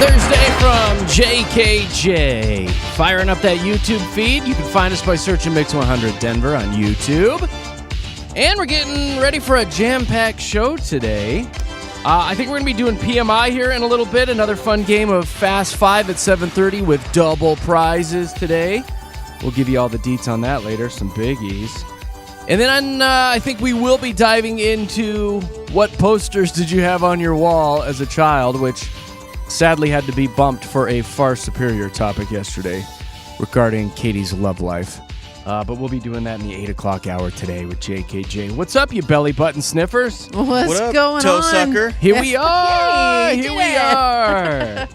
Thursday from JKJ. Firing up that YouTube feed. You can find us by searching Mix 100 Denver on YouTube. And we're getting ready for a jam-packed show today. I think we're going to be doing PMI here in a little bit. Another fun game of Fast 5 at 7:30 with double prizes today. We'll give you all the deets on that later, some biggies. And then I think we will be diving into what posters did you have on your wall as a child, which sadly had to be bumped for a far superior topic yesterday regarding Katy's love life. But we'll be doing that in the 8 o'clock hour today with JKJ. What's up, you belly button sniffers? What's up, going toe on? sucker? Here we are. Yay, Here we are.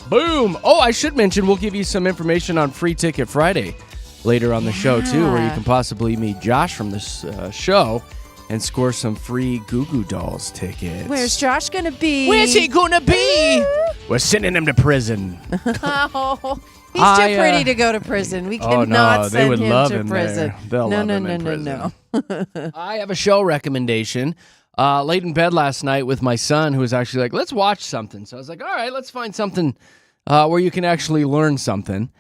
Boom. Oh, I should mention we'll give you some information on Free Ticket Friday later on the show, too, where you can possibly meet Josh from this show and score some free Goo Goo Dolls tickets. Where's Josh going to be? Where's he going to be? We're sending him to prison. Oh, he's too pretty to go to prison. We cannot they would send love him to prison. There. They'll love him in prison. No. I have a show recommendation. Late in bed last night with my son, who was actually like, let's watch something. So I was like, all right, let's find something where you can actually learn something.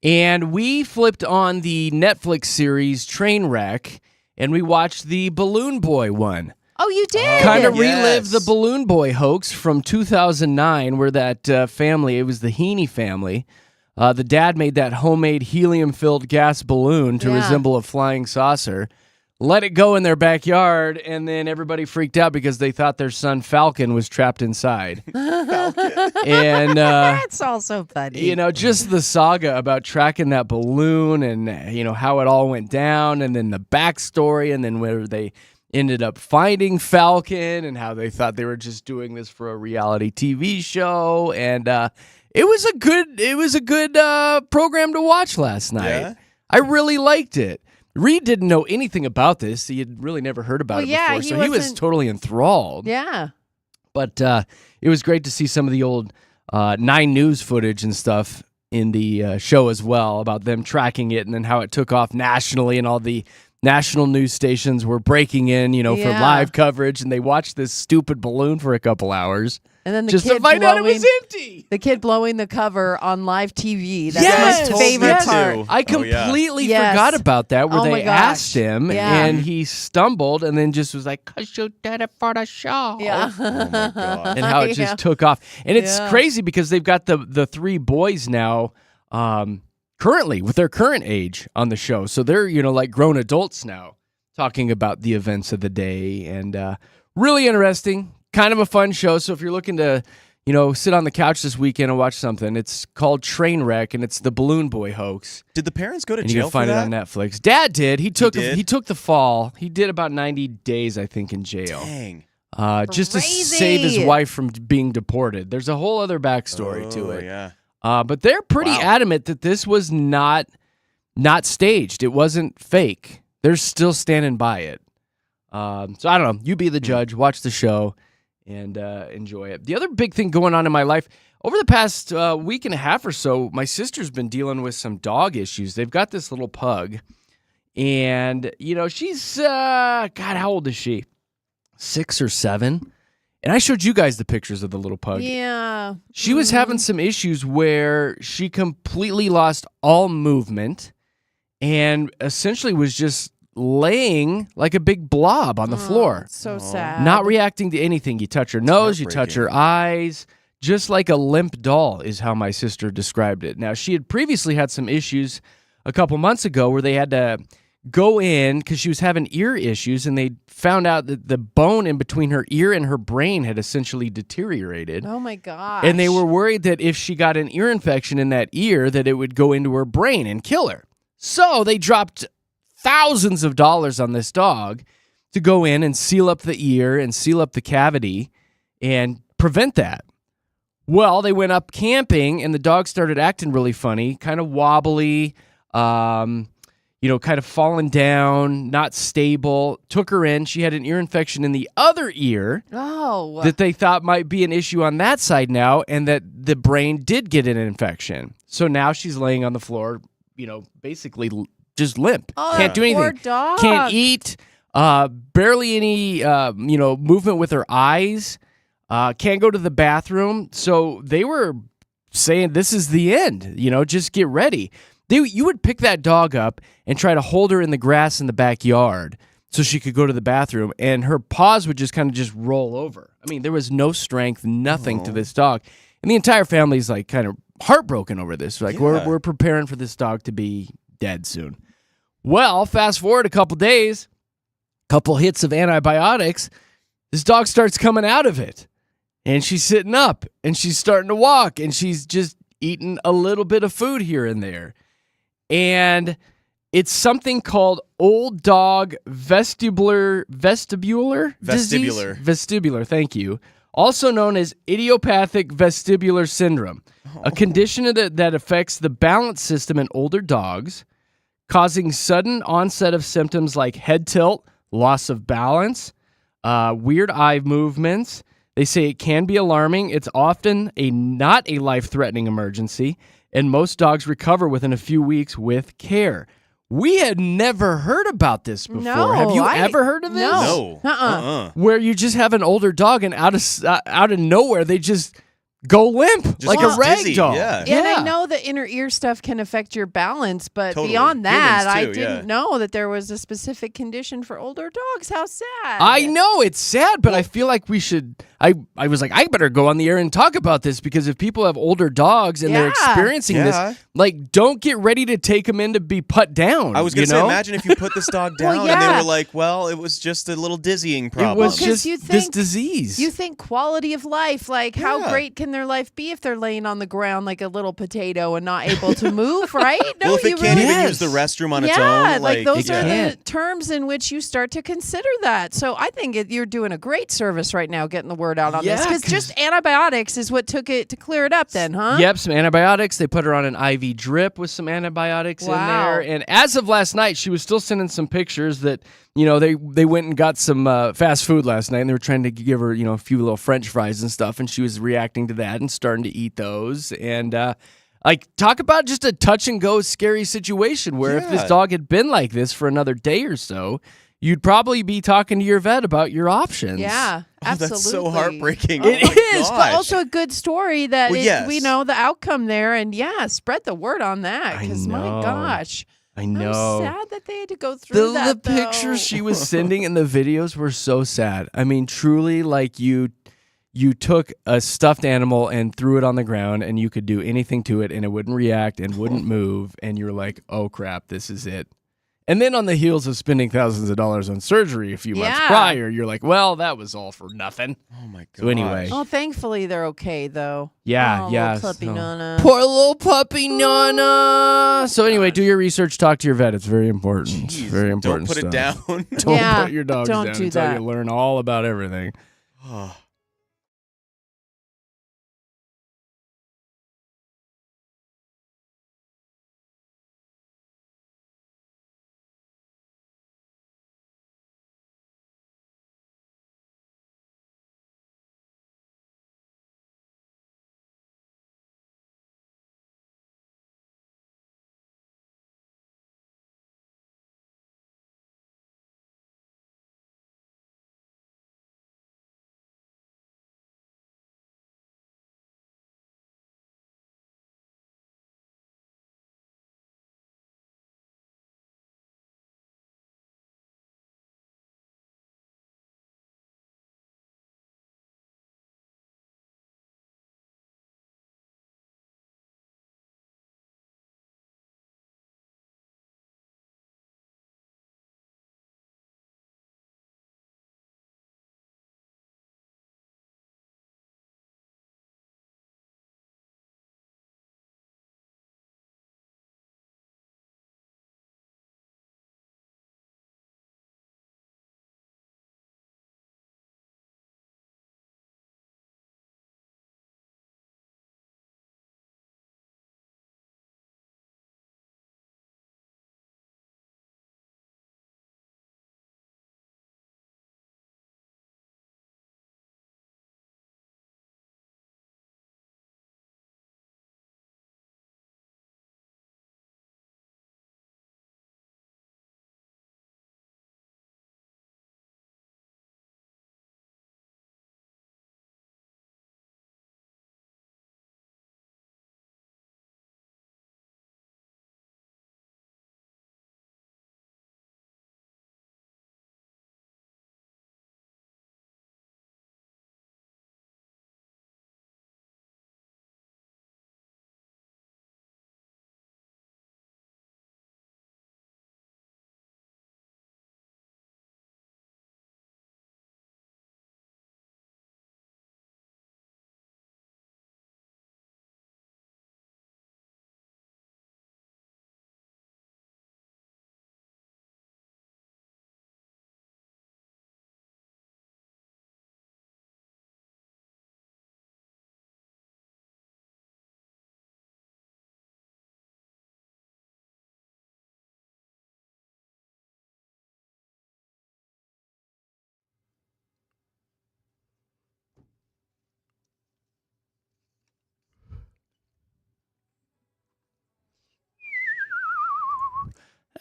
And we flipped on the Netflix series Trainwreck, and we watched the Balloon Boy one. Oh, you did? Kind of relived the Balloon Boy hoax from 2009, where that family, it was the Heaney family, the dad made that homemade helium-filled gas balloon to resemble a flying saucer, let it go in their backyard, and then everybody freaked out because they thought their son Falcon was trapped inside. And that's also funny. You know, just the saga about tracking that balloon and, you know, how it all went down, and then the backstory, and then where they ended up finding Falcon and how they thought they were just doing this for a reality TV show. And it was a good program to watch last night. Yeah? I really liked it. Reed didn't know anything about this. He had really never heard about it before, so he was totally enthralled. Yeah. But it was great to see some of the old 9 News footage and stuff in the show as well, about them tracking it and then how it took off nationally, and all the national news stations were breaking in, you know, for live coverage, and they watched this stupid balloon for a couple hours. And then just to find out it was empty. The kid blowing the cover on live TV. That's my favorite part. I completely forgot about that, where they asked him, and he stumbled, and then just was like, "'Cause you did it for the show." Yeah. Oh, my God. And how it just took off. And it's crazy because they've got the 3 boys now, currently, with their current age on the show. So they're, you know, like grown adults now, talking about the events of the day. And really interesting. Kind of a fun show. So if you're looking to, you know, sit on the couch this weekend and watch something, it's called Trainwreck, and it's the Balloon Boy hoax. Did the parents go to and jail you can find for it that? on Netflix. Dad did. He took the fall. He did about 90 days, I think, in jail. Dang. Just to save his wife from being deported. There's a whole other backstory to it. Yeah. But they're pretty adamant that this was not staged. It wasn't fake. They're still standing by it. So I don't know. You be the judge. Watch the show and enjoy it. The other big thing going on in my life, over the past week and a half or so, my sister's been dealing with some dog issues. They've got this little pug, and, you know, she's, God, how old is she? 6 or 7? And I showed you guys the pictures of the little pug. Yeah. She was having some issues where she completely lost all movement and essentially was just laying like a big blob on the floor. So sad. Not reacting to anything. You touch her nose, you touch her eyes, just like a limp doll is how my sister described it. Now, she had previously had some issues a couple months ago where they had to go in because she was having ear issues, and they found out that the bone in between her ear and her brain had essentially deteriorated. Oh, my gosh. And they were worried that if she got an ear infection in that ear, that it would go into her brain and kill her. So they dropped thousands of dollars on this dog to go in and seal up the ear and seal up the cavity and prevent that. Well, they went up camping, and the dog started acting really funny, kind of wobbly, you know, kind of falling down, not stable. Took her in. She had an ear infection in the other ear that they thought might be an issue on that side now, and that the brain did get an infection. So now she's laying on the floor, you know, basically just limp. Oh, can't do anything. Poor dog. Can't eat. Barely any, you know, movement with her eyes. Can't go to the bathroom. So they were saying this is the end, just get ready. You would pick that dog up and try to hold her in the grass in the backyard so she could go to the bathroom, and her paws would just kind of just roll over. I mean, there was no strength, nothing to this dog. And the entire family's like kind of heartbroken over this. Like, we're preparing for this dog to be dead soon. Well, fast forward a couple days, couple hits of antibiotics, this dog starts coming out of it. And she's sitting up, and she's starting to walk, and she's just eating a little bit of food here and there. And it's something called old dog vestibular disease? Vestibular, thank you. Also known as idiopathic vestibular syndrome, a condition that affects the balance system in older dogs, causing sudden onset of symptoms like head tilt, loss of balance, weird eye movements. They say it can be alarming. It's often not a life-threatening emergency, and most dogs recover within a few weeks with care. We had never heard about this before. No, have you ever heard of this? No. Where you just have an older dog, and out of nowhere they just go limp like a rag dizzy, doll. yeah. And I know the inner ear stuff can affect your balance, but Totally. beyond that, Humans I too, didn't know that there was a specific condition for older dogs. How sad. I know it's sad, but I feel like we should. I was like, I better go on the air and talk about this, because if people have older dogs and they're experiencing this, like, don't get ready to take them in to be put down. I was going to say, imagine if you put this dog down and they were like, well, it was just a little dizzying problem. It was just this disease. You think quality of life, like how great can their life be if they're laying on the ground like a little potato and not able to move, right? No, well, if it can't even use the restroom on its own. Like those are the terms in which you start to consider that. So I think you're doing a great service right now getting the word out on this, because just antibiotics is what took it to clear it up then, huh? Yep, some antibiotics. They put her on an IV drip with some antibiotics in there. And as of last night, she was still sending some pictures that, they went and got some fast food last night, and they were trying to give her, a few little French fries and stuff, and she was reacting to that and starting to eat those. And talk about just a touch and go scary situation where if this dog had been like this for another day or so, you'd probably be talking to your vet about your options. Yeah, absolutely. That's so heartbreaking. It is, but also a good story that we know the outcome there, and spread the word on that, because my gosh. I know. I'm sad that they had to go through that. The pictures she was sending and the videos were so sad. I mean, truly, like you took a stuffed animal and threw it on the ground, and you could do anything to it, and it wouldn't react and wouldn't move, and you're like, oh crap, this is it. And then on the heels of spending thousands of dollars on surgery a few months prior, you're like, well, that was all for nothing. Oh, my God. So anyway. Oh, thankfully they're okay, though. Yeah, Little puppy Nana. Poor little puppy Nana. So anyway, do your research. Talk to your vet. It's very important. Jeez, very important Don't put it stuff. down. Don't put your dogs down do until that. you learn all about everything.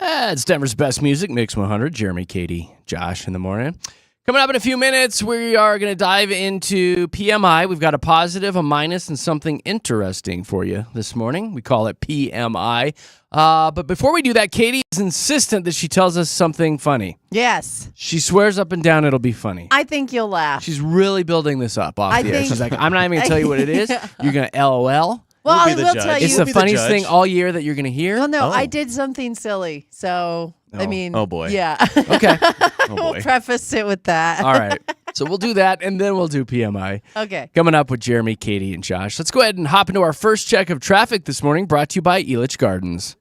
It's Denver's best music, Mix 100. Jeremy, Katy, Josh in the morning. Coming up in a few minutes, we are going to dive into PMI. We've got a positive, a minus, and something interesting for you this morning. We call it PMI. But before we do that, Katy is insistent that she tells us something funny. Yes. She swears up and down it'll be funny. I think you'll laugh. She's really building this up off the air. She's like, I'm not even going to tell you what it is. You're going to LOL. Well, I We'll be the will judge. tell you. It's the funniest thing all year that you're going to hear. Well, no, I did something silly. So, I mean. Oh, boy. Yeah. Okay. We'll preface it with that. All right. So we'll do that, and then we'll do PMI. Okay. Coming up with Jeremy, Katy, and Josh. Let's go ahead and hop into our first check of traffic this morning, brought to you by Elitch Gardens.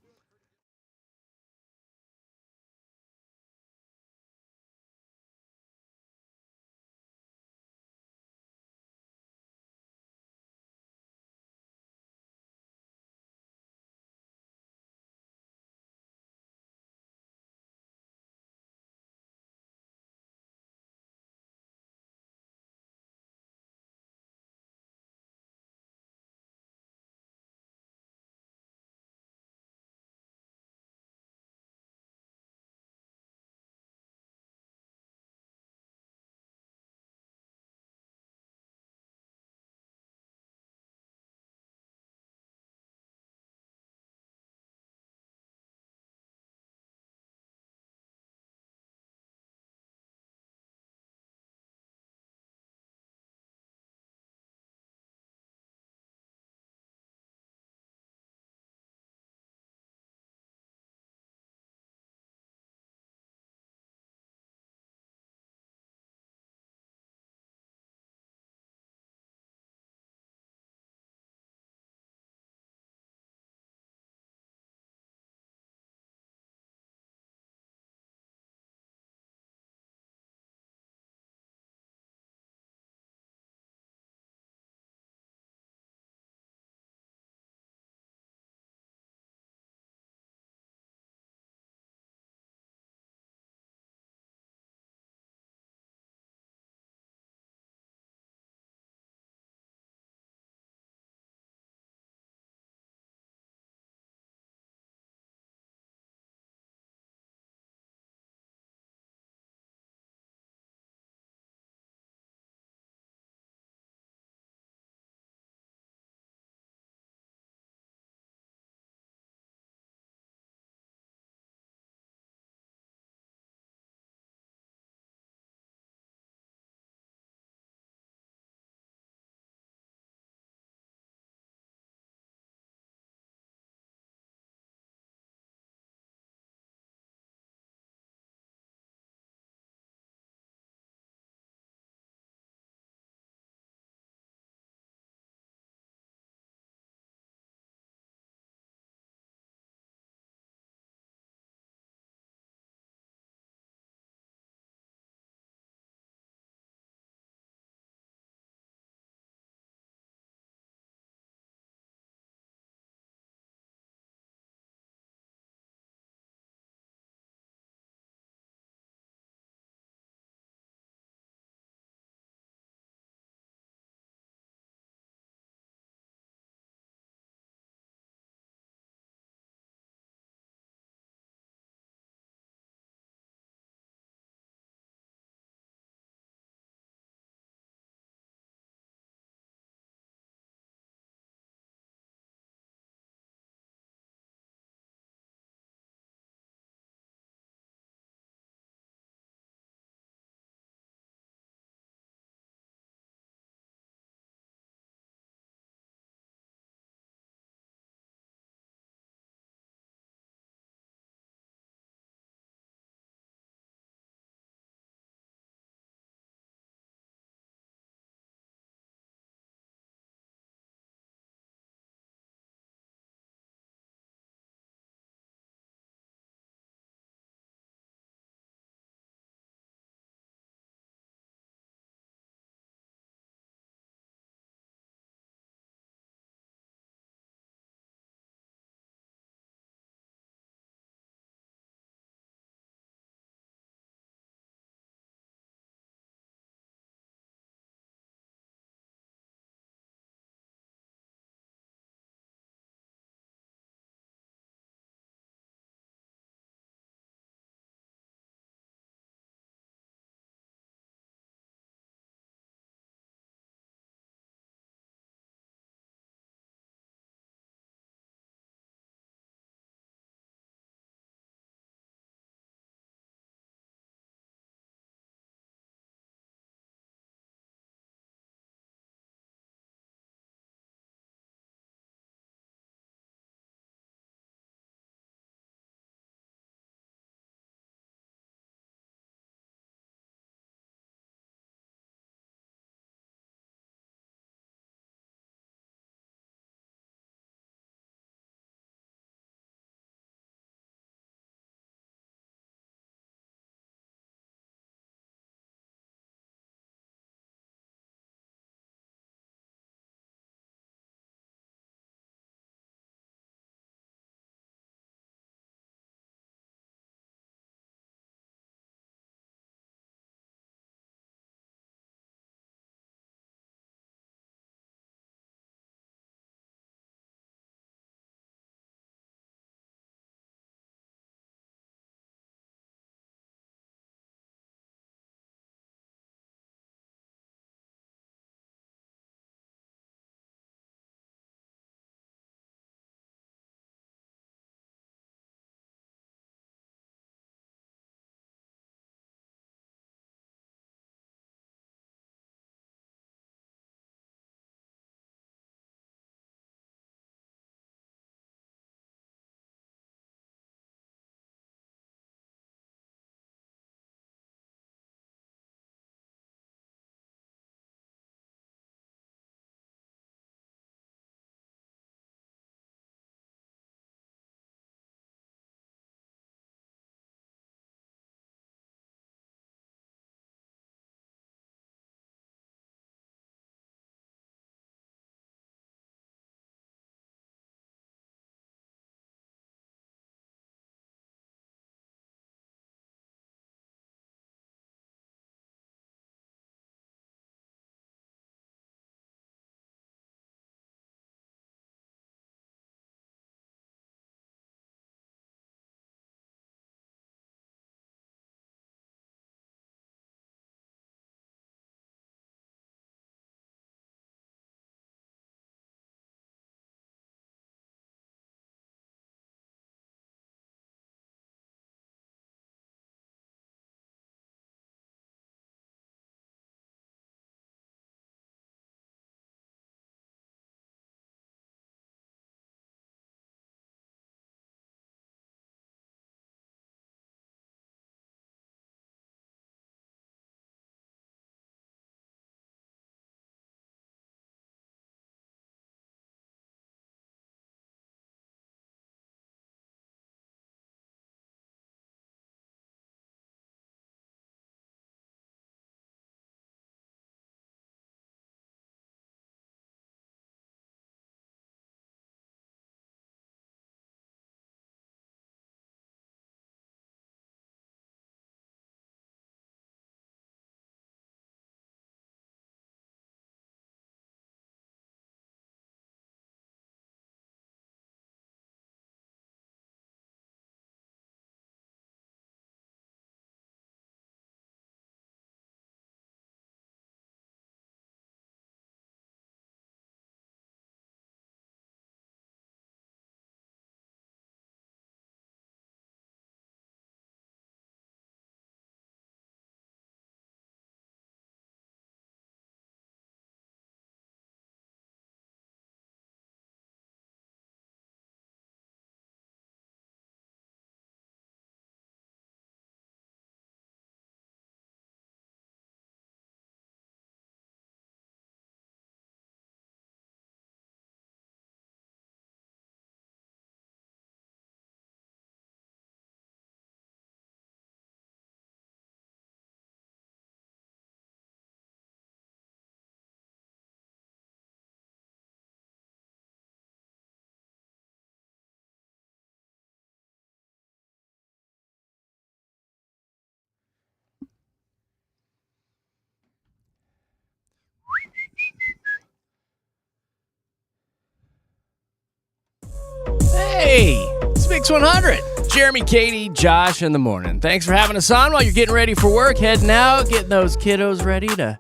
Hey, it's Mix 100. Jeremy, Katy, Josh in the morning. Thanks for having us on while you're getting ready for work, heading out, getting those kiddos ready to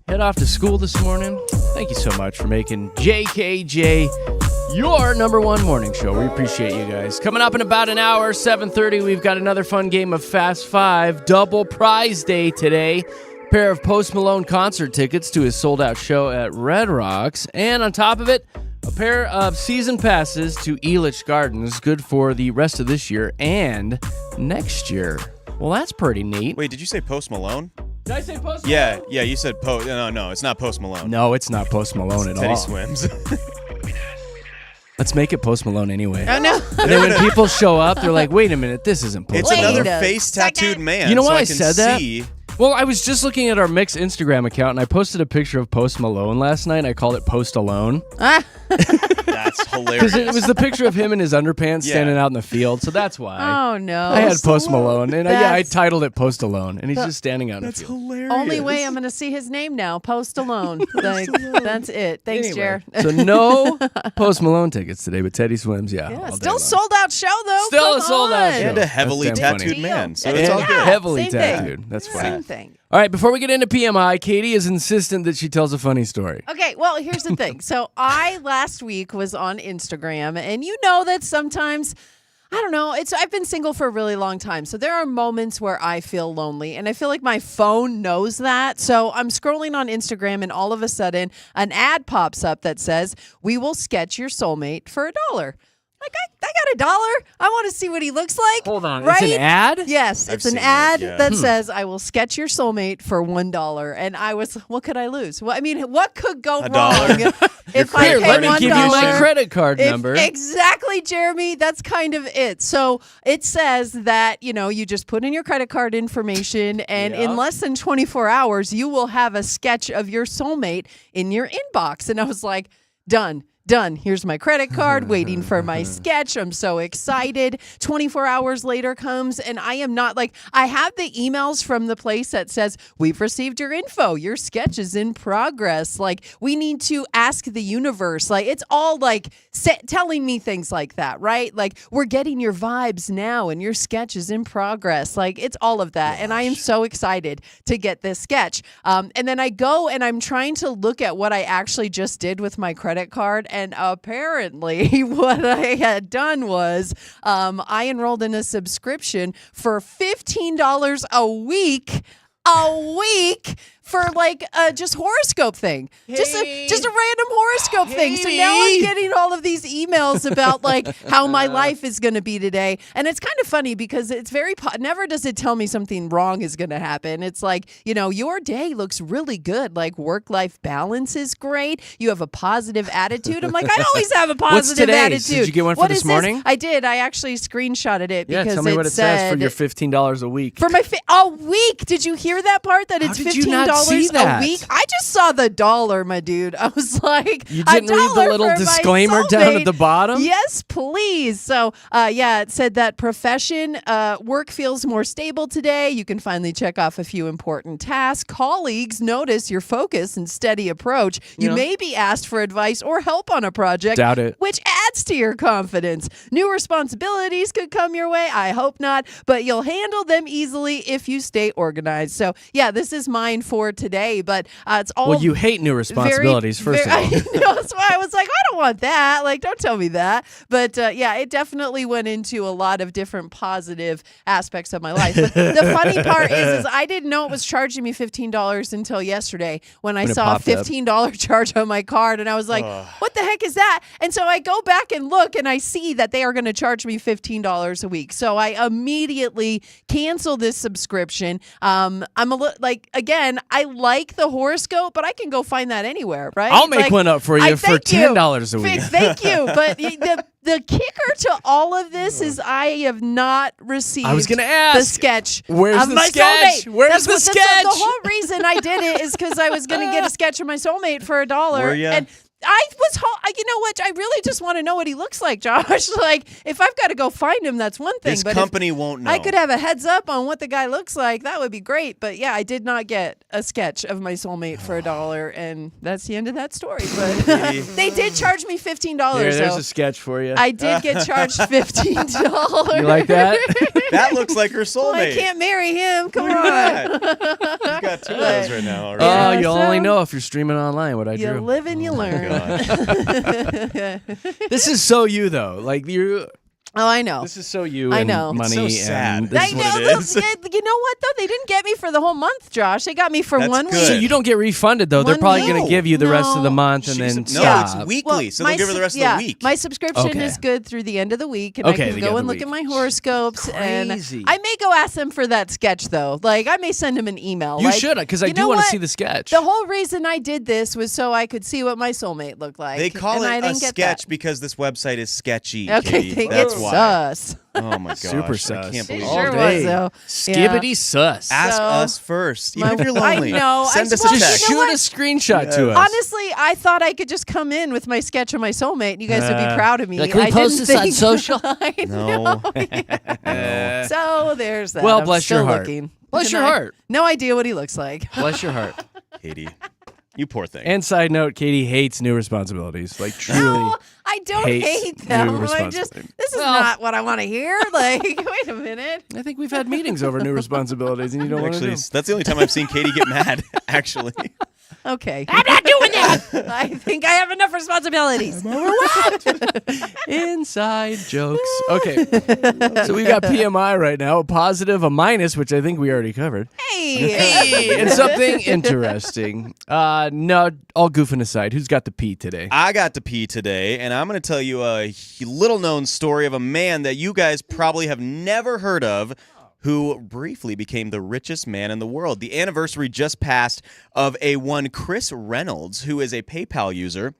head off to school this morning. Thank you so much for making JKJ your number one morning show. We appreciate you guys. Coming up in about an hour, 7:30, we've got another fun game of Fast Five. Double prize day today. A pair of Post Malone concert tickets to his sold-out show at Red Rocks. And on top of it, a pair of season passes to Elitch Gardens, good for the rest of this year and next year. Well, that's pretty neat. Wait, did you say Post Malone? Did I say Post Malone? Yeah, you said Post. No, it's not Post Malone. No, it's not Post Malone at Teddy all. Swims. Let's make it Post Malone anyway. Oh, no. And then when people show up, they're like, wait a minute, this isn't Post It's Malone. another face tattooed man. You know so why I can said that? see. Well, I was just looking at our Mix Instagram account, and I posted a picture of Post Malone last night. I called it Post Alone. That's hilarious. Because it was the picture of him in his underpants Yeah. standing out in the field, so that's why. Oh, no. I had Post Malone, and I That's- titled it Post Alone, and he's just standing out in the That's field. hilarious. Only way I'm going to see his name now, Post Alone. Like, that's it. Thanks, Anyway, Jer. so no Post Malone tickets today, but Teddy Swims, yeah. Yeah, all day still long. sold out show, though. Still Come a sold-out on. show. And a heavily That's damn tattooed funny. man, so And it's all And good. heavily Same thing. tattooed. That's fine. Same thing. All right, before we get into PMI, Katy is insistent that she tells a funny story. Okay, well, here's the thing. So I last week was on Instagram, and you know that sometimes, I don't know, I've been single for a really long time. So there are moments where I feel lonely, and I feel like my phone knows that. So I'm scrolling on Instagram, and all of a sudden an ad pops up that says, "We will sketch your soulmate for $1." Like, I got $1. I want to see what he looks like. Hold on, right? it's an ad? Yes, I've it's an seen ad that, yeah. that says, "I will sketch your soulmate for $1." And I was, what could I lose? Well, I mean, what could go $1. wrong if I Here, pay let me $1? give you my credit card If- number. Exactly, Jeremy. That's kind of it. So it says that, you just put in your credit card information, and Yeah. in less than 24 hours, you will have a sketch of your soulmate in your inbox. And I was like, done. Here's my credit card, waiting for my sketch. I'm so excited. 24 hours later comes, and I am not I have the emails from the place that says, "We've received your info. Your sketch is in progress. We need to ask the universe." It's all telling me things like that, right? We're getting your vibes now, and your sketch is in progress. It's all of that. And I am so excited to get this sketch. And then I go and I'm trying to look at what I actually just did with my credit card. And apparently what I had done was I enrolled in a subscription for $15 a week for just horoscope thing. Just a random horoscope thing. So now I'm getting all of these emails about how my life is going to be today. And it's kind of funny because it's very never does it tell me something wrong is going to happen. It's your day looks really good. Work-life balance is great. You have a positive attitude. I'm like, I always have a positive today's? attitude. Did you get one for What this is morning? I did. I actually screenshotted it Yeah, because tell me what it says for your $15 a week. for my a week. Did you hear that part? That it's did you not $15 see a that? week. I just saw the dollar, my dude. I was like, You didn't read the $1 little for my disclaimer down soulmate. at the bottom? Yes, please. So, it said that profession, work feels more stable today. You can finally check off a few important tasks. Colleagues notice your focus and steady approach. You Yeah. may be asked for advice or help on a project. Doubt it. Which adds to your confidence. New responsibilities could come your way. I hope not, but you'll handle them easily if you stay organized. So, this is mine for today, but it's all Well, you hate new responsibilities, first of all. I know, that's why I was like, I don't want that. Don't tell me that. But it definitely went into a lot of different positive aspects of my life. But the funny part is I didn't know it was charging me $15 until yesterday when I When it saw a popped up. $15 charge on my card, and I was like, what the heck is that? And so I go back and look, and I see that they are going to charge me $15 a week. So I immediately cancel this subscription. I'm a little again, I like the horoscope, but I can go find that anywhere, right? I'll make one up for you for thank you. $10 a week. Thank you. But the kicker to all of this is I have not received I was gonna ask, the sketch where's of the my sketch? soulmate. Where's the That's sketch? the whole reason I did it is because I was going to get a sketch of my soulmate for $1. Were ya? And You know what? I really just want to know what he looks like, Josh. Like, if I've got to go find him, that's one thing. This but company won't know. I could have a heads up on what the guy looks like. That would be great. But yeah, I did not get a sketch of my soulmate for $1, and that's the end of that story. But they did charge me $15. Here, there's so a sketch for you. I did get charged $15. You like that? That looks like her soulmate. Well, I can't marry him. Come Look on. at that. You've got two of those right now already. Oh, Yeah, you'll so- only know if you're streaming online what I You drew. live and you learn. God. This is so you though. Like you. Oh, I know. This is so you. I and know. Money It's so sad. and this I is what know. it is. You know what though? They didn't get me for the whole month, Josh. They got me for That's 1 good. week. So you don't get refunded though. They're One probably week? going to give you the rest of the month and then No, stop. it's weekly, so they'll give her the rest of the week. My subscription Okay. is good through the end of the week, and Okay, I the can end go of and the look at week. my horoscopes. And Crazy. I may go ask them for that sketch though. Like I may send them an email. You like, should, because I you do know want to what? see the sketch. The whole reason I did this was so I could see what my soulmate looked like. They call and I it a didn't get sketch that. because this website is sketchy. Okay, Katie. it's That's why. sus. Oh my gosh. Super sus. I can't It believe All sure it. day. was though. Skibbity sus. Ask So- us first. Even if you're I lonely. know. Send us a well, Just text. you know shoot a what? screenshot to us. Honestly, I thought I could just come in with my sketch of my soulmate, and you guys would be proud of me. like, can we I post didn't this on think- social? I No. know. So there's that. Well, I'm bless still your heart. looking. Bless And your I- heart. No idea what he looks like. Bless your heart. Katie, you poor thing. And side note, Katie hates new responsibilities. Like truly. No, I don't hates hate new them. I responsibilities. just this is Well- not what I want to hear. Like, wait a minute. I think we've had meetings over new responsibilities, and you don't want to Actually, do. that's the only time I've seen Katie get mad. Actually, Okay, I'm not doing that. I think I have enough responsibilities. Inside jokes. Okay. So we got PMI right now, a positive, a minus, which I think we already covered. Hey, And something interesting. No, all goofing aside, who's got the P today? I got to pee today, and I'm going to tell you a little-known story of a man that you guys probably have never heard of, who briefly became the richest man in the world. The anniversary just passed of one Chris Reynolds, who is a PayPal user,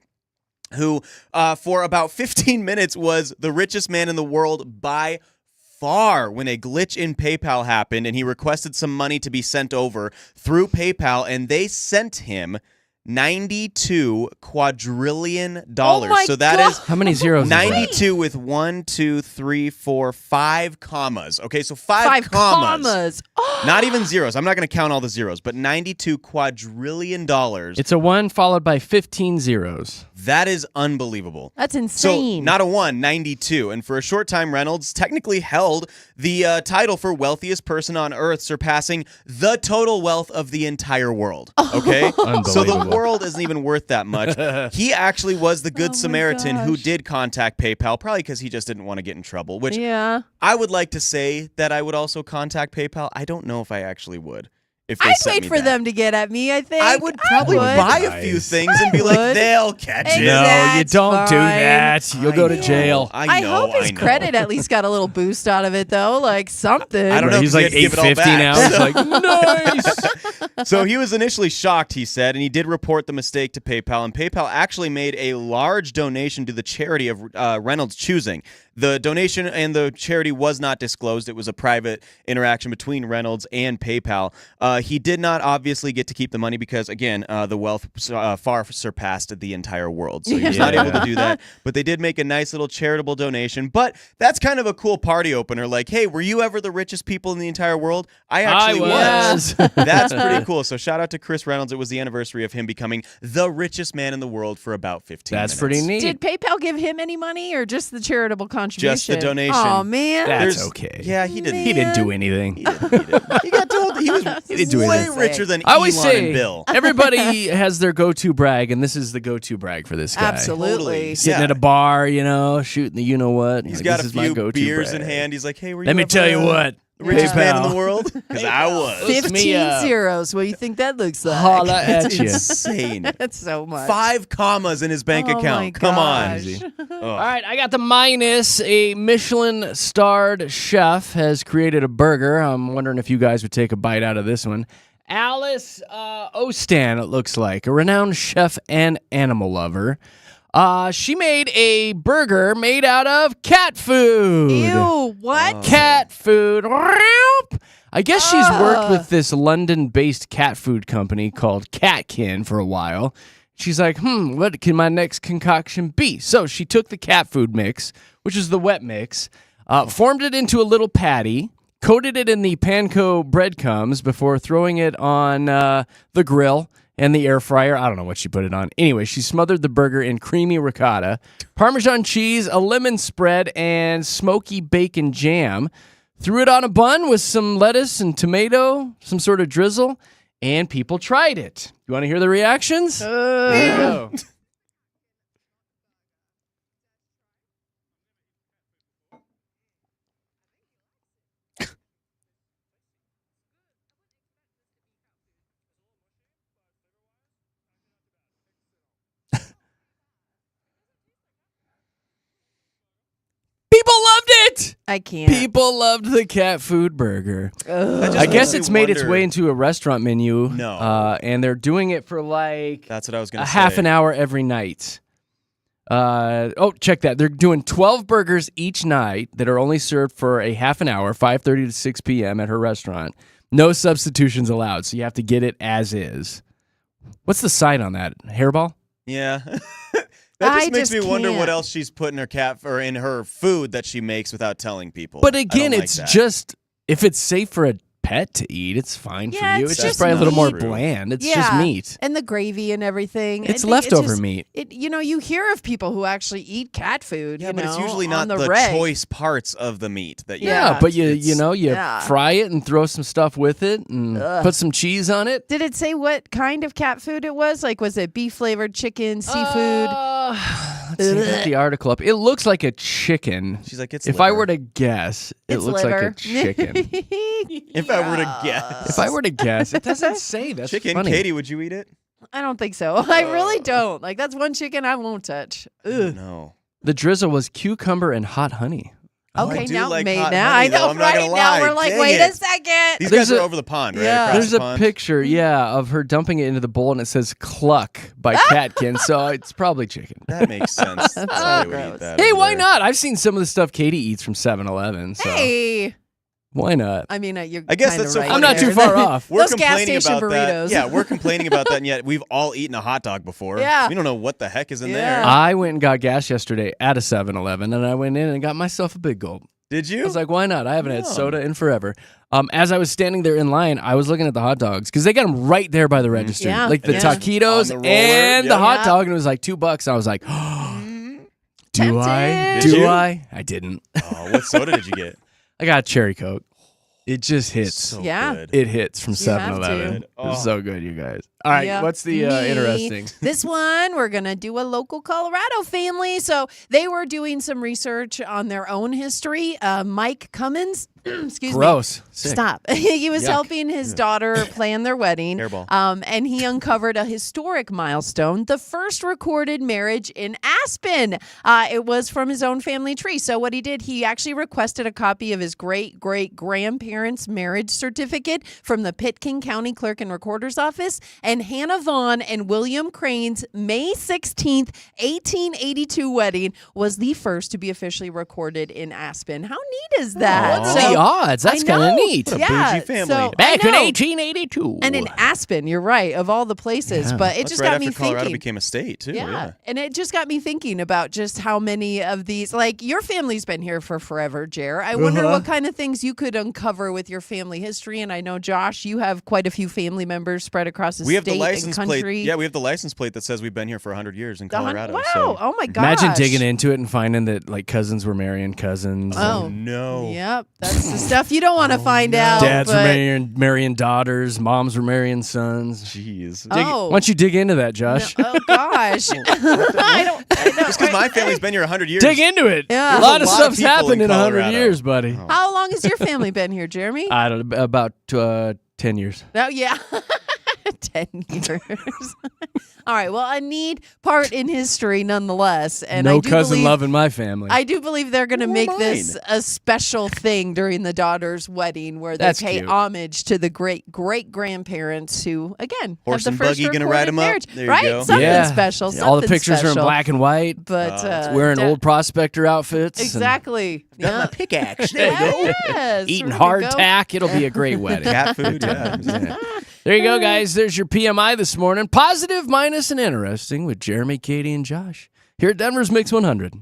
who for about 15 minutes was the richest man in the world by far when a glitch in PayPal happened, and he requested some money to be sent over through PayPal, and they sent him $92 quadrillion. Oh my So that God. is How many zeros? is that? 92 with 1, 2, 3, 4, 5 commas. Okay, so five commas. commas. Oh, Not even zeros. I'm not going to count all the zeros, but $92 quadrillion. It's a 1 followed by 15 zeros. That is unbelievable. that's So insane. not a 1, 92. And for a short time, Reynolds technically held the title for wealthiest person on earth, surpassing the total wealth of the entire world. Okay? So the Unbelievable. world isn't even worth that much. He actually was the Good Oh my Samaritan who gosh. did contact PayPal, probably because he just didn't want to get in trouble, which yeah. I would like to say that I would also contact PayPal. I don't know if I actually would. If they I'd sent wait me for that. them to get at me, I think. I would probably would. buy a few Nice. things and be like, would. they'll catch it. No, you That's don't do fine. that. You'll go to know. jail. I know. hope his know. credit at least got a little boost out of it, though. Like something. I don't know. He's 'cause he like had to give it all 850 back. now. It's like, nice. So he was initially shocked, he said, and he did report the mistake to PayPal. And PayPal actually made a large donation to the charity of Reynolds' choosing. The donation and the charity was not disclosed. It was a private interaction between Reynolds and PayPal. He did not obviously get to keep the money because, again, the wealth far surpassed the entire world. So he was not Yeah. able to do that. But they did make a nice little charitable donation. But that's kind of a cool party opener. Like, hey, were you ever the richest people in the entire world? I actually was. That's pretty cool. So shout out to Chris Reynolds. It was the anniversary of him becoming the richest man in the world for about 15 That's minutes. pretty neat. Did PayPal give him any money or just the charitable contribution? Just the donation. Oh man. That's There's- okay. Yeah, he didn't. He didn't do anything. He got told he was didn't do way anything. richer than I always Elon say and Bill. everybody has their go-to brag, and this is the go-to brag for this guy. Absolutely. Sitting Yeah. at a bar, shooting the you-know-what. He's Like, got this a is my few go-to beers brag. in hand. He's like, hey, were you Let me ever tell you what. the richest man in PayPal. the world? Because I was. Hook me 15 up. zeros. What do you think that looks like? Holla at It's you. insane. That's so much. 5 commas in his bank Oh my account. Come on. gosh. All right, I got the minus. A Michelin-starred chef has created a burger. I'm wondering if you guys would take a bite out of this one. Alice Ostan, it looks like, a renowned chef and animal lover. She made a burger made out of cat food. Ew, what? Cat food. I guess she's worked with this London-based cat food company called Catkin for a while. She's like, what can my next concoction be? So she took the cat food mix, which is the wet mix, formed it into a little patty, coated it in the panko breadcrumbs before throwing it on the grill and the air fryer. I don't know what she put it on. Anyway, she smothered the burger in creamy ricotta, Parmesan cheese, a lemon spread, and smoky bacon jam. Threw it on a bun with some lettuce and tomato, some sort of drizzle, and people tried it. You want to hear the reactions? Here you go. People loved it. I can't. People loved the cat food burger. That I just guess makes me it's made its wonder- way into a restaurant menu. No. And they're doing it for like That's what I was going a to say. half an hour every night. Check that. They're doing 12 burgers each night that are only served for a half an hour, 5:30 to 6 p.m. at her restaurant. No substitutions allowed, so you have to get it as is. What's the side on that? Hairball? Yeah. That I makes just me wonder can't. what else she's put in her cat or in her food that she makes without telling people. But I again, don't like it's that. just, if it's safe for a pet to eat, it's fine Yeah, for you. it's It's just just probably a little more meat. bland. It's Yeah. just meat. And the gravy and everything. It's I think leftover just- meat. You hear of people who actually eat cat food. Yeah, you but it's know, usually on not the the reg. choice parts of the meat that you Yeah. Yeah, but you It's- Yeah. fry it and throw some stuff with it and put some cheese on it. Did it say what kind of cat food it was? Like, was it beef flavored, chicken, seafood? Let's see, I got the article up. It looks like a chicken. She's like, it's If I liver. were to guess, it It's looks like liver. a chicken. If I were to guess. If I were to guess, it doesn't say. That's Chicken, funny. Katie, would you eat it? I don't think so. I really don't. Like, that's one chicken I won't touch. Ugh. No. The drizzle was cucumber and hot honey. Oh, I Okay, do now like made hot now. honey, I know, though. I'm not right? gonna Now lie. we're like, Dang wait it. a second. These There's guys are a- over the pond, right? Yeah. Across There's the a pond? picture, of her dumping it into the bowl, and it says "Cluck" by Catkin, so it's probably chicken. That makes sense. That's Why so they would gross. eat that Hey, over why there. not? I've seen some of the stuff Katie eats from 7-Eleven, so Hey. why not? I mean, you're I guess kinda that's so right funny. I'm not there. too far off. We're Those gas complaining station about that. burritos. Yeah, we're complaining about that, and yet we've all eaten a hot dog before. Yeah. We don't know what the heck is in Yeah. there. I went and got gas yesterday at a 7-Eleven, and I went in and got myself a big gulp. Did you? I was like, why not? I haven't had Yum. soda in forever. As I was standing there in line, I was looking at the hot dogs because they got them right there by the register, Yeah. like the Yeah. taquitos On the roller, and the yeah. hot Yeah. dog, and it was like $2. And I was like, do I? Tempted. Did Do you? I? I didn't. Oh, what soda did you get? I got a cherry Coke. It just hits. So Yeah. good. It hits from You have 7-Eleven. to. It's Oh. so good, you guys. All right, Yeah. what's the Me. interesting? This one, we're going to do a local Colorado family. So they were doing some research on their own history. Mike Cummins, excuse me. Gross. Sick. Stop. He was Yuck. helping his daughter plan their wedding. Hairball. And he uncovered a historic milestone, the first recorded marriage in Aspen. It was from his own family tree. So what he did, he actually requested a copy of his great-great-grandparents' marriage certificate from the Pitkin County Clerk and Recorder's Office. And Hannah Vaughn and William Crane's May 16th, 1882 wedding was the first to be officially recorded in Aspen. How neat is that? What are the odds? That's I kind of know. neat. What a Yeah, bougie family. so- Back I in know. 1882. And in Aspen, you're right, of all the places. Yeah. But it That's just right got after me Colorado thinking. became a state, too. Yeah. And it just got me thinking about just how many of these, like your family's been here for forever, Jer. I wonder what kind of things you could uncover with your family history. And I know, Josh, you have quite a few family members spread across the We have state the license and plate. country. Yeah, we have the license plate that says we've been here for 100 years in The hun- Colorado. Wow. So. Oh, my gosh. Imagine digging into it and finding that like cousins were marrying cousins. Oh. and No. Yep. That's the stuff you don't want to find out. dads were but- marrying daughters. Moms were marrying sons. Jeez. Oh. Why don't you dig into that, Josh? Oh, gosh. I don't. Just because my family's been here 100 years. Dig into it. Yeah. A lot of There's a lot of stuff's people happened in in 100 Colorado. years, buddy. Oh. How long has your family been here, Jeremy? I don't know, about 10 years. Oh, yeah. 10 years. All right. Well, a neat part in history nonetheless. And No I do cousin believe, love in my family. I do believe they're going to Nor make mine. this a special thing during the daughter's wedding where they That's pay cute. homage to the great-great-grandparents who, again, Horse have and the first buggy gonna ride recorded 'em up? marriage. There you right? go. Something Yeah. special. All the something pictures are in special. black and white. But Wearing de- old prospector outfits. and Exactly. Yeah. Pickaxe. Yes, eating there we go. hardtack. It'll be a great wedding. Cat food. Yeah. Yeah. There you go, guys. There's your PMI this morning. Positive, minus, and interesting with Jeremy, Katy, and Josh here at Denver's Mix 100.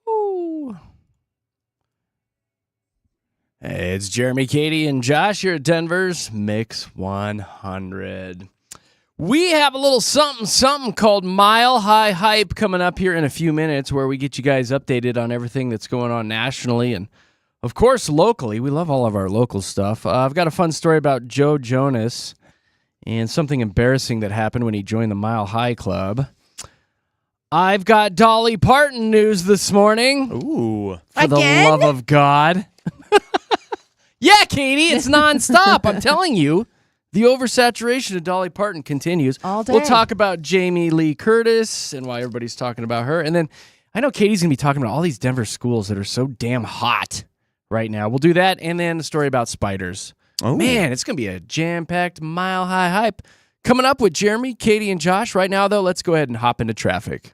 Ooh. Hey, it's Jeremy, Katy, and Josh here at Denver's Mix 100. We have a little something called Mile High Hype coming up here in a few minutes where we get you guys updated on everything that's going on nationally and, of course, locally. We love all of our local stuff. I've got a fun story about Joe Jonas and something embarrassing that happened when he joined the Mile High Club. I've got Dolly Parton news this morning. Ooh. For Again? the love of God. Yeah, Katy, it's nonstop. I'm telling you. The oversaturation of Dolly Parton continues. All day. We'll talk about Jamie Lee Curtis and why everybody's talking about her. And then I know Katie's going to be talking about all these Denver schools that are so damn hot right now. We'll do that. And then a story about spiders. Oh. Man, it's going to be a jam-packed Mile High Hype. Coming up with Jeremy, Katy, and Josh. Right now, though, let's go ahead and hop into traffic.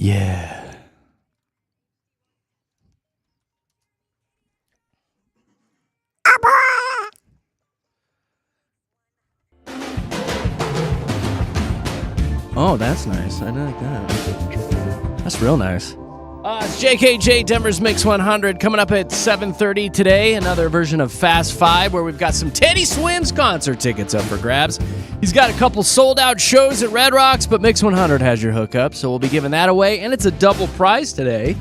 Yeah. Oh, that's nice. I like that. That's real nice. It's JKJ Denver's Mix 100 coming up at 7:30 today. Another version of Fast Five where we've got some Teddy Swims concert tickets up for grabs. He's got a couple sold-out shows at Red Rocks, but Mix 100 has your hookup, so we'll be giving that away, and it's a double prize today.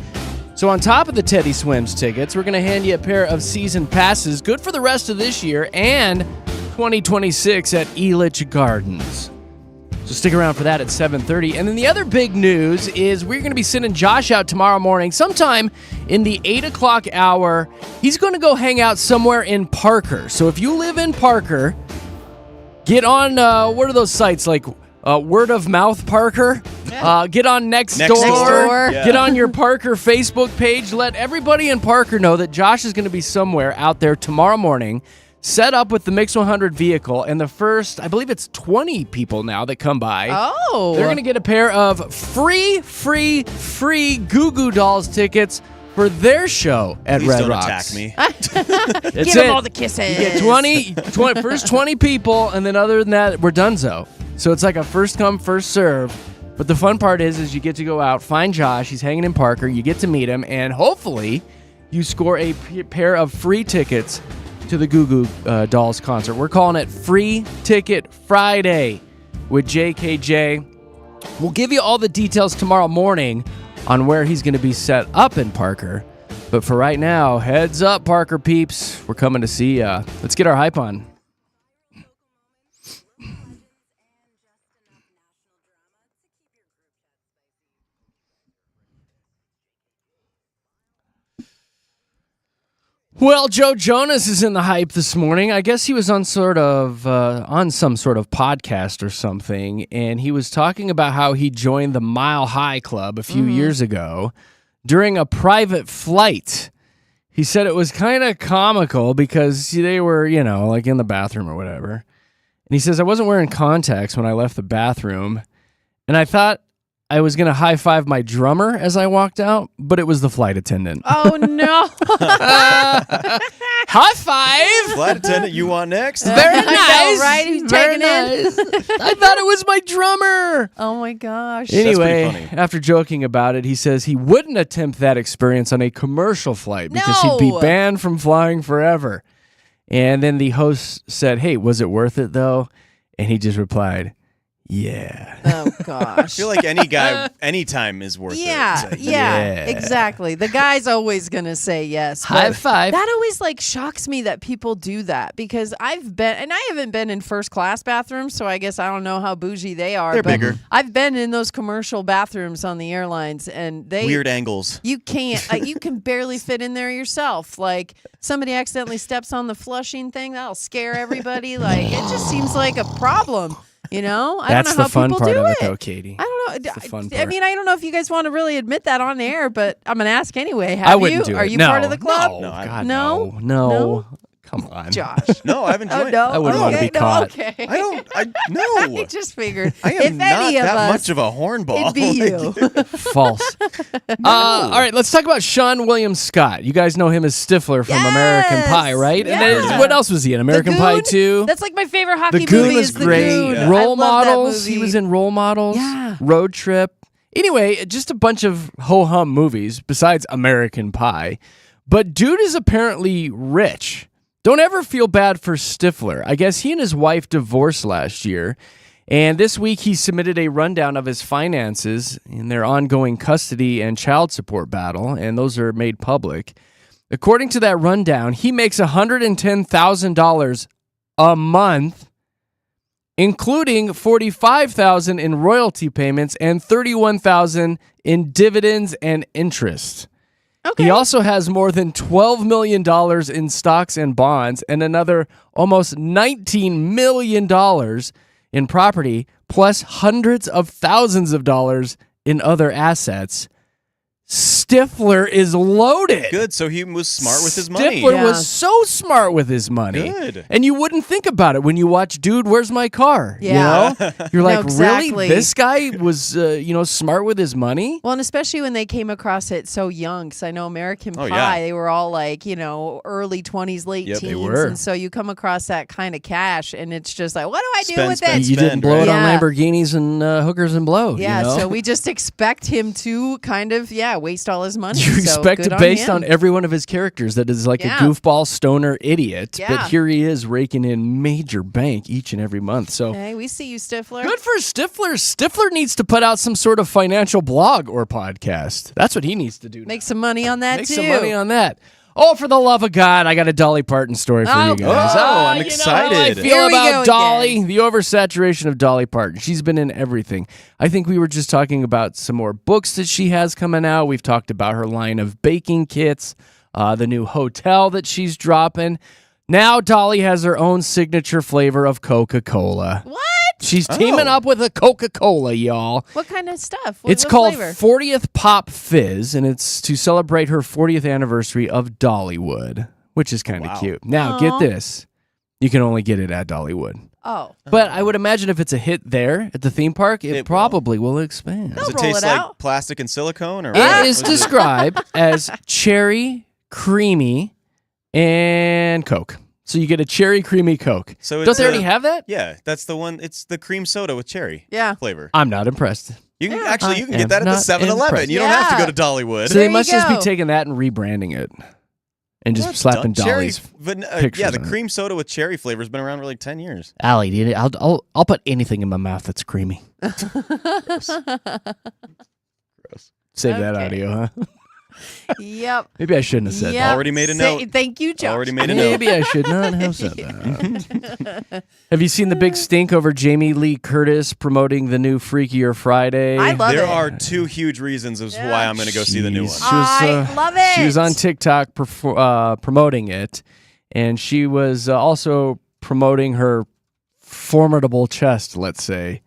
So on top of the Teddy Swims tickets, we're going to hand you a pair of season passes, good for the rest of this year and 2026 at Elitch Gardens. So stick around for that at 7:30. And then the other big news is we're going to be sending Josh out tomorrow morning, sometime in the 8 o'clock hour. He's going to go hang out somewhere in Parker. So if you live in Parker, get on, what are those sites, like Word of Mouth Parker? Yeah. Get on Nextdoor. Nextdoor. Yeah. Get on your Parker Facebook page. Let everybody in Parker know that Josh is going to be somewhere out there tomorrow morning, set up with the Mix 100 vehicle, and the first, I believe it's 20 people now that come by. Oh. They're going to get a pair of free Goo Goo Dolls tickets for their show at Please Red don't Rocks. attack me. That's Give it. them all the kisses. You get 20, first 20 people, and then other than that, we're donezo. So it's like a first come, first serve. But the fun part is you get to go out, find Josh. He's hanging in Parker. You get to meet him, and hopefully you score a pair of free tickets to the Goo Goo Dolls concert. We're calling it Free Ticket Friday with JKJ. We'll give you all the details tomorrow morning on where he's going to be set up in Parker. But for right now, heads up, Parker peeps. We're coming to see ya. Let's get our hype on. Well, Joe Jonas is in the hype this morning. I guess he was on some sort of podcast or something, and he was talking about how he joined the Mile High Club a few years ago during a private flight. He said it was kind of comical because they were, like in the bathroom or whatever. And he says, I wasn't wearing contacts when I left the bathroom, and I thought I was going to high-five my drummer as I walked out, but it was the flight attendant. Oh, no. High five! Flight attendant, you want next? Very nice. I know, right? Who's Very taking in? nice. I thought it was my drummer. Oh, my gosh. pretty Anyway, funny. after joking about it, he says he wouldn't attempt that experience on a commercial flight because he'd be No. banned from flying forever. And then the host said, hey, was it worth it, though? And he just replied, yeah. Oh, I gosh. feel like any guy, anytime is worth it. Yeah, It's like, yeah, exactly. The guy's always going to say yes. High but five. That always shocks me that people do that because I haven't been in first class bathrooms, so I guess I don't know how bougie they are. They're but bigger. I've been in those commercial bathrooms on the airlines, and Weird angles. you can't, you can barely fit in there yourself. Like somebody accidentally steps on the flushing thing, that'll scare everybody. Like it just seems like a problem. I That's don't know the how fun people part do of it, it. though, Katie. I don't know. the fun I part. mean, I don't know if you guys want to really admit that on air, but I'm going to ask anyway. I Have wouldn't you? do Are it. you No, part of the club? No, No, I- God, No? no. No? Come on. Josh. No, I've enjoyed Oh, it. no. I wouldn't wanna Okay, be caught. No, okay. No. I just figured. I am if not any of that us, much of a hornball. it'd be you. False. All right, let's talk about Sean William Scott. You guys know him as Stifler from American Yes! Pie, right? And Yeah. then, what else was he in? American The Pie Goon? 2? That's like my favorite hockey The Goon movie. was is The great. Goon. I Role love that Models. He movie. was in Role Models. Yeah. Road Trip. Anyway, just a bunch of ho-hum movies besides American Pie. But dude is apparently rich. Don't ever feel bad for Stifler. I guess he and his wife divorced last year. And this week he submitted a rundown of his finances in their ongoing custody and child support battle. And those are made public. According to that rundown, he makes $110,000 a month, including $45,000 in royalty payments and $31,000 in dividends and interest. Okay. He also has more than $12 million in stocks and bonds and another almost $19 million in property, plus hundreds of thousands of dollars in other assets. Stifler is loaded. Good. So he was smart with his money. Stifler Yeah. was so smart with his money. Good. And you wouldn't think about it when you watch Dude, Where's My Car? Yeah. You know? You're like, exactly. really? This guy was, smart with his money? Well, and especially when they came across it so young, because I know American Oh, Pie, yeah. they were all like, early 20s, late Yep, teens. they were. And so you come across that kind of cash, and it's just like, what do I do Spend, with spend, it? You didn't blow it Yeah. on Lamborghinis and hookers and blow. Yeah, you know? so we just expect him to kind of, waste all his money. You So expect good it based him. on every one of his characters that is like Yeah. a goofball stoner idiot. Yeah. But here he is raking in major bank each and every month. So Hey, we see you, Stifler. good for Stifler. Stifler needs to put out some sort of financial blog or podcast. That's what he needs to do. Make some money on that, Make too. some money on that. Oh, for the love of God, I got a Dolly Parton story for you guys. I'm you know excited. how I Here feel we about go Dolly, again. the oversaturation of Dolly Parton. She's been in everything. I think we were just talking about some more books that she has coming out. We've talked about her line of baking kits, the new hotel that she's dropping. Now Dolly has her own signature flavor of Coca-Cola. What? She's teaming up with a Coca-Cola, y'all. What kind of stuff? It's what called flavor? 40th Pop Fizz, and it's to celebrate her 40th anniversary of Dollywood, which is kind of Wow. cute. Now, get this. You can only get it at Dollywood. Oh. But I would imagine if it's a hit there at the theme park, it It will. probably will expand. They'll Does it roll taste it like out. plastic and silicone? Or It what? is What is it? described as cherry, creamy, and Coke. So you get a cherry, creamy Coke. So Don't it's they already a- have that? Yeah, that's the one. It's the cream soda with cherry Yeah. flavor. I'm not impressed. You can Yeah. actually you I can get am that at the not 7-Eleven. impressed. You don't have to Yeah. go to Dollywood. So There they you must just be go. taking that and rebranding it and just What? slapping Cherry, Dolly's. yeah, pictures the on it. cream soda with cherry flavor has been around for like 10 years. Allie, dude, I'll put anything in my mouth that's creamy. Save that Okay. audio, huh? Yep. Maybe I shouldn't have said Yep. Already made a Say- note. Thank you, Josh. Already that. made a note. Maybe I should not have said that. Have you seen the big stink over Jamie Lee Curtis promoting the new Freakier Friday? I love There it. are two huge reasons as to Yeah. why I'm going to go see the new one. She was, I love it. She was on TikTok promoting it, and she was also promoting her formidable chest, let's say.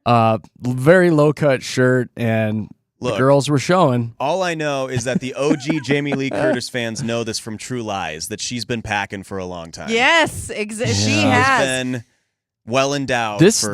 Very low-cut shirt, and the Look. girls were showing. All I know is that the OG Jamie Lee Curtis fans know this from True Lies, that she's been packing for a long time. Yes, she She's has. been well endowed. These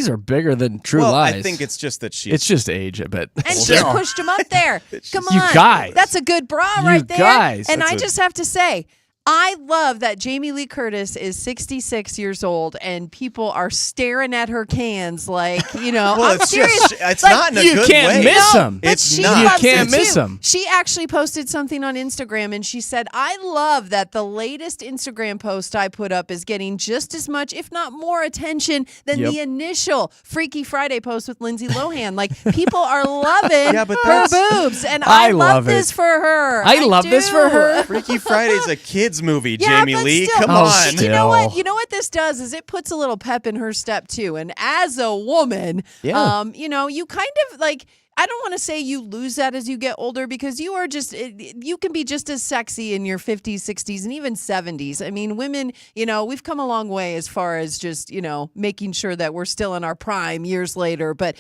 are bigger than True well, Lies. I think it's just that she's. It's just age, I bet. And she pushed him up there. Come on. You guys. That's a good bra You right there. guys. And That's I a- just have to say, I love that Jamie Lee Curtis is 66 years old and people are staring at her cans like, well, I'm it's serious. just. It's Like, not in a you good can't way. miss No, 'em. but It's she not. You loves can't it miss too. 'em. She actually posted something on Instagram and she said, I love that the latest Instagram post I put up is getting just as much, if not more attention than Yep. the initial Freaky Friday post with Lindsay Lohan. Like, people are loving Yeah, but her that's- boobs. And I I love love this it. for her. I love this for do. her. Freaky Friday's a kids movie, Yeah, Jamie but Lee. still, Come Oh, on. still. You know what? You know what this does is it puts a little pep in her step too. And as a woman, Yeah. you kind of like. I don't want to say you lose that as you get older because you are just, you can be just as sexy in your 50s, 60s, and even 70s. I mean, women, we've come a long way as far as just, making sure that we're still in our prime years later. But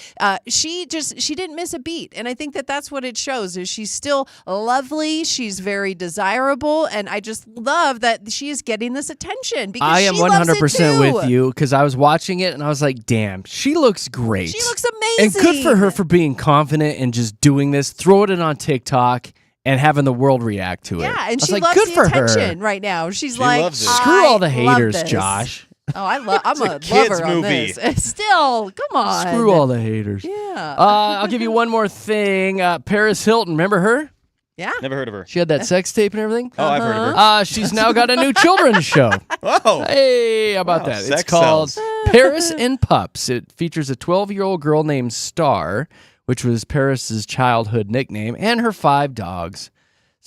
she didn't miss a beat. And I think that that's what it shows is she's still lovely. She's very desirable. And I just love that she is getting this attention because I am she loves it 100% too. with you because I was watching it and I was like, damn, she looks great. She looks And amazing. good for her for being confident and just doing this, throwing it on TikTok and having the world react to it. Yeah, I and was she like, loves good the for attention her. right now. She's She like, loves it. Screw all the I love haters, this. Josh. Oh, I'm a kid's lover on movie. this. Still, come on. Screw all the haters. Yeah. I'll give you one more thing. Paris Hilton, remember her? Yeah. Never heard of her. She had that sex tape and everything. Oh, I've heard of her. She's now got a new children's show. Oh, Hey, how about Wow, that? It's sex called sells. Paris and Pups. It features a 12-year-old girl named Star, which was Paris's childhood nickname, and her 5 dogs.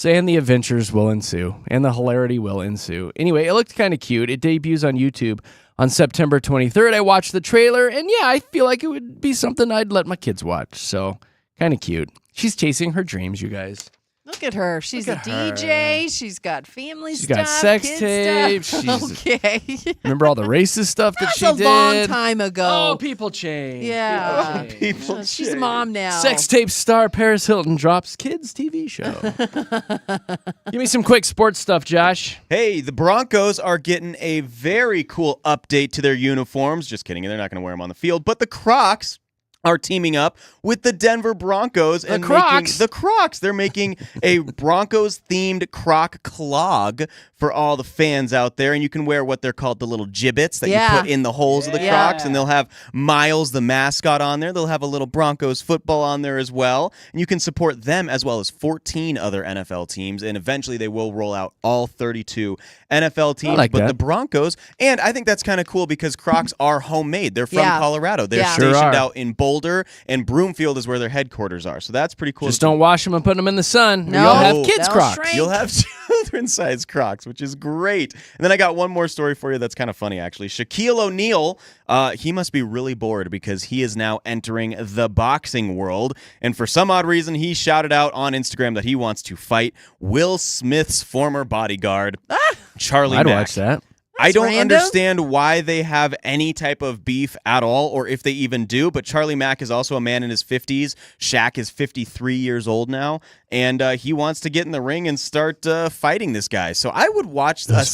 And the adventures will ensue, and the hilarity will ensue. Anyway, it looked kind of cute. It debuts on YouTube on September 23rd. I watched the trailer, and yeah, I feel like it would be something I'd let my kids watch. So, kind of cute. She's chasing her dreams, you guys. Look at her. She's Look a at DJ. She's got family She's stuff. got sex kid tapes. Stuff. Okay. Remember all the racist stuff that That's she a did? long time ago. Oh, people change. Yeah. People She's a change. mom now. Sex tape star Paris Hilton drops kids TV show. Give me some quick sports stuff, Josh. Hey, the Broncos are getting a very cool update to their uniforms. Just kidding, they're not going to wear them on the field. But the Crocs are teaming up with the Denver Broncos and Crocs? the Crocs. They're making a Broncos-themed Croc clog for all the fans out there, and you can wear what they're called the little gibbets that you put in the holes of the Crocs, and they'll have Miles, the mascot, on there. They'll have a little Broncos football on there as well, and you can support them as well as 14 other NFL teams, and eventually they will roll out all 32 NFL teams. like but that. the Broncos, and I think that's kind of cool because Crocs are homemade. They're from Colorado. They're Yeah. stationed Sure are. out in Boulder, and Broomfield is where their headquarters are. So that's pretty cool. Just don't wash them and put them in the sun. No. You'll have kids They'll Crocs. shrink. You'll have children's-sized Crocs, which is great. And then I got one more story for you that's kind of funny, actually. Shaquille O'Neal, he must be really bored because he is now entering the boxing world. And for some odd reason, he shouted out on Instagram that he wants to fight Will Smith's former bodyguard, Charlie I'd Mack. watch that. I don't random. understand why they have any type of beef at all, or if they even do, but Charlie Mack is also a man in his 50s. Shaq is 53 years old now, and he wants to get in the ring and start fighting this guy. So I would watch a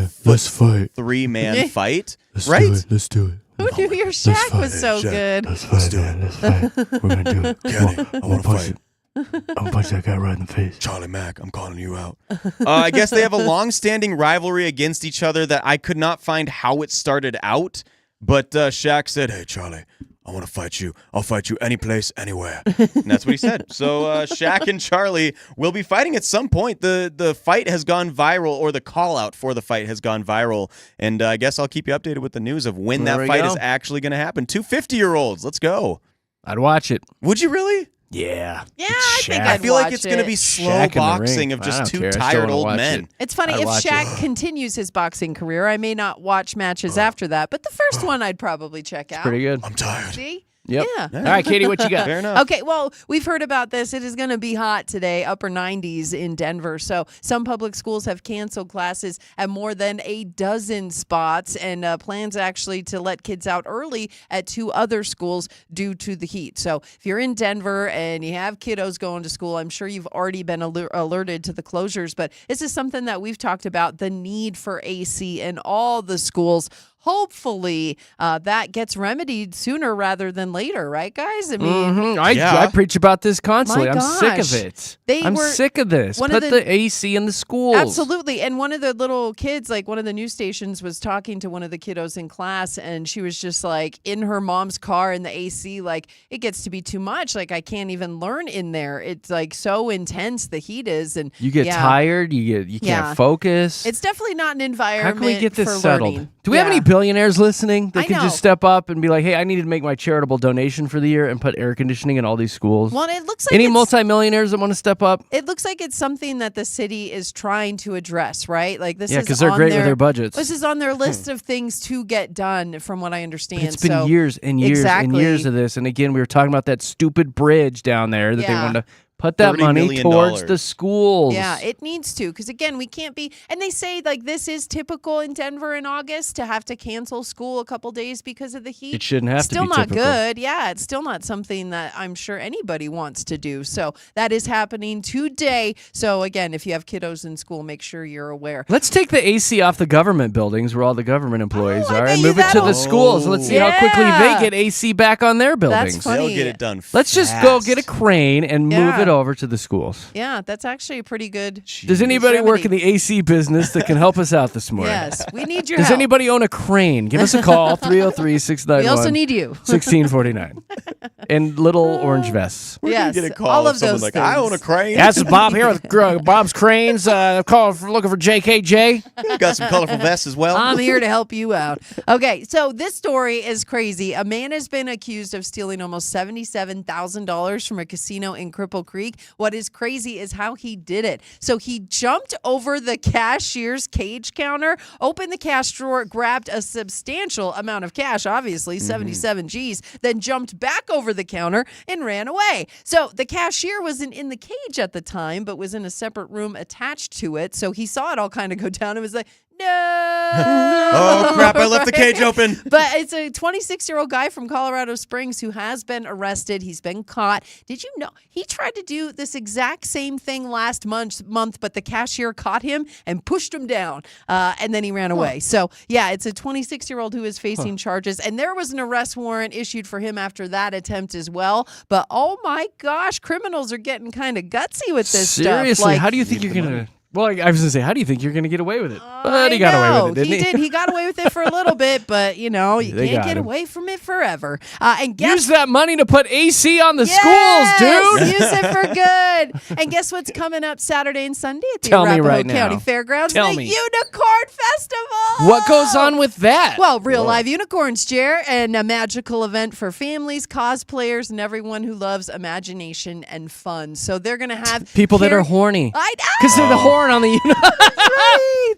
7'3" man fight, right? Let's do it. Who knew your Shaq was so Shaq. good? Let's do it. Let's fight. We're gonna do it. Kenny, I want to fight. I'm gonna punch that guy right in the face. Charlie Mack, I'm calling you out. I guess they have a long-standing rivalry against each other that I could not find how it started out, but Shaq said, "Hey, Charlie, I want to fight you. I'll fight you any place, anywhere." And that's what he said. So Shaq and Charlie will be fighting at some point. The fight has gone viral, or the call-out for the fight has gone viral, and I guess I'll keep you updated with the news of when There that we fight go. is actually going to happen. 2 50-year-olds. Let's go. I'd watch it. Would you really? Yeah. Yeah, I think Shaq. I I'd feel like watch it's going to be it. slow Shaq in the boxing ring. of I just don't two care. I still tired wanna old watch men. it. It's funny, I'd if watch Shaq continues his boxing career, I may not watch matches after that, but the first one I'd probably check out. Pretty good. I'm tired. See? Yep. Yeah. All right, Katie, what you got? Fair enough. Okay, well, we've heard about this. It is going to be hot today, upper 90s in Denver. So some public schools have canceled classes at more than a dozen spots, and plans actually to let kids out early at 2 other schools due to the heat. So if you're in Denver and you have kiddos going to school, I'm sure you've already been alerted to the closures, but this is something that we've talked about, the need for AC in all the schools. Hopefully that gets remedied sooner rather than later, right, guys? I mean, I preach about this constantly. My I'm sick gosh. of it. They I'm were- sick of this. one of Put the- the AC in the schools. absolutely. And one of the little kids, like one of the news stations, was talking to one of the kiddos in class, and she was just like in her mom's car in the AC, like, it gets to be too much. Like, I can't even learn in there. It's like so intense, the heat is. And You get tired. You can't focus. It's definitely not an How environment can we get this for settled? learning. Do we have any billionaires listening that I could know. just step up and be like, hey, I need to make my charitable donation for the year and put air conditioning in all these schools? Well, it looks like Any it's- multimillionaires that want to step up? It looks like it's something that the city is trying to address, right? Like this Yeah, is 'cause they're on great with their budgets. This is on their list of things to get done, from what I understand. It's been So- years and years and years of this. And again, we were talking about that stupid bridge down there that they Yeah. wanted to put that $30 money million. towards the schools. Yeah, it needs to, because again, we can't be. And they say like this is typical in Denver in August to have to cancel school a couple days because of the heat. It shouldn't have to Still be not typical. good. Yeah, it's still not something that I'm sure anybody wants to do. So that is happening today. So again, if you have kiddos in school, make sure you're aware. Let's take the AC off the government buildings where all the government employees I are bet and you move it to that'll- the schools. Let's see how quickly Yeah. they get AC back on their buildings. funny. They'll get it done Let's just go fast. get a crane and move Yeah. it over to the schools. Yeah, that's actually a pretty good. Does anybody work in remedy. the AC business that can help us out this morning? Yes, we need your Does help. anybody own a crane? Give us a call, 303-691. We also need you. 1649. And little orange vests. Yes, Get a call all of of someone those like, things. I own a crane. Yeah, this is Bob here with Bob's Cranes. Looking for JKJ. Got some colorful vests as well. I'm here to help you out. Okay, so this story is crazy. A man has been accused of stealing almost $77,000 from a casino in Cripple Creek. What is crazy is how he did it. So he jumped over the cashier's cage counter, opened the cash drawer, grabbed a substantial amount of cash, obviously 77 G's, then jumped back over the counter and ran away. So the cashier wasn't in the cage at the time, but was in a separate room attached to it. So he saw it all kind of go down and was like, no. Oh, crap, I left the cage open. But it's a 26-year-old guy from Colorado Springs who has been arrested. He's been caught. Did you know he tried to do this exact same thing last month, but the cashier caught him and pushed him down, and then he ran away. So, yeah, it's a 26-year-old who is facing charges, and there was an arrest warrant issued for him after that attempt as well. But, oh, my gosh, criminals are getting kind of gutsy with this stuff. Seriously, Like, how do you think you're going to... Well, I was going to say, how do you think you're going to get away with it? But he got away with it, didn't he? He did. He got away with it for a little bit, but, you know, you They can't got get him. away from it forever. And guess Use that money to put AC on the Yes! schools, dude. Use it for good. And guess what's coming up Saturday and Sunday at the Tell me Arapahoe right County now. Fairgrounds? Tell the me. Unicorn Festival. What goes on with that? Well, real live unicorns, Jer, and a magical event for families, cosplayers, and everyone who loves imagination and fun. So they're going to have People that are horny. I know. Because they're the horn on the unicorn.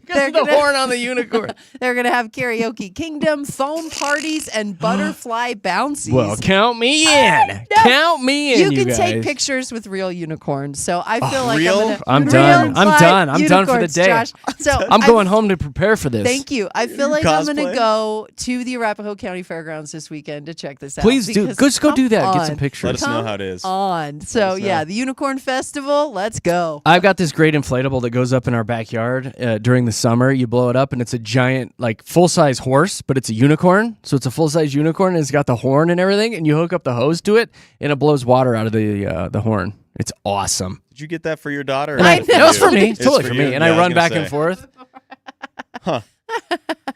They're the gonna- horn on the unicorn. They're going to have karaoke kingdom, foam parties, and butterfly bouncies. Well, count me in. know. Count me in, you can guys. take pictures with real unicorns. So I feel like real? I'm I'm gonna done. real I'm live done. I'm done for the unicorns, day. Josh. So I'm going home to prepare for this. Thank you. I feel like I'm going to Cosplay? go to the Arapahoe County Fairgrounds this weekend to check this out. Please do. because Just go do come that. Get some on. pictures. Let us know Come how it is. On. So us know. yeah, the Unicorn Festival. Let's go. I've got this great inflatable that goes up in our backyard during the summer. You blow it up, and it's a giant, like, full-size horse, but it's a unicorn. So it's a full-size unicorn, and it's got the horn and everything, and you hook up the hose to it, and it blows water out of the horn. It's awesome. Did you get that for your daughter? or I was it know. That was for me. It's Totally for for you? me. And Yeah, I was run gonna back say. and forth.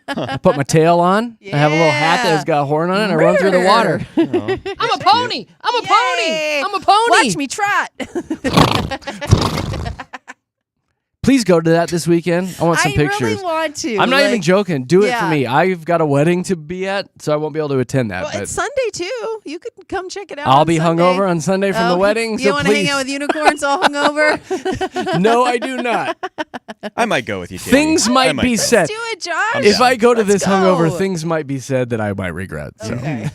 I put my tail on. I have a little hat that has got a horn on it, and I run through the water. Oh, I'm a pony. I'm a Yay. pony. I'm a pony. Watch me trot. Please go to that this weekend. I want some I pictures. really want to. I'm not even Like, joking. Do it yeah. for me. I've got a wedding to be at, so I won't be able to attend that. Well, but it's Sunday too. You could come check it out. I'll on be Sunday. hungover on Sunday from the Oh, wedding. You So want to hang please. out with unicorns all hungover? No, I do not. I might go with you, Katie. Things I might be go. said. Do it, Josh. I'm If down. I go to this go. hungover, things might be said that I might regret. So. Okay.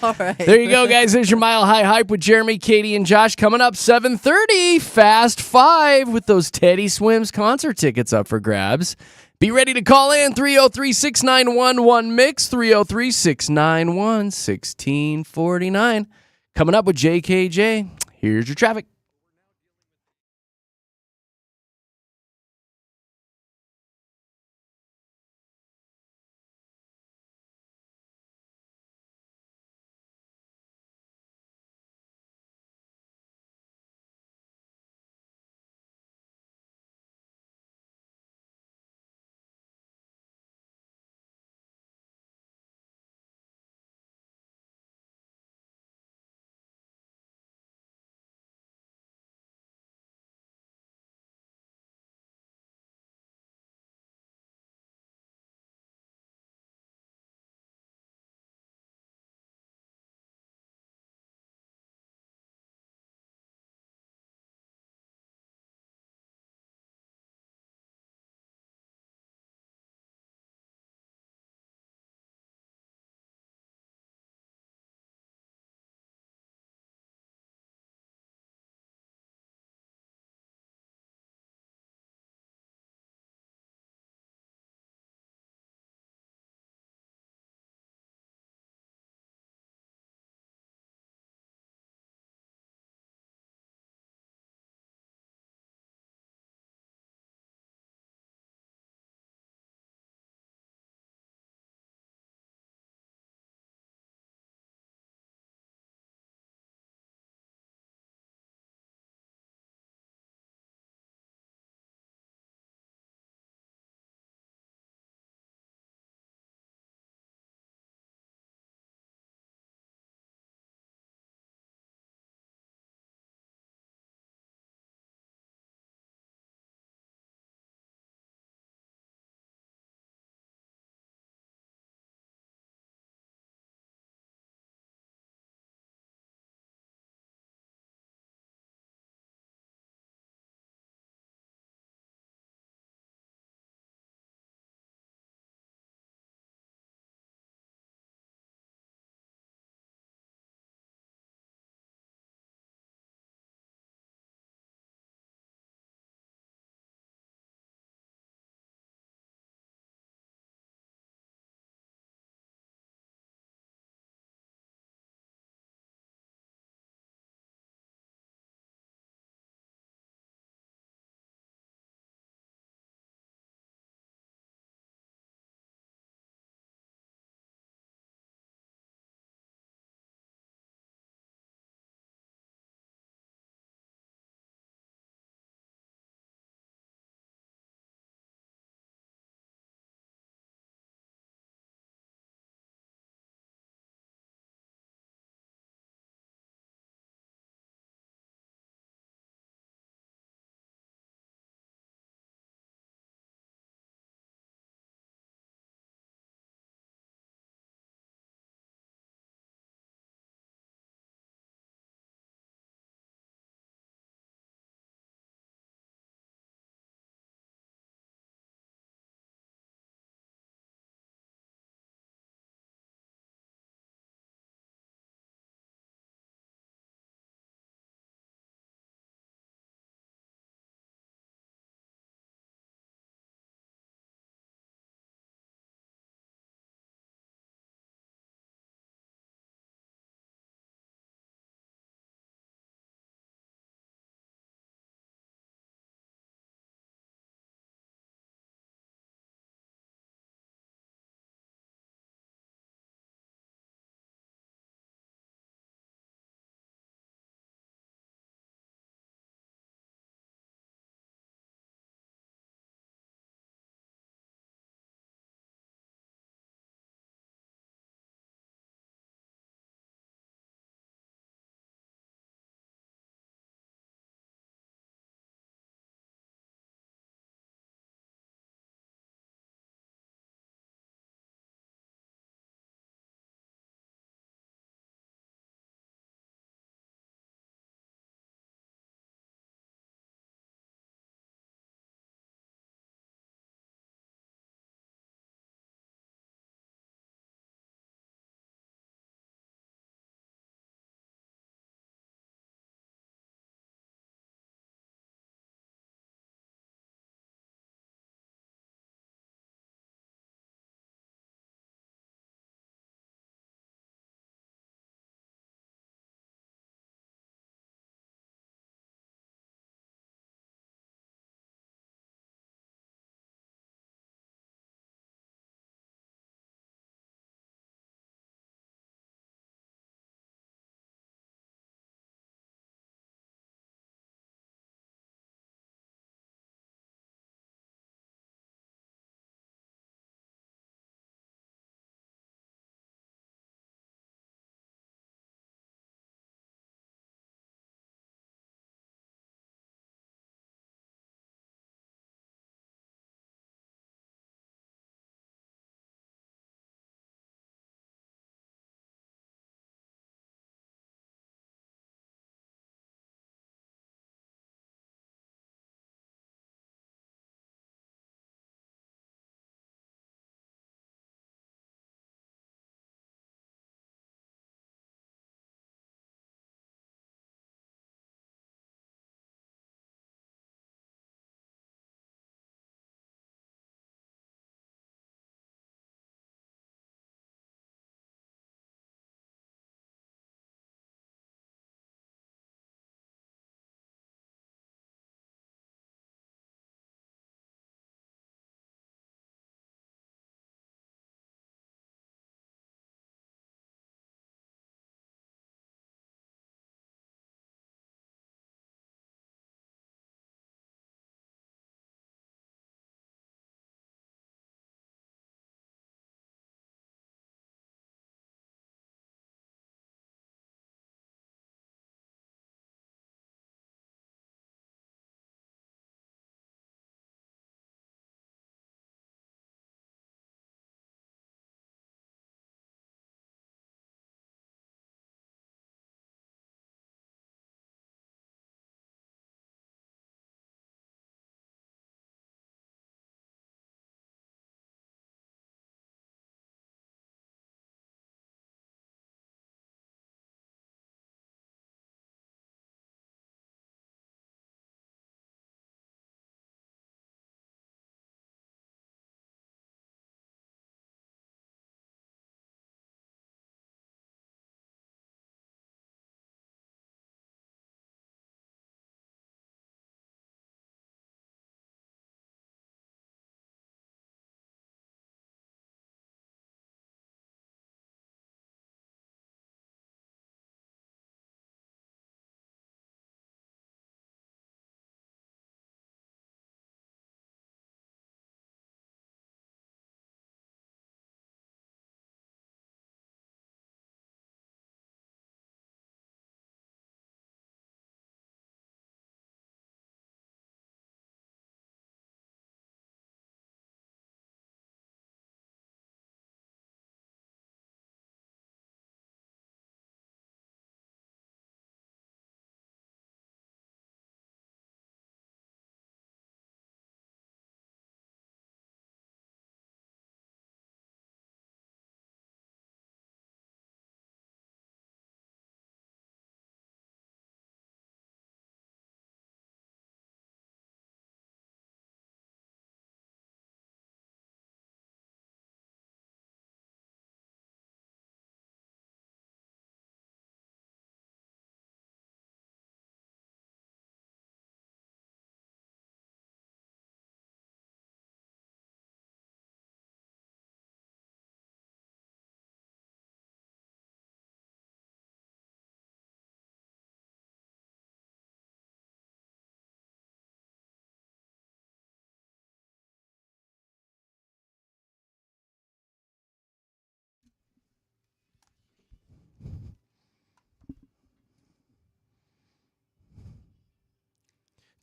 All right. There you go, guys. There's your Mile High Hype with Jeremy, Katie, and Josh. Coming up 7:30, Fast 5 with those Teddy Swims concert tickets up for grabs. Be ready to call in 303-691-1MIX, 303-691-1649. Coming up with JKJ. Here's your traffic.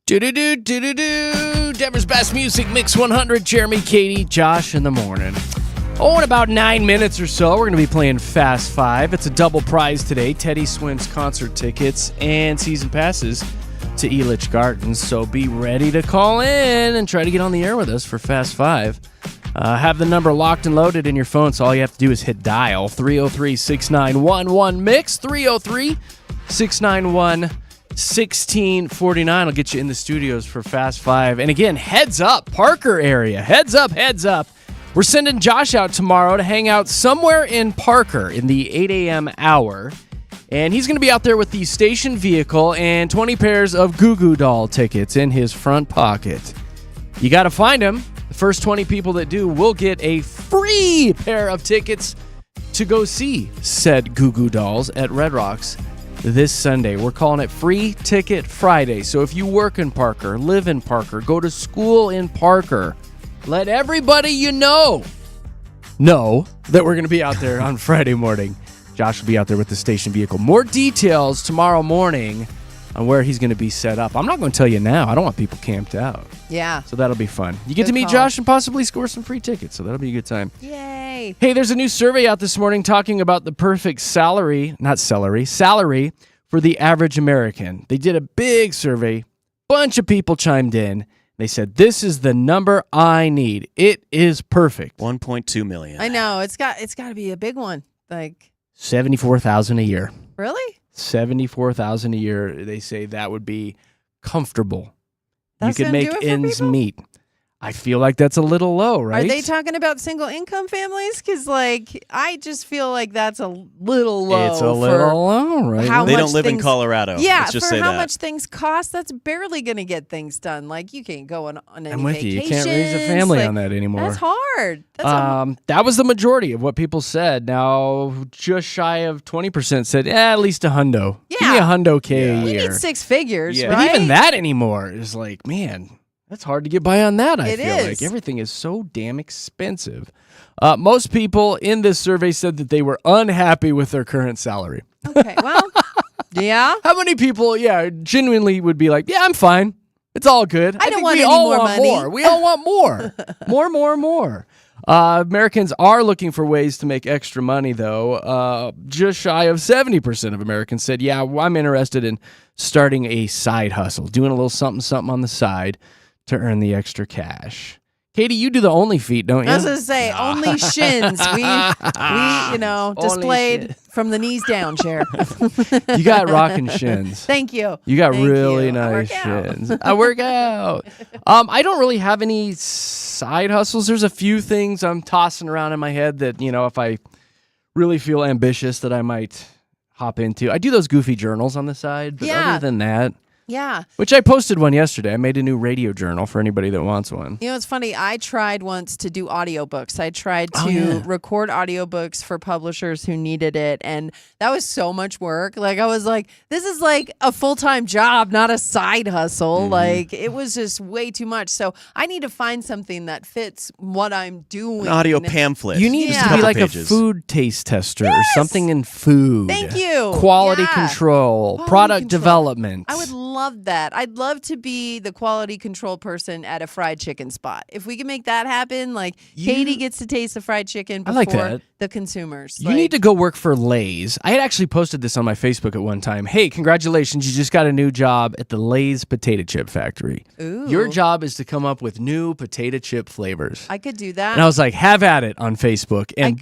Do-do-do. Denver's best music, Mix 100. Jeremy, Katy, Josh in the morning. Oh, in about 9 minutes or so, we're going to be playing Fast Five. It's a double prize today. Teddy Swims concert tickets and season passes to Elitch Gardens. So be ready to call in and try to get on the air with us for Fast Five. Have the number locked and loaded in your phone, so all you have to do is hit dial 303-6911-MIX, 303-691-1649. I'll get you in the studios for Fast Five. And again, heads up, Parker area. Heads up, heads up. We're sending Josh out tomorrow to hang out somewhere in Parker in the 8 a.m. hour. And he's going to be out there with the station vehicle and 20 pairs of Goo Goo Doll tickets in his front pocket. You got to find him. The first 20 people that do will get a free pair of tickets to go see said Goo Goo Dolls at Red Rocks this Sunday. We're calling it Free Ticket Friday. So if you work in Parker, live in Parker, go to school in Parker, let everybody you know that we're going to be out there on Friday morning. Josh will be out there with the station vehicle. More details tomorrow morning on where he's going to be set up. I'm not going to tell you now. I don't want people camped out. Yeah. So that'll be fun. You get Good to meet call. Josh and possibly score some free tickets. So that'll be a good time. Yay. Hey, there's a new survey out this morning talking about the perfect salary for the average American. They did a big survey. Bunch of people chimed in. They said, this is the number I need. It is perfect. 1.2 million. I know. It's got to be a big one. Like, $74,000 a year. really? $74,000 a year. They say that would be comfortable. That's you could gonna make do it for ends people? meet. I feel like that's a little low, right? Are they talking about single income families? Because, like, I just feel like that's a little low. It's a little low, right? how They much don't live in things- Colorado. Yeah, Let's just for say how that. much things cost, that's barely going to get things done. Like, you can't go on any I'm with vacations. you. You can't raise a family Like, on that anymore. That's hard. That's That was the majority of what people said. Now, just shy of 20% said, at least a hundo. Give me a Yeah. hundo K a we year. need 6 figures, Yeah. But right? even that anymore is like, man, that's hard to get by on that, I It feel is. like. Everything is so damn expensive. Most people in this survey said that they were unhappy with their current salary. Okay, well, yeah. How many people, genuinely would be like, yeah, I'm fine. It's all good. I don't think want we any all more want money. more. We all want more. more. Americans are looking for ways to make extra money, though. Just shy of 70% of Americans said, yeah, I'm interested in starting a side hustle, doing a little something on the side to earn the extra cash. Katy, you do the only feet, don't you? I was going to say, only shins. We displayed shins. from the knees down, chair. You got rockin' shins. Thank you. You got Thank really you. nice I work out. shins. I work out. I don't really have any side hustles. There's a few things I'm tossing around in my head that, if I really feel ambitious that I might hop into. I do those goofy journals on the side, but Yeah. other than that, Yeah. which I posted one yesterday. I made a new radio journal for anybody that wants one. You know, it's funny. I tried once to do audiobooks. I tried to Oh, yeah. record audiobooks for publishers who needed it. And that was so much work. Like, I was like, this is like a full-time job, not a side hustle. Mm-hmm. Like, it was just way too much. So I need to find something that fits what I'm doing. An audio pamphlet. You need Yeah. to be Couple like pages. a food taste tester or something in food. Thank you. Quality Yeah. control, Quality product control. development. I would love that. I'd love to be the quality control person at a fried chicken spot. If we can make that happen, like Katy gets to taste the fried chicken I before like that. the consumers. You need to go work for Lay's. I had actually posted this on my Facebook at one time. Hey, congratulations, you just got a new job at the Lay's potato chip factory. Ooh. Your job is to come up with new potato chip flavors. I could do that. And I was like, have at it on Facebook. And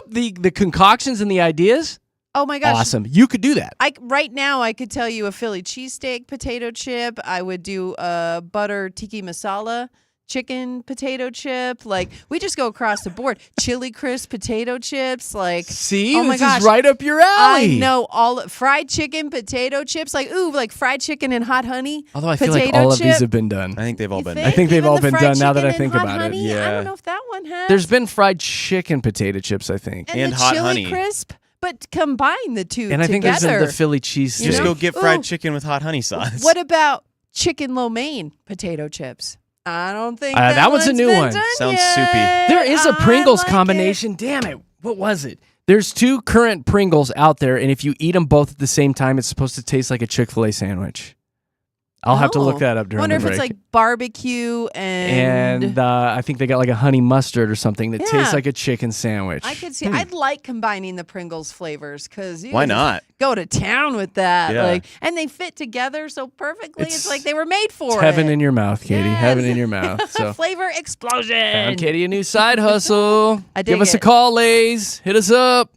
the concoctions and the ideas, oh my gosh. awesome. You could do that. Right now, I could tell you a Philly cheesesteak potato chip. I would do a butter tiki masala chicken potato chip. Like, we just go across the board. Chili crisp potato chips. Like, See, oh my this gosh. is right up your alley. I know all fried chicken potato chips. Like, ooh, like fried chicken and hot honey. Although I feel like potato all of these chip. have been done. I think they've all You been. think? I think they've Even all the been fried done now that chicken I think and hot about it. honey? I Yeah. don't know if that one has. There's been fried chicken potato chips, I think. and and the hot chili honey. crisp, but combine the two And I think together. there's the Philly cheese Just You go know? get fried Ooh. chicken with hot honey sauce. What about chicken lo mein potato chips? I don't think that one's a one's new been one. done Sounds yet. soupy. There is a I Pringles like combination. Damn it. What was it? There's 2 current Pringles out there, and if you eat them both at the same time, it's supposed to taste like a Chick-fil-A sandwich. I'll have to look Oh. that up during Wonder the if it's break. like barbecue and I think they got like a honey mustard or something that Yeah. tastes like a chicken sandwich. I could see. I'd like combining the Pringles flavors because Why not? go to town with that. Yeah. Like, and they fit together so perfectly. It's, It's- like they were made for It's heaven it. in your mouth, Katie. Yes. Heaven in your mouth. So Flavor explosion. found Katie a new side hustle. I dig Give us a it. call, Lays. Hit us up.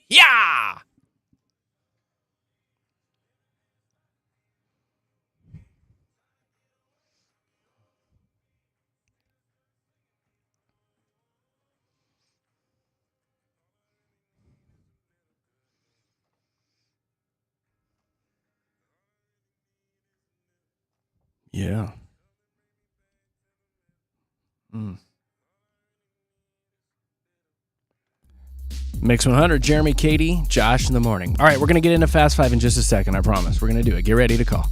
Yeah. Yeah. Mix 100, Jeremy, Katie, Josh in the morning. All right, we're going to get into Fast Five in just a second, I promise. We're going to do it. Get ready to call.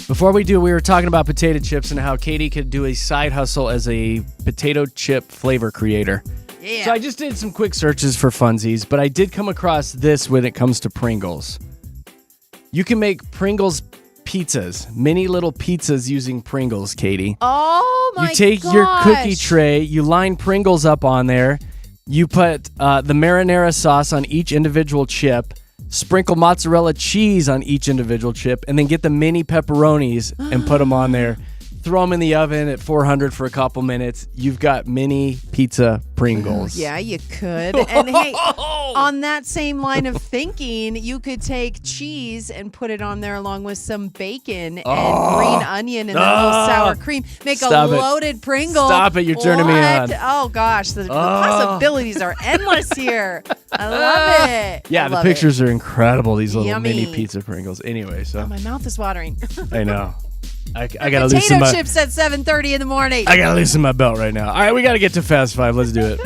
Before we do, we were talking about potato chips and how Katie could do a side hustle as a potato chip flavor creator. Yeah. So I just did some quick searches for funsies, but I did come across this when it comes to Pringles. You can make Pringles pizzas, mini little pizzas using Pringles, Katie. Oh my You take your cookie tray, you line Pringles up on there, you put the marinara sauce on each individual chip, sprinkle mozzarella cheese on each individual chip, and then get the mini pepperonis and put them on there. Throw them in the oven at 400 for a couple minutes. You've got mini pizza Pringles. Yeah, you could. And hey, on that same line of thinking, you could take cheese and put it on there along with some bacon and green onion and a little sour cream. Make Stop a it. loaded Pringle. Stop it, you're turning me on. Oh gosh, the possibilities are endless here. I love it. Yeah, I the love pictures are incredible, these little Yummy. mini pizza Pringles. Anyway, so it. My mouth is watering. I know. I gotta loosen Potato my chips at 7:30 in the morning. I gotta loosen my belt right now. All right, we gotta get to Fast Five. Let's do it.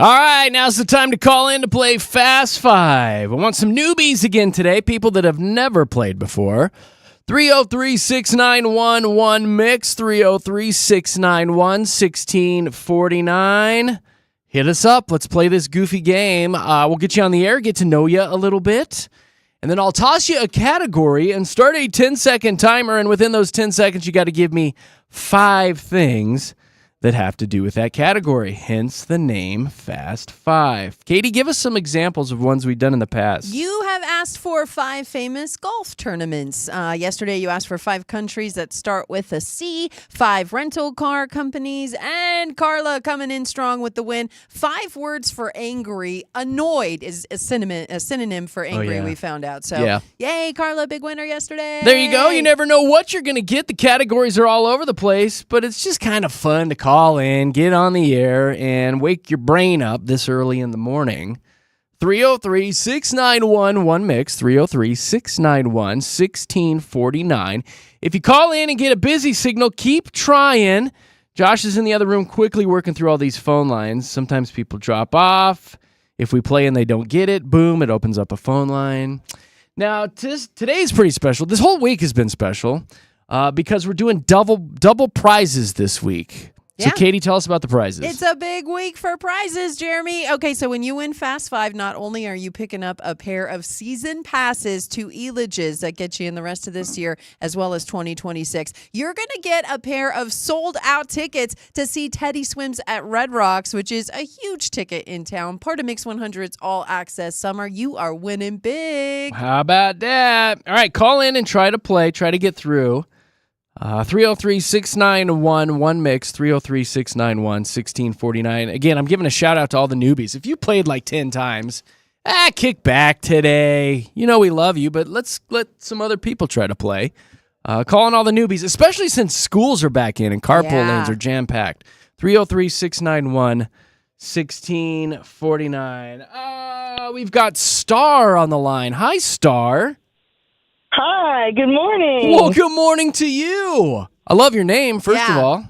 All right, now's the time to call in to play Fast Five. I want some newbies again today, people that have never played before. 303-691-1-MIX, 303-691-1649. Hit us up. Let's play this goofy game. We'll get you on the air, get to know you a little bit. And then I'll toss you a category and start a 10-second timer. And within those 10 seconds, you got to give me 5 things that have to do with that category. Hence the name Fast Five. Katie, give us some examples of ones we've done in the past. You have asked for 5 famous golf tournaments. Yesterday, you asked for 5 countries that start with a C, 5 rental car companies, and Carla coming in strong with the win. 5 words for angry. Annoyed is a synonym for angry, we found out. So, yay, Carla, big winner yesterday. There you go. You never know what you're going to get. The categories are all over the place, but it's just kind of fun to call in, get on the air, and wake your brain up this early in the morning. 303-691-1-MIX, 303-691-1649. If you call in and get a busy signal, keep trying. Josh is in the other room quickly working through all these phone lines. Sometimes people drop off. If we play and they don't get it, boom, it opens up a phone line. Now, today's pretty special. This whole week has been special because we're doing double prizes this week. So, Katie, tell us about the prizes. It's a big week for prizes, Jeremy. Okay, so when you win Fast Five, not only are you picking up a pair of season passes to Elages that get you in the rest of this year, as well as 2026, you're going to get a pair of sold-out tickets to see Teddy Swims at Red Rocks, which is a huge ticket in town. Part of Mix 100's All-Access Summer. You are winning big. How about that? All right, call in and try to play. Try to get through. 303-691-1-MIX, 303-691-1649. Again, I'm giving a shout out to all the newbies. If you played like 10 times, kick back today. You know we love you, but let's let some other people try to play. Calling all the newbies, especially since schools are back in and carpool lanes are jam-packed. 303-691-1649. We've got Star on the line. Hi, Star. Hi, good morning. Well, good morning to you. I love your name, first of all.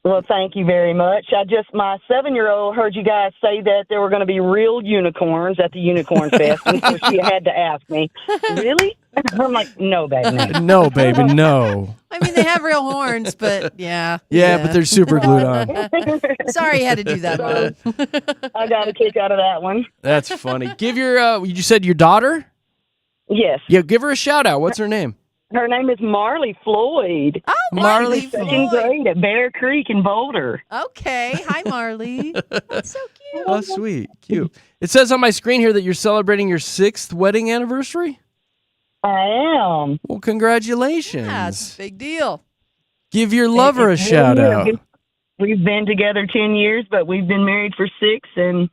Well, thank you very much. My 7-year-old heard you guys say that there were going to be real unicorns at the Unicorn Fest, and so she had to ask me, really? I'm like, no, baby, no. No, baby, no. I mean, they have real horns, but yeah. Yeah, but they're super glued on. Sorry you had to do that, Mom. I got a kick out of that one. That's funny. Give your, you said your daughter? Yes. Yeah, give her a shout out. What's her name? Her name is Marley Floyd. Oh, Marley Second Floyd. grade at Bear Creek in Boulder. Okay. Hi, Marley. That's so cute. Oh, sweet. Cute. It says on my screen here that you're celebrating your 6th wedding anniversary? I am. Well, congratulations. Yeah, it's a big deal. Give your lover a shout out. We've been together 10 years, but we've been married for 6, and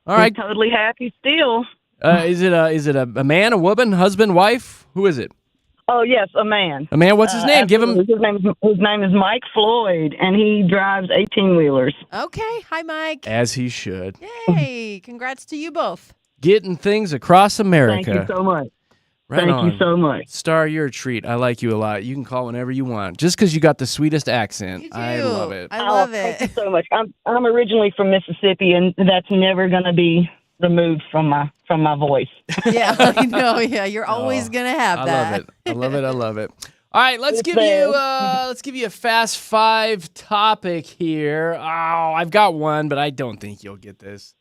All right. we're totally happy still. Is it a man, a woman, husband, wife? Who is it? Oh, yes, a man. A man. What's his name? Give him. His name is Mike Floyd, and he drives 18-wheelers. Okay. Hi, Mike. As he should. Yay. Congrats to you both. Getting things across America. Thank you so much. Right Thank on. you so much. Star, you're a treat. I like you a lot. You can call whenever you want. Just because you got the sweetest accent. You do. I love it. I love Thank you it. so much. I'm originally from Mississippi, and that's never going to be removed from my voice. Yeah, I know. Yeah, you're always going to have that. I love it. I love it. All right, let's give you a Fast Five topic here. Oh, I've got one, but I don't think you'll get this.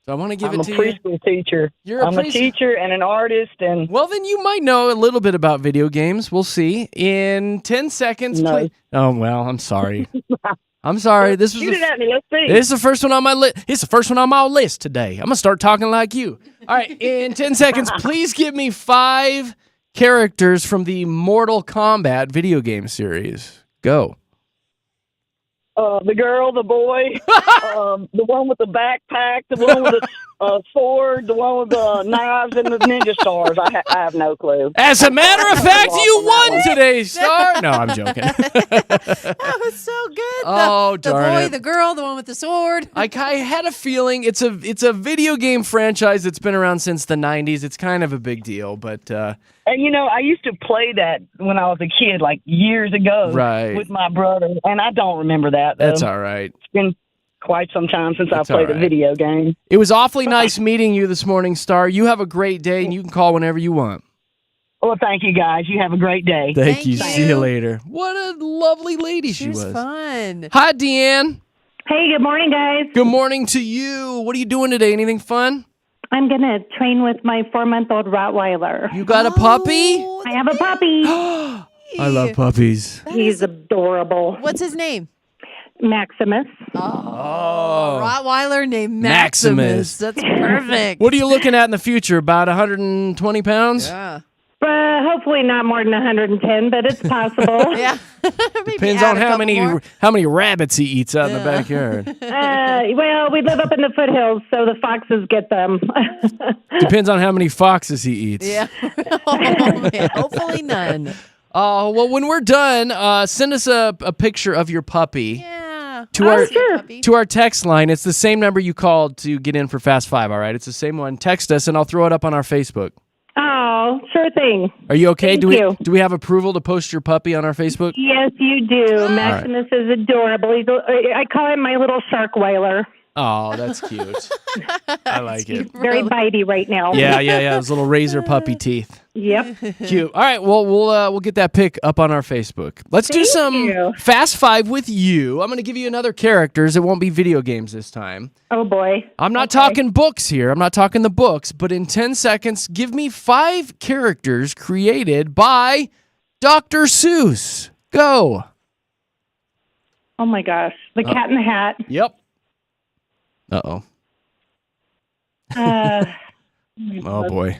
So I want to give it to you. I'm a preschool teacher. I'm a teacher and an artist, and well, then you might know a little bit about video games. We'll see in 10 seconds. No. Please. Oh well, I'm sorry. I'm sorry. This was shoot it at me. Let's see. This is the first one on my list. It's the first one on my list today. I'm gonna start talking like you. All right, in 10 seconds, please give me 5 characters from the Mortal Kombat video game series. Go. The girl, the boy, the one with the backpack, the one with the sword, the one with the knives and the ninja stars. I have no clue. As a matter of fact, you won today, Star. No, I'm joking. That was so good. Oh, the darn boy, it. the girl, the one with the sword. I had a feeling it's a video game franchise that's been around since the 90s. It's kind of a big deal, but And I used to play that when I was a kid, like years ago, Right. with my brother, and I don't remember that. Though. that's all right. It's been quite some time since That's I played all a right. video game. It was awfully nice meeting you this morning, Star. You have a great day, and you can call whenever you want. Well, thank you guys. You have a great day. Thank you. you. See you later. What a lovely lady She she was was. fun. Hi, Deanne. Hey, good morning, guys. Good morning to you. What are you doing today? Anything fun? I'm going to train with my 4-month-old Rottweiler. You got a puppy? Oh, I have a puppy. I love puppies. He's adorable. What's his name? Maximus. Oh. Rottweiler named Maximus. Maximus. That's perfect. What are you looking at in the future? About 120 pounds? Yeah. Hopefully not more than 110, but it's possible. Yeah. Maybe Depends add on a how couple many more. rabbits he eats out in the backyard. Well, we live up in the foothills, so the foxes get them. Depends on how many foxes he eats. Yeah. Oh, man. Hopefully none. Well, when we're done, send us a picture of your puppy Yeah. to our sure. to our text line. It's the same number you called to get in for Fast Five. All right, it's the same one. Text us, and I'll throw it up on our Facebook. Oh, sure thing. Are you okay? Thank you. Do we have approval to post your puppy on our Facebook? Yes, you do. Maximus is adorable. I call him my little sharkweiler. Oh, that's cute. I like it. Very bitey right now. Yeah. Those little razor puppy teeth. Yep. Cute. All right. Well, we'll get that pic up on our Facebook. Let's do some you. Fast Five with you. I'm going to give you another characters. It won't be video games this time. Oh, boy. I'm not talking books here. I'm not talking the books. But in 10 seconds, give me 5 characters created by Dr. Seuss. Go. Oh, my gosh. The Cat in the Hat. Yep. Uh-oh. Oh, boy.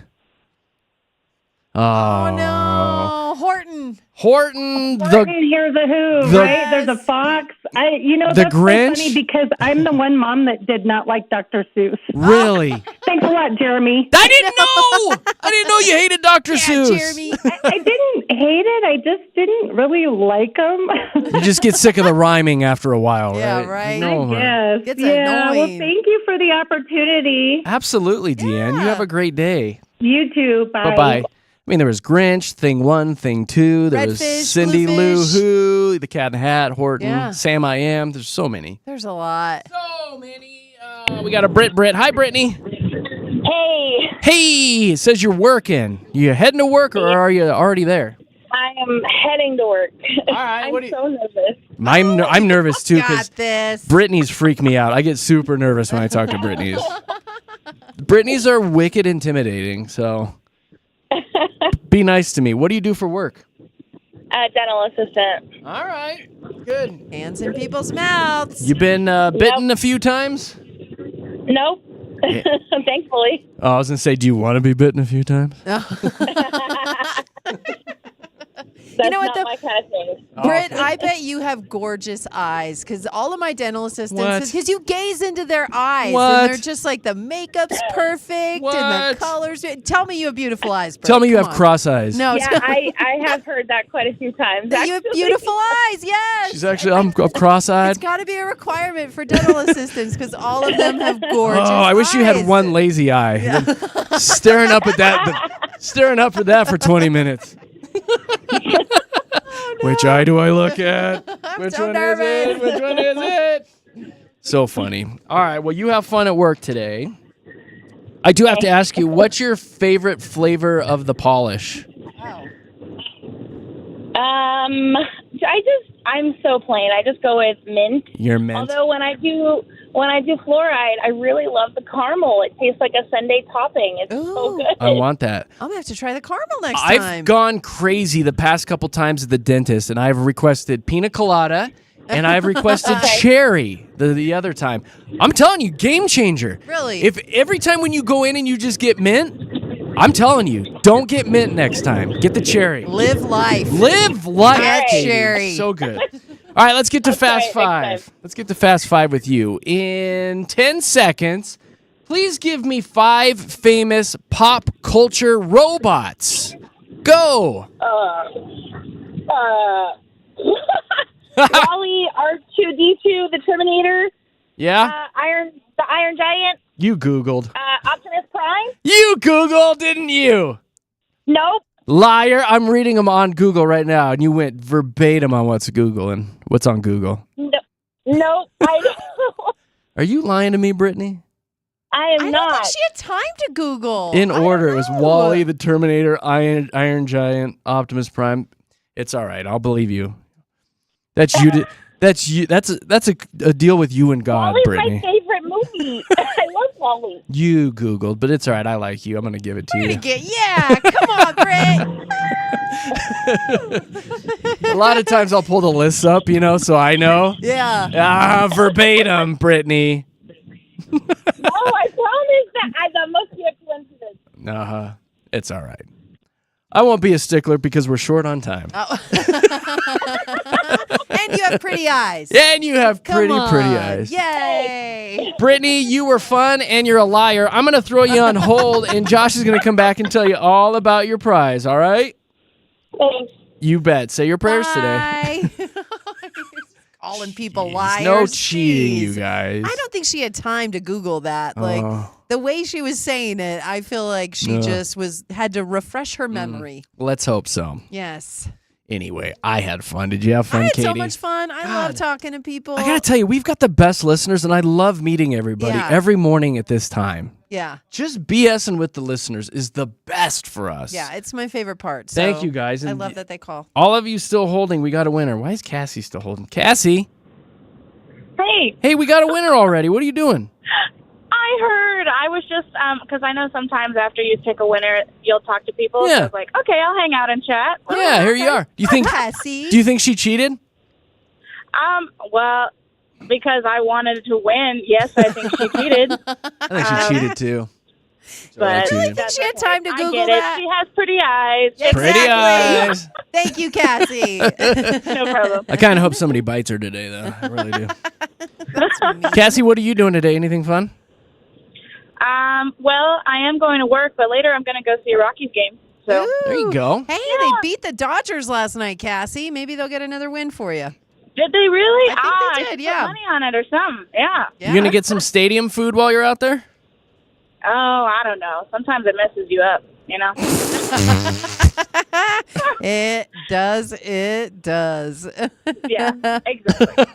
Oh, no. Horton. Horton, Horton, here's a who, the- right? There's a fox. The That's Grinch? so funny because I'm the one mom that did not like Dr. Seuss. really? Thanks a lot, Jeremy. I didn't know. I didn't know you hated Dr. Seuss. Jeremy. I didn't hate it. I just didn't really like him. You just get sick of the rhyming after a while, right? Yeah, right. No, Yes. Gets Yeah. Well, annoying. thank you for the opportunity. absolutely, Deanne. You have a great day. You too. Bye. Bye-bye. I mean, there was Grinch, Thing 1, Thing 2. There was Redfish, Cindy Lou Bluefish. Who, The Cat in the Hat, Horton, Yeah. Sam I Am. There's so many. There's a lot. So many. We got a Brit. Hi, Brittany. Hey, Hey, it says you're working. You heading to work or are you already there? I am heading to work. All right. I'm so nervous. I'm nervous too because Got this. Brittany's freak me out. I get super nervous when I talk to Brittany's. Brittany's are wicked intimidating, so be nice to me. What do you do for work? Dental assistant. All right. Good. Hands in people's mouths. You been bitten a few times? Nope. Thankfully. Oh, I was going to say, do you want to be bitten a few times? That's know what, not though? my kind of thing. Britt, I bet you have gorgeous eyes because all of my dental What? assistants, because you gaze into their eyes What? and they're just like the makeup's perfect and What? the colors. Tell me you have beautiful eyes, Britt. Tell me you Come have on. cross eyes. No, Yeah, I have heard that quite a few times. you have actually. beautiful eyes. Yes. She's actually, I'm cross-eyed. It's got to be a requirement for dental assistants because all of them have gorgeous Oh, I wish you had eyes. one lazy eye. Staring up at that, staring up for that for 20 minutes. Which eye do I look at? Which so one nervous. is it? Which one is it? So funny. All right, well, you have fun at work today. I do have to ask you, what's your favorite flavor of the polish? I'm so plain. I just go with mint. Your mint. Although when I do fluoride, I really love the caramel. It tastes like a sundae topping. It's so Ooh. good. I want that. I'm gonna have to try the caramel next I've time. gone crazy the past couple times at the dentist, and I've requested pina colada, and I've requested cherry the other time. I'm telling you, game changer. Really? If every time when you go in and you just get mint, I'm telling you, don't get mint next time. Get the cherry. Live life. Live life. Get Katie. cherry. So good. All right, let's get to I'll Fast try it next Five. Let's get to Fast Five with you. In 10 seconds, please give me 5 famous pop culture robots. Go. Wally, R2D2, the Terminator, Yeah? the Iron Giant, You Googled. Optimus Prime. You Googled, didn't you? Nope. Liar. I'm reading them on Google right now, and you went verbatim on what's Google and what's on Google. Nope. I Are you lying to me, Brittany? I am I don't not. think she had time to Google. In I don't order, it was know. Wall-E, the Terminator, Iron Giant, Optimus Prime. It's all right. I'll believe you. That's you. That's you. That's a deal with you and God, Wally's Brittany. my favorite movie. I love Wally. You Googled, but it's all right. I like you. I'm gonna give it to you. Yeah, come on, Britt. A lot of times I'll pull the lists up, so I know. Yeah. Verbatim, Brittany. No, I promise that must be a coincidence. It's all right. I won't be a stickler because we're short on time. Oh. And you have pretty eyes. And you have Come pretty on. eyes. Yay. Brittany, you were fun and you're a liar. I'm going to throw you on hold and Josh is going to come back and tell you all about your prize, all right? Thanks. You bet. Say your prayers today. Bye. Calling people liars. No cheating, you Jeez. guys. I don't think she had time to Google that. Like the way she was saying it, I feel like she just had to refresh her memory. Let's hope so. Yes. Anyway, I had fun. Did you have fun, I had Katie? so much fun. I love talking to people. I got to tell you, we've got the best listeners, and I love meeting everybody Yeah. every morning at this time. Yeah. Just BSing with the listeners is the best for us. Yeah, it's my favorite part. Thank so you, guys. I And love that they call. all of you still holding. We got a winner. Why is Cassie still holding? Cassie? Hey, Hey, we got a winner already. What are you doing? I heard. I was just because I know sometimes after you pick a winner, you'll talk to people. Yeah. So I was like, okay, I'll hang out and chat. Yeah, here you are. Do you think she cheated? Well, because I wanted to win, yes, I think she cheated. I think she cheated too. But cheated. I think she had time to I Google get that. it. She has pretty eyes. Pretty eyes. Thank you, Cassie. No problem. I kind of hope somebody bites her today, though. I really do. Cassie, what are you doing today? Anything fun? Well, I am going to work, but later I'm going to go see a Rockies game. So There you go. Hey, they beat the Dodgers last night, Cassie. Maybe they'll get another win for you. did they really? I think they I did, should yeah. put money on it or something. Yeah. You going to get some stadium food while you're out there? Oh, I don't know. Sometimes it messes you up, you know? It does. It does. Yeah, exactly.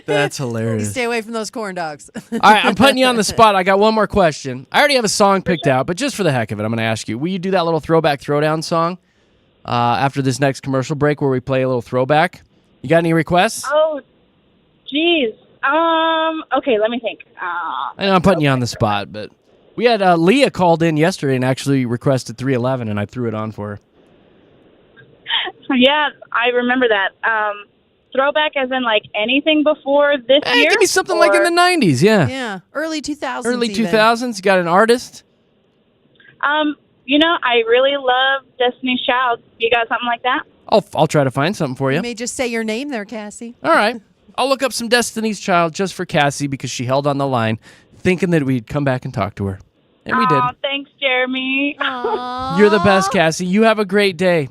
That's You hilarious. stay away from those corn dogs. All right, I'm putting you on the spot. I got one more question. I already have a song picked out, but just for the heck of it, I'm going to ask you, will you do that little throwback throwdown song after this next commercial break where we play a little throwback? You got any requests? Oh, geez. Okay, let me think. I know I'm putting you on the spot, but we had Leah called in yesterday and actually requested 311, and I threw it on for her. Yeah, I remember that. Throwback as in like anything before this Hey, year? give me something like in the 90s, yeah. Yeah, early 2000s. Early even. 2000s, you got an artist? You know, I really love Destiny's Child. You got something like that? I'll try to find something for you. You may just say your name there, Cassie. All right. I'll look up some Destiny's Child just for Cassie because she held on the line thinking that we'd come back and talk to her. And we did. Oh, thanks, Jeremy. You're the best, Cassie. You have a great day.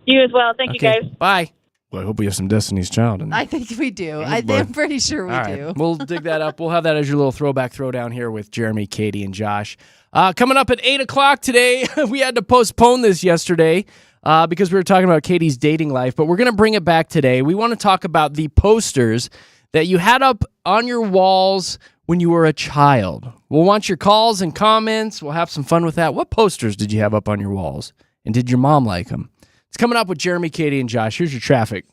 You as well. Thank you, guys. Bye. Well, I hope we have some Destiny's Child. I think we do. Oh, boy. I'm pretty sure we All right. do. We'll dig that up. We'll have that as your little throwback throwdown here with Jeremy, Katy, and Josh. Coming up at 8 o'clock today, we had to postpone this yesterday because we were talking about Katy's dating life, but we're going to bring it back today. We want to talk about the posters that you had up on your walls when you were a child. We'll want your calls and comments. We'll have some fun with that. What posters did you have up on your walls? And did your mom like them? It's coming up with Jeremy, Katy, and Josh. Here's your traffic.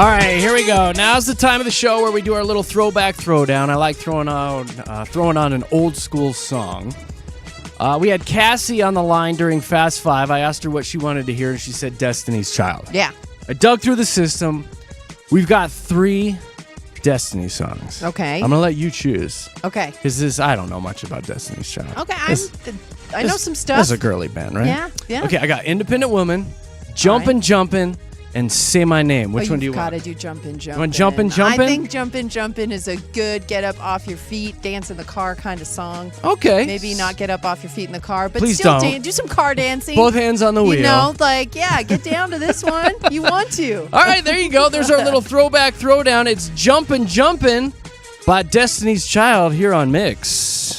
All right, here we go. Now's the time of the show where we do our little throwback throwdown. I like throwing on an old school song. We had Cassie on the line during Fast Five. I asked her what she wanted to hear, and she said Destiny's Child. Yeah. I dug through the system. We've got 3 Destiny songs. Okay. I'm going to let you choose. Okay. Because I don't know much about Destiny's Child. Okay. I know some stuff. That's a girly band, right? Yeah. Yeah. Okay, I got Independent Woman, Jumpin', and Say My Name. Which one do you want? You've got to do Jumpin'. You want Jumpin'? I think Jumpin' is a good get up off your feet, dance in the car kind of song. Okay. Maybe not get up off your feet in the car, but Please still don't. do some car dancing. Both hands on the wheel. You know, get down to this one. You want to. All right, there you go. There's our little throwback throwdown. It's Jumpin' by Destiny's Child here on Mix.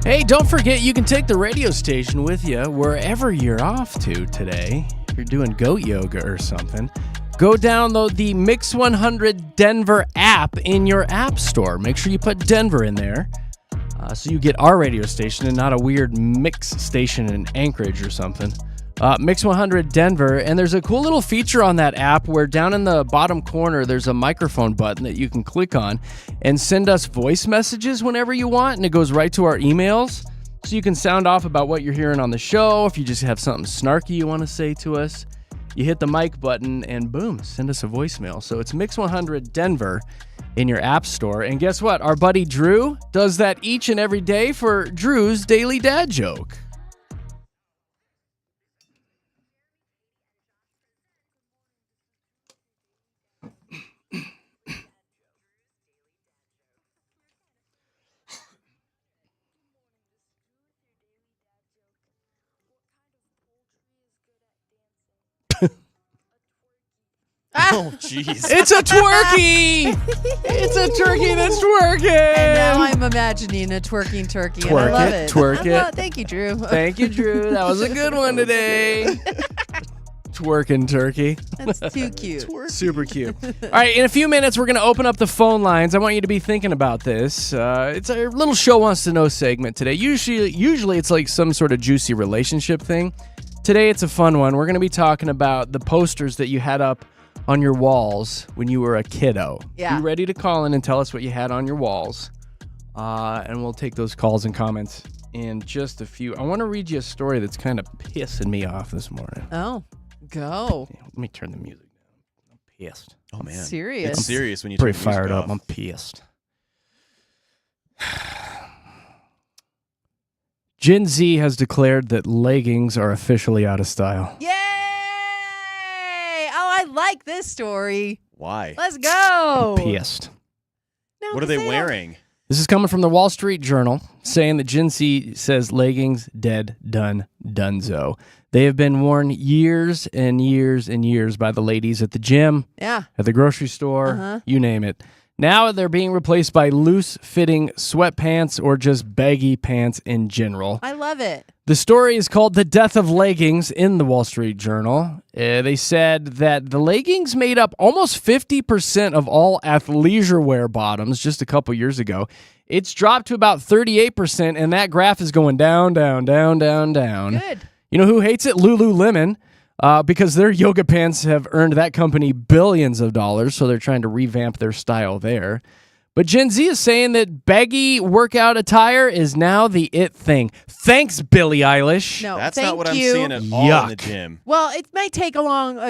Hey, don't forget you can take the radio station with you wherever you're off to today. If you're doing goat yoga or something, go download the Mix 100 Denver app in your app store. Make sure you put Denver in there so you get our radio station and not a weird mix station in Anchorage or something. Mix 100 Denver, and there's a cool little feature on that app where down in the bottom corner there's a microphone button that you can click on and send us voice messages whenever you want, and it goes right to our emails. So you can sound off about what you're hearing on the show. If you just have something snarky you want to say to us, you hit the mic button and boom, send us a voicemail. So it's Mix 100 Denver in your app store. And guess what? Our buddy Drew does that each and every day for Drew's Daily Dad Joke. Oh, jeez. It's a twerky! It's a turkey that's twerking! And now I'm imagining a twerking turkey. And I love it. Twerk it. Thank you, Drew. Thank you, Drew. That was a good one today. Twerking turkey. That's too cute. Super cute. All right, in a few minutes, we're going to open up the phone lines. I want you to be thinking about this. It's a little show wants to know segment today. Usually it's like some sort of juicy relationship thing. Today, it's a fun one. We're going to be talking about the posters that you had up on your walls when you were a kiddo. Yeah. Be ready to call in and tell us what you had on your walls. And we'll take those calls and comments in just a few. I want to read you a story that's kind of pissing me off this morning. Oh, go. Let me turn the music down. I'm pissed. Oh, man. Serious. It's serious when you Pretty turn the music fired up. off. I'm pissed. Gen Z has declared that leggings are officially out of style. Yay! Oh, I like this story. Why? Let's go. I'm pissed. No, What are 'cause they don't- wearing? This is coming from the Wall Street Journal, saying that Gen Z says leggings dead, done, donezo. They have been worn years and years and years by the ladies at the gym, Yeah. at the grocery store, you name it. Now they're being replaced by loose-fitting sweatpants or just baggy pants in general. I love it. The story is called The Death of Leggings in the Wall Street Journal. They said that the leggings made up almost 50% of all athleisure wear bottoms just a couple years ago. It's dropped to about 38%, and that graph is going down, down, down, down, down. Good. You know who hates it? Lululemon, because their yoga pants have earned that company billions of dollars, so they're trying to revamp their style there. But Gen Z is saying that baggy workout attire is now the it thing. Thanks, Billie Eilish. No, That's thank not what you. I'm seeing at all in the Yuck. gym. Well, it might take a while. No,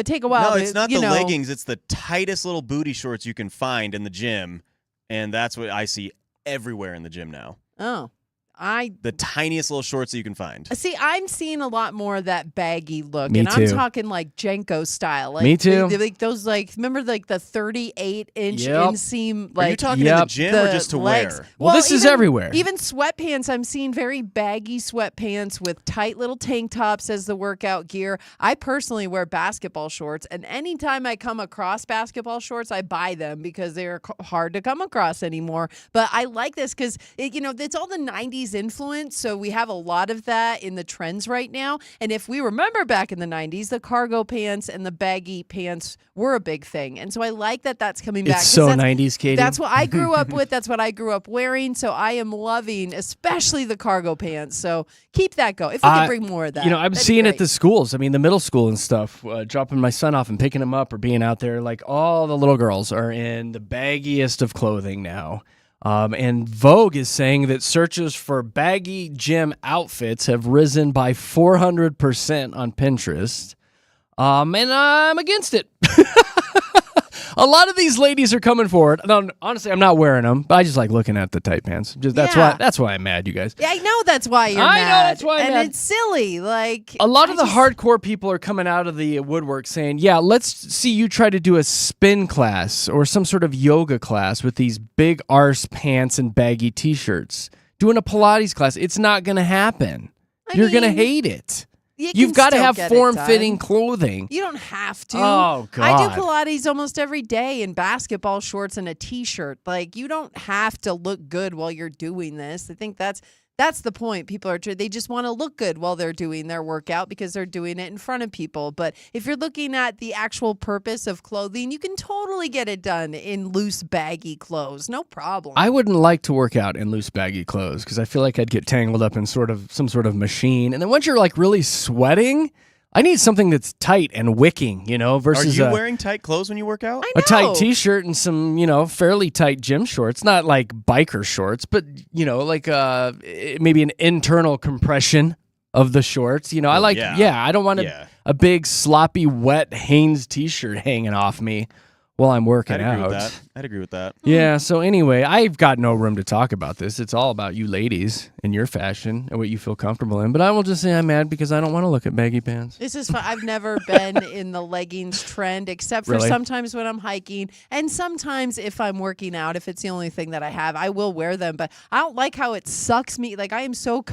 it's not the leggings. It's the tightest little booty shorts you can find in the gym, and that's what I see everywhere in the gym now. Oh, The tiniest little shorts that you can find. see. I'm seeing a lot more of that baggy look, Me and too. I'm talking like Jenko style. Like, Me too. Like those, like remember, like the 38-inch Yep. inseam. Are you Like talking in the Yep. gym or the just to legs. wear? Well, this is everywhere. Even sweatpants, I'm seeing very baggy sweatpants with tight little tank tops as the workout gear. I personally wear basketball shorts, and anytime I come across basketball shorts, I buy them because they're hard to come across anymore. But I like this because it's all the 90s influence, so we have a lot of that in the trends right now. And if we remember back in the 90s, the cargo pants and the baggy pants were a big thing. And so I like that that's coming back. It's 'cause so that's- 90s, Katie. That's what I grew up with. That's what I grew up wearing. So I am loving, especially the cargo pants. So keep that going. If we can bring more of that. I'm that'd be seeing it at great. the schools. I mean, the middle school and stuff, dropping my son off and picking him up or being out there. Like all the little girls are in the baggiest of clothing now. And Vogue is saying that searches for baggy gym outfits have risen by 400% on Pinterest. And I'm against it. A lot of these ladies are coming forward. No, honestly, I'm not wearing them, but I just like looking at the tight pants. That's why I'm mad, you guys. Yeah, I know that's why you're I know mad. that's why I'm and mad. it's silly. Like A lot I of the just- hardcore people are coming out of the woodwork saying, yeah, let's see you try to do a spin class or some sort of yoga class with these big arse pants and baggy t-shirts. Doing a Pilates class, it's not going to happen. You're going to mean, hate it. you You've can got to still have get it form-fitting done. clothing. You don't have to. Oh, I God. do Pilates almost every day in basketball shorts and a t-shirt. Like you don't have to look good while you're doing this. I think that's That's the point. People they just want to look good while they're doing their workout because they're doing it in front of people. But if you're looking at the actual purpose of clothing, you can totally get it done in loose, baggy clothes. No problem. I wouldn't like to work out in loose, baggy clothes because I feel like I'd get tangled up in some sort of machine. And then once you're like really sweating, I need something that's tight and wicking, versus Are you wearing tight clothes when you work out? I a tight know. T-shirt and some, fairly tight gym shorts. Not like biker shorts, but, like maybe an internal compression of the shorts. I like, I don't want a big, sloppy, wet Hanes T-shirt hanging off me while I'm working out. I'd agree with that. Yeah, so anyway, I've got no room to talk about this. It's all about you ladies and your fashion and what you feel comfortable in. But I will just say I'm mad because I don't want to look at baggy pants. This is fun. I've never been in the leggings trend except for sometimes when I'm hiking and sometimes if I'm working out, if it's the only thing that I have, I will wear them. But I don't like how it sucks me. Like I am so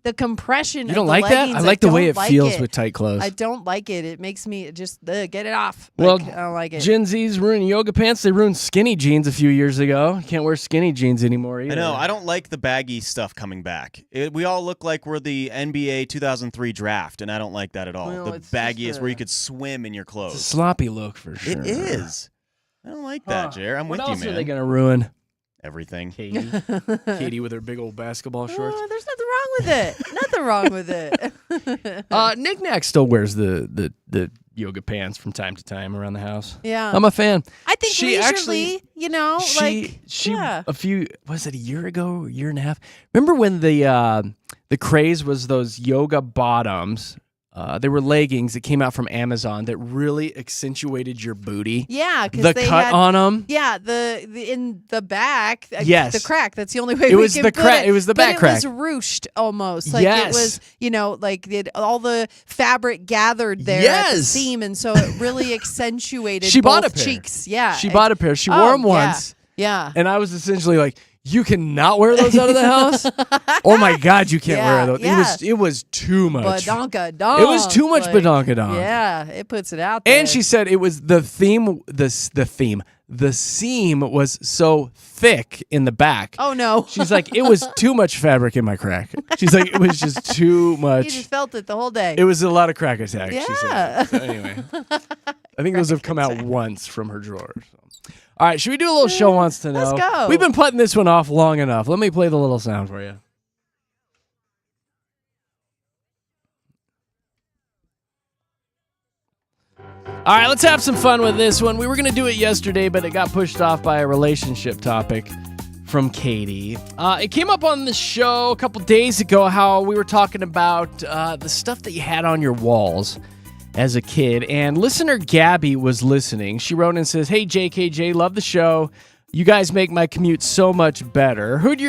the compression. You don't of the like leggings, that? I like the way it like feels with tight clothes. I don't like it. It makes me just get it off. Well, I don't like it. Gen Z's ruined yoga pants. They ruined skinny jeans a few years ago. You can't wear skinny jeans anymore either. I know. I don't like the baggy stuff coming back. We all look like we're the NBA 2003 draft, and I don't like that at all. Well, the it's baggiest just where you could swim in your It's a clothes. sloppy look for sure. It is. I don't like that, Jer. I'm with What you, else man. are they going to ruin? Everything. Katie. Katie with her big old basketball shorts. Oh, there's nothing wrong with it. Nothing wrong with it. Nick Nack still wears the yoga pants from time to time around the house. Yeah. I'm a fan. I think She leisurely, actually- She a few, was it a year ago, a year and a half? Remember when the craze was those yoga bottoms? They were leggings that came out from Amazon that really accentuated your booty. Yeah, because The they cut had, on them. Yeah, the in the back. Yes. the crack. That's the only way It we was can the put crack. it. It was the but back it crack. was ruched almost. Like Yes. it was, like all the fabric gathered there at the Yes. seam, and so it really accentuated. She bought both a pair. cheeks. Yeah, She bought a pair. She wore them once. Yeah. And I was essentially like, you cannot wear those out of the house? Oh my God, you can't wear those. Yeah. It was too much. Badonkadonk. It was too much badonkadonk. Yeah, it puts it out there. And she said it was the theme. The seam was so thick in the back. Oh no. She's like, it was too much fabric in my crack. She's like, it was just too You much. just felt it the whole day. It was a lot of crack attacks. She Yeah. said. So anyway, I think those have come out once from her drawer. So. All right, should we do a little show wants to know? Let's go. We've been putting this one off long enough. Let me play the little sound for you. All right, let's have some fun with this one. We were going to do it yesterday, but it got pushed off by a relationship topic from Katie. It came up on the show a couple days ago how we were talking about the stuff that you had on your walls as a kid, and listener Gabby was listening. She wrote in and says, "Hey JKJ, love the show. You guys make my commute so much better. Heard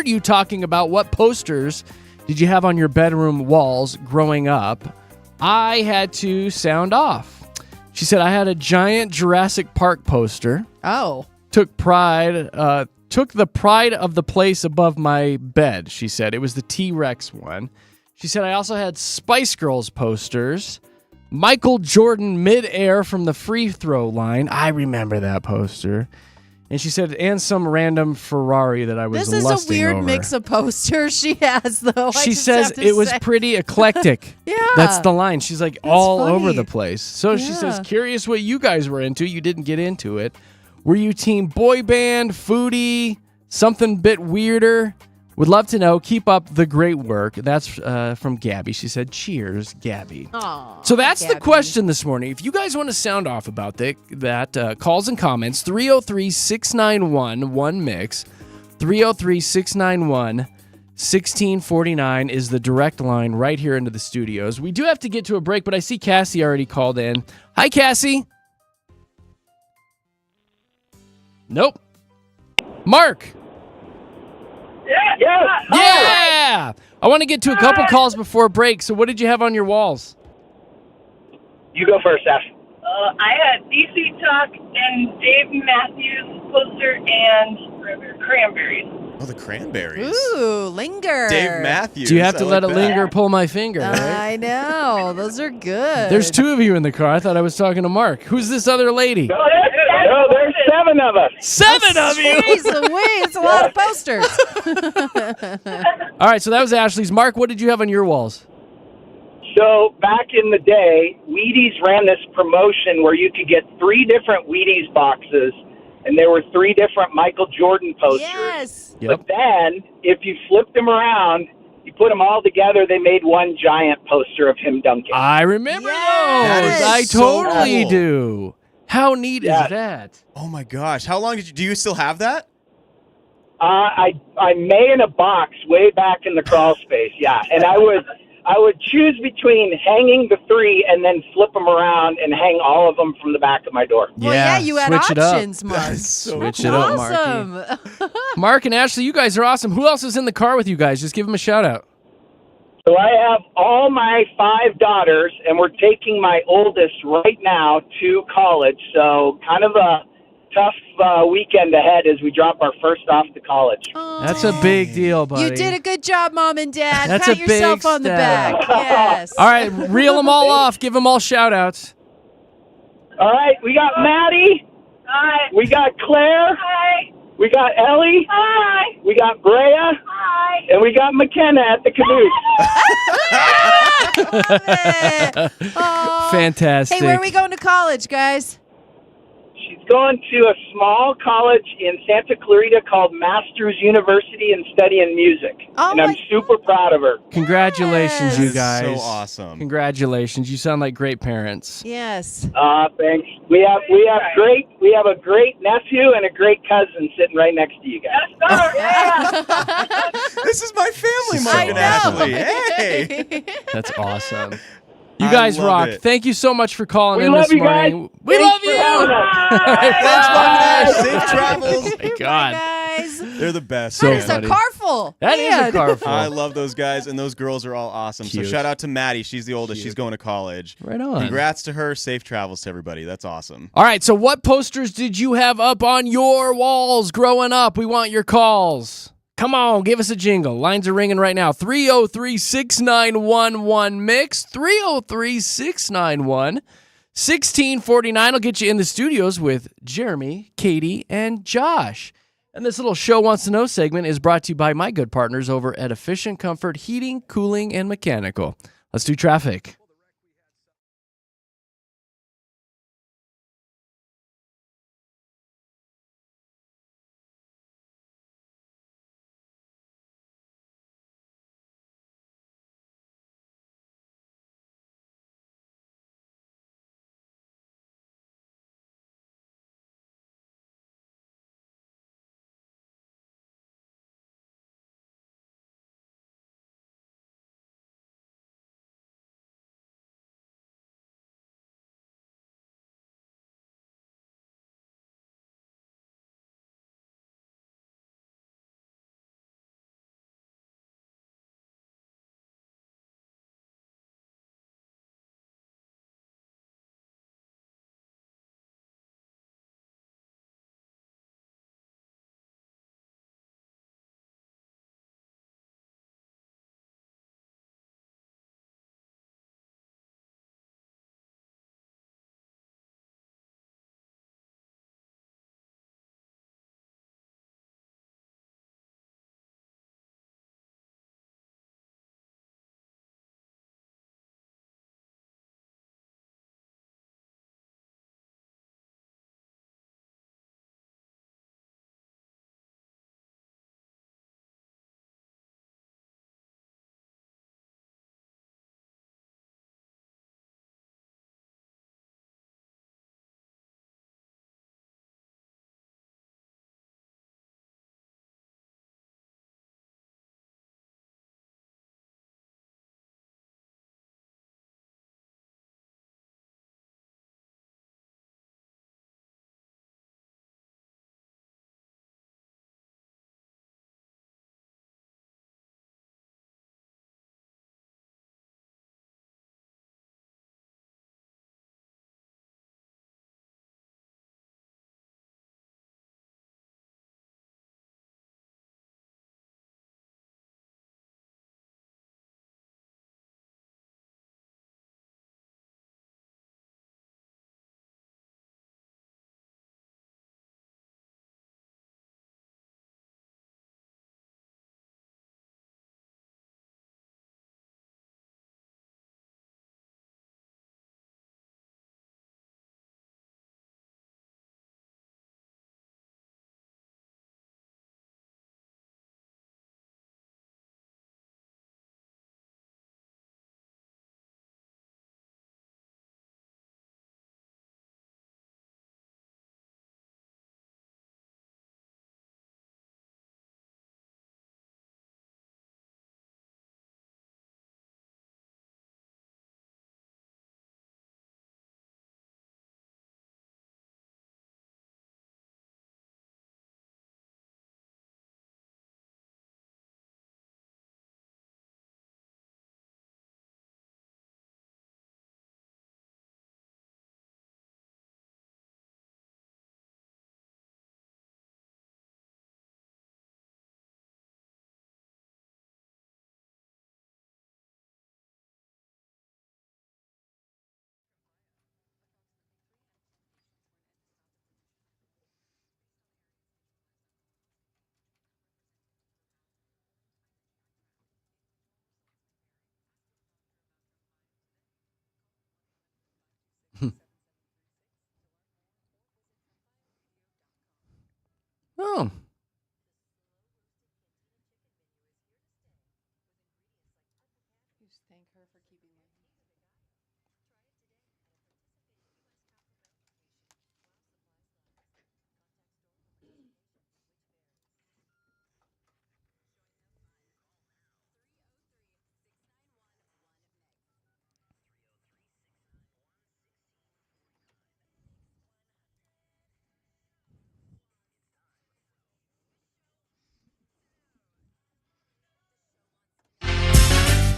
you talking about what posters did you have on your bedroom walls growing up. I had to sound off." She said, "I had a giant Jurassic Park poster. Oh. Took the pride of the place above my bed," she said. It was the T-Rex one. She said, "I also had Spice Girls posters. Michael Jordan midair from the free throw line." I remember that poster. And she said, "and some random Ferrari that I was This is lusting a weird over." mix of posters she has, though. She says it was pretty eclectic. Yeah. That's the line. She's like all funny. over the place. So she says, Yeah. "Curious what you guys were into. You didn't get into it. Were you team boy band, foodie, something bit weirder? Would love to know. Keep up the great work." That's from Gabby. She said, "Cheers, Gabby." Aw, So that's the Gabby. question this morning. If you guys want to sound off about that calls and comments, 303-691-1MIX. 303-691-1649 is the direct line right here into the studios. We do have to get to a break, but I see Cassie already called in. Hi, Cassie. Nope. Mark. Yeah! I want to get to a couple calls before break. So what did you have on your walls? You go first, Ash. I had DC Talk and Dave Matthews poster and cranberries. Oh, the cranberries. Ooh, linger. Dave Matthews. Do you have to I let like it that. linger, pull my finger, right? I know. Those are good. There's two of you in the car. I thought I was talking to Mark. Who's this other lady? No, there's 7 7 of us. 7 of you. Jeez Louise, it's a lot of posters. All right, so that was Ashley's. Mark, what did you have on your walls? So back in the day, Wheaties ran this promotion where you could get 3 different Wheaties boxes, and there were 3 different Michael Jordan posters. Yes. Yep. But then, if you flipped them around, you put them all together, they made one giant poster of him dunking. I remember Yes. those. I so totally cool. do. How neat Yes. is that? Oh my gosh. How long do you still have that? I made in a box way back in the crawl space, yeah. And I would choose between hanging the 3 and then flip them around and hang all of them from the back of my door. Well, yeah, you had switch options, it up. Mark. Switch it up, Marky. Awesome. Mark and Ashley, you guys are awesome. Who else is in the car with you guys? Just give them a shout out. So I have all my 5 daughters, and we're taking my oldest right now to college. So kind of a tough weekend ahead as we drop our first off to college. That's a big deal, buddy. You did a good job, Mom and Dad. That's Pat a big yourself on the step. back. Yes. All right, reel them all off. Give them all shout outs. All right, we got Maddie. Hi. We got Claire. Hi. We got Ellie. Hi. We got Brea. Hi. And we got McKenna at the caboose. Love it. Aw. Fantastic. Hey, where are we going to college, guys? She's going to a small college in Santa Clarita called Masters University and studying music. Oh and I'm my super proud of her. Congratulations, you Yes. guys. So awesome. Congratulations. You sound like great parents. Yes. Thanks. We have a great nephew and a great cousin sitting right next to you guys. This is my family, Mark I and know. Ashley. Hey. That's awesome. You I guys love rock. it. Thank you so much for calling We in love this you guys. morning. We Thanks love for you. having us. Thanks, Mark and Ash. Bye. Safe travels. Oh my Bye, God. guys. They're the best. So That man. is a funny. car full. That is Man. a car full. I love those guys, and those girls are all awesome. Cute. So shout out to Maddie. She's the oldest. Cute. She's going to college. Right on. Congrats to her. Safe travels to everybody. That's awesome. All right, so what posters did you have up on your walls growing up? We want your calls. Come on, give us a jingle. Lines are ringing right now. 303-6911-MIX. 303-691-1649 will get you in the studios with Jeremy, Katy, and Josh. And this little Show Wants to Know segment is brought to you by my good partners over at Efficient Comfort Heating, Cooling, and Mechanical. Let's do traffic.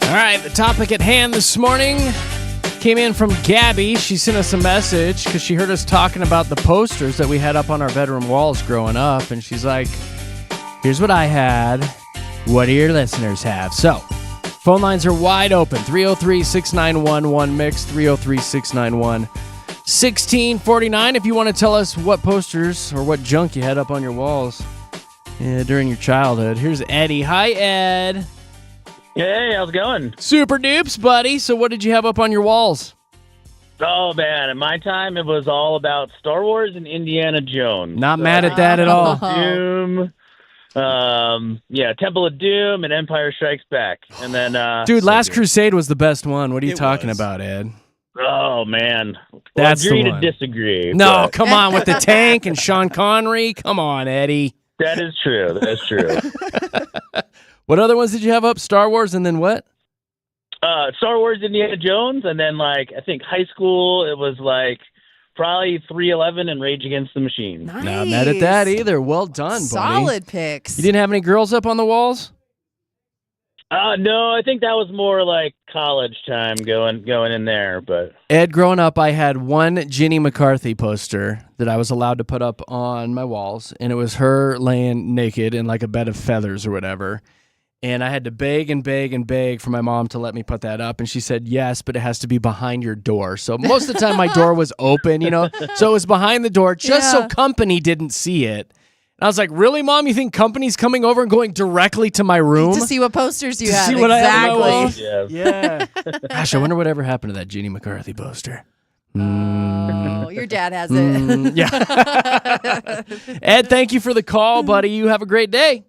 All right, the topic at hand this morning came in from Gabby. She sent us a message because she heard us talking about the posters that we had up on our bedroom walls growing up. And she's like, here's what I had. What do your listeners have? So, phone lines are wide open. 303-691-1MIX, 303-691-1649. If you want to tell us what posters or what junk you had up on your walls during your childhood. Here's Eddie. Hi, Ed. Hey, how's it going? Super dupes, buddy. So what did you have up on your walls? Oh, man. At my time, it was all about Star Wars and Indiana Jones. Not mad at that at all. Doom. Temple of Doom and Empire Strikes Back. And then, dude, Last Crusade was the best one. What are you talking about, Ed? Oh, man. That's agree the to one. disagree. No, but come on, with the tank and Sean Connery. Come on, Eddie. That is true. That's true. What other ones did you have up? Star Wars and then what? Star Wars, Indiana Jones, and then, I think high school, it was, probably 311 and Rage Against the Machine. Nice. Not mad at that either. Well done, buddy. Solid picks. You didn't have any girls up on the walls? No, I think that was more like college time going in there. But Ed, growing up, I had one Jenny McCarthy poster that I was allowed to put up on my walls, and it was her laying naked in like a bed of feathers or whatever. And I had to beg and beg and beg for my mom to let me put that up. And she said, yes, but it has to be behind your door. So most of the time my door was open, so it was behind the door just so company didn't see it. And I was like, really, Mom? You think company's coming over and going directly to my room? To see what posters you have. See what exactly. I have on my wall? yeah. Gosh, I wonder whatever happened to that Jenny McCarthy poster. Oh, your dad has it. Yeah. Ed, thank you for the call, buddy. You have a great day.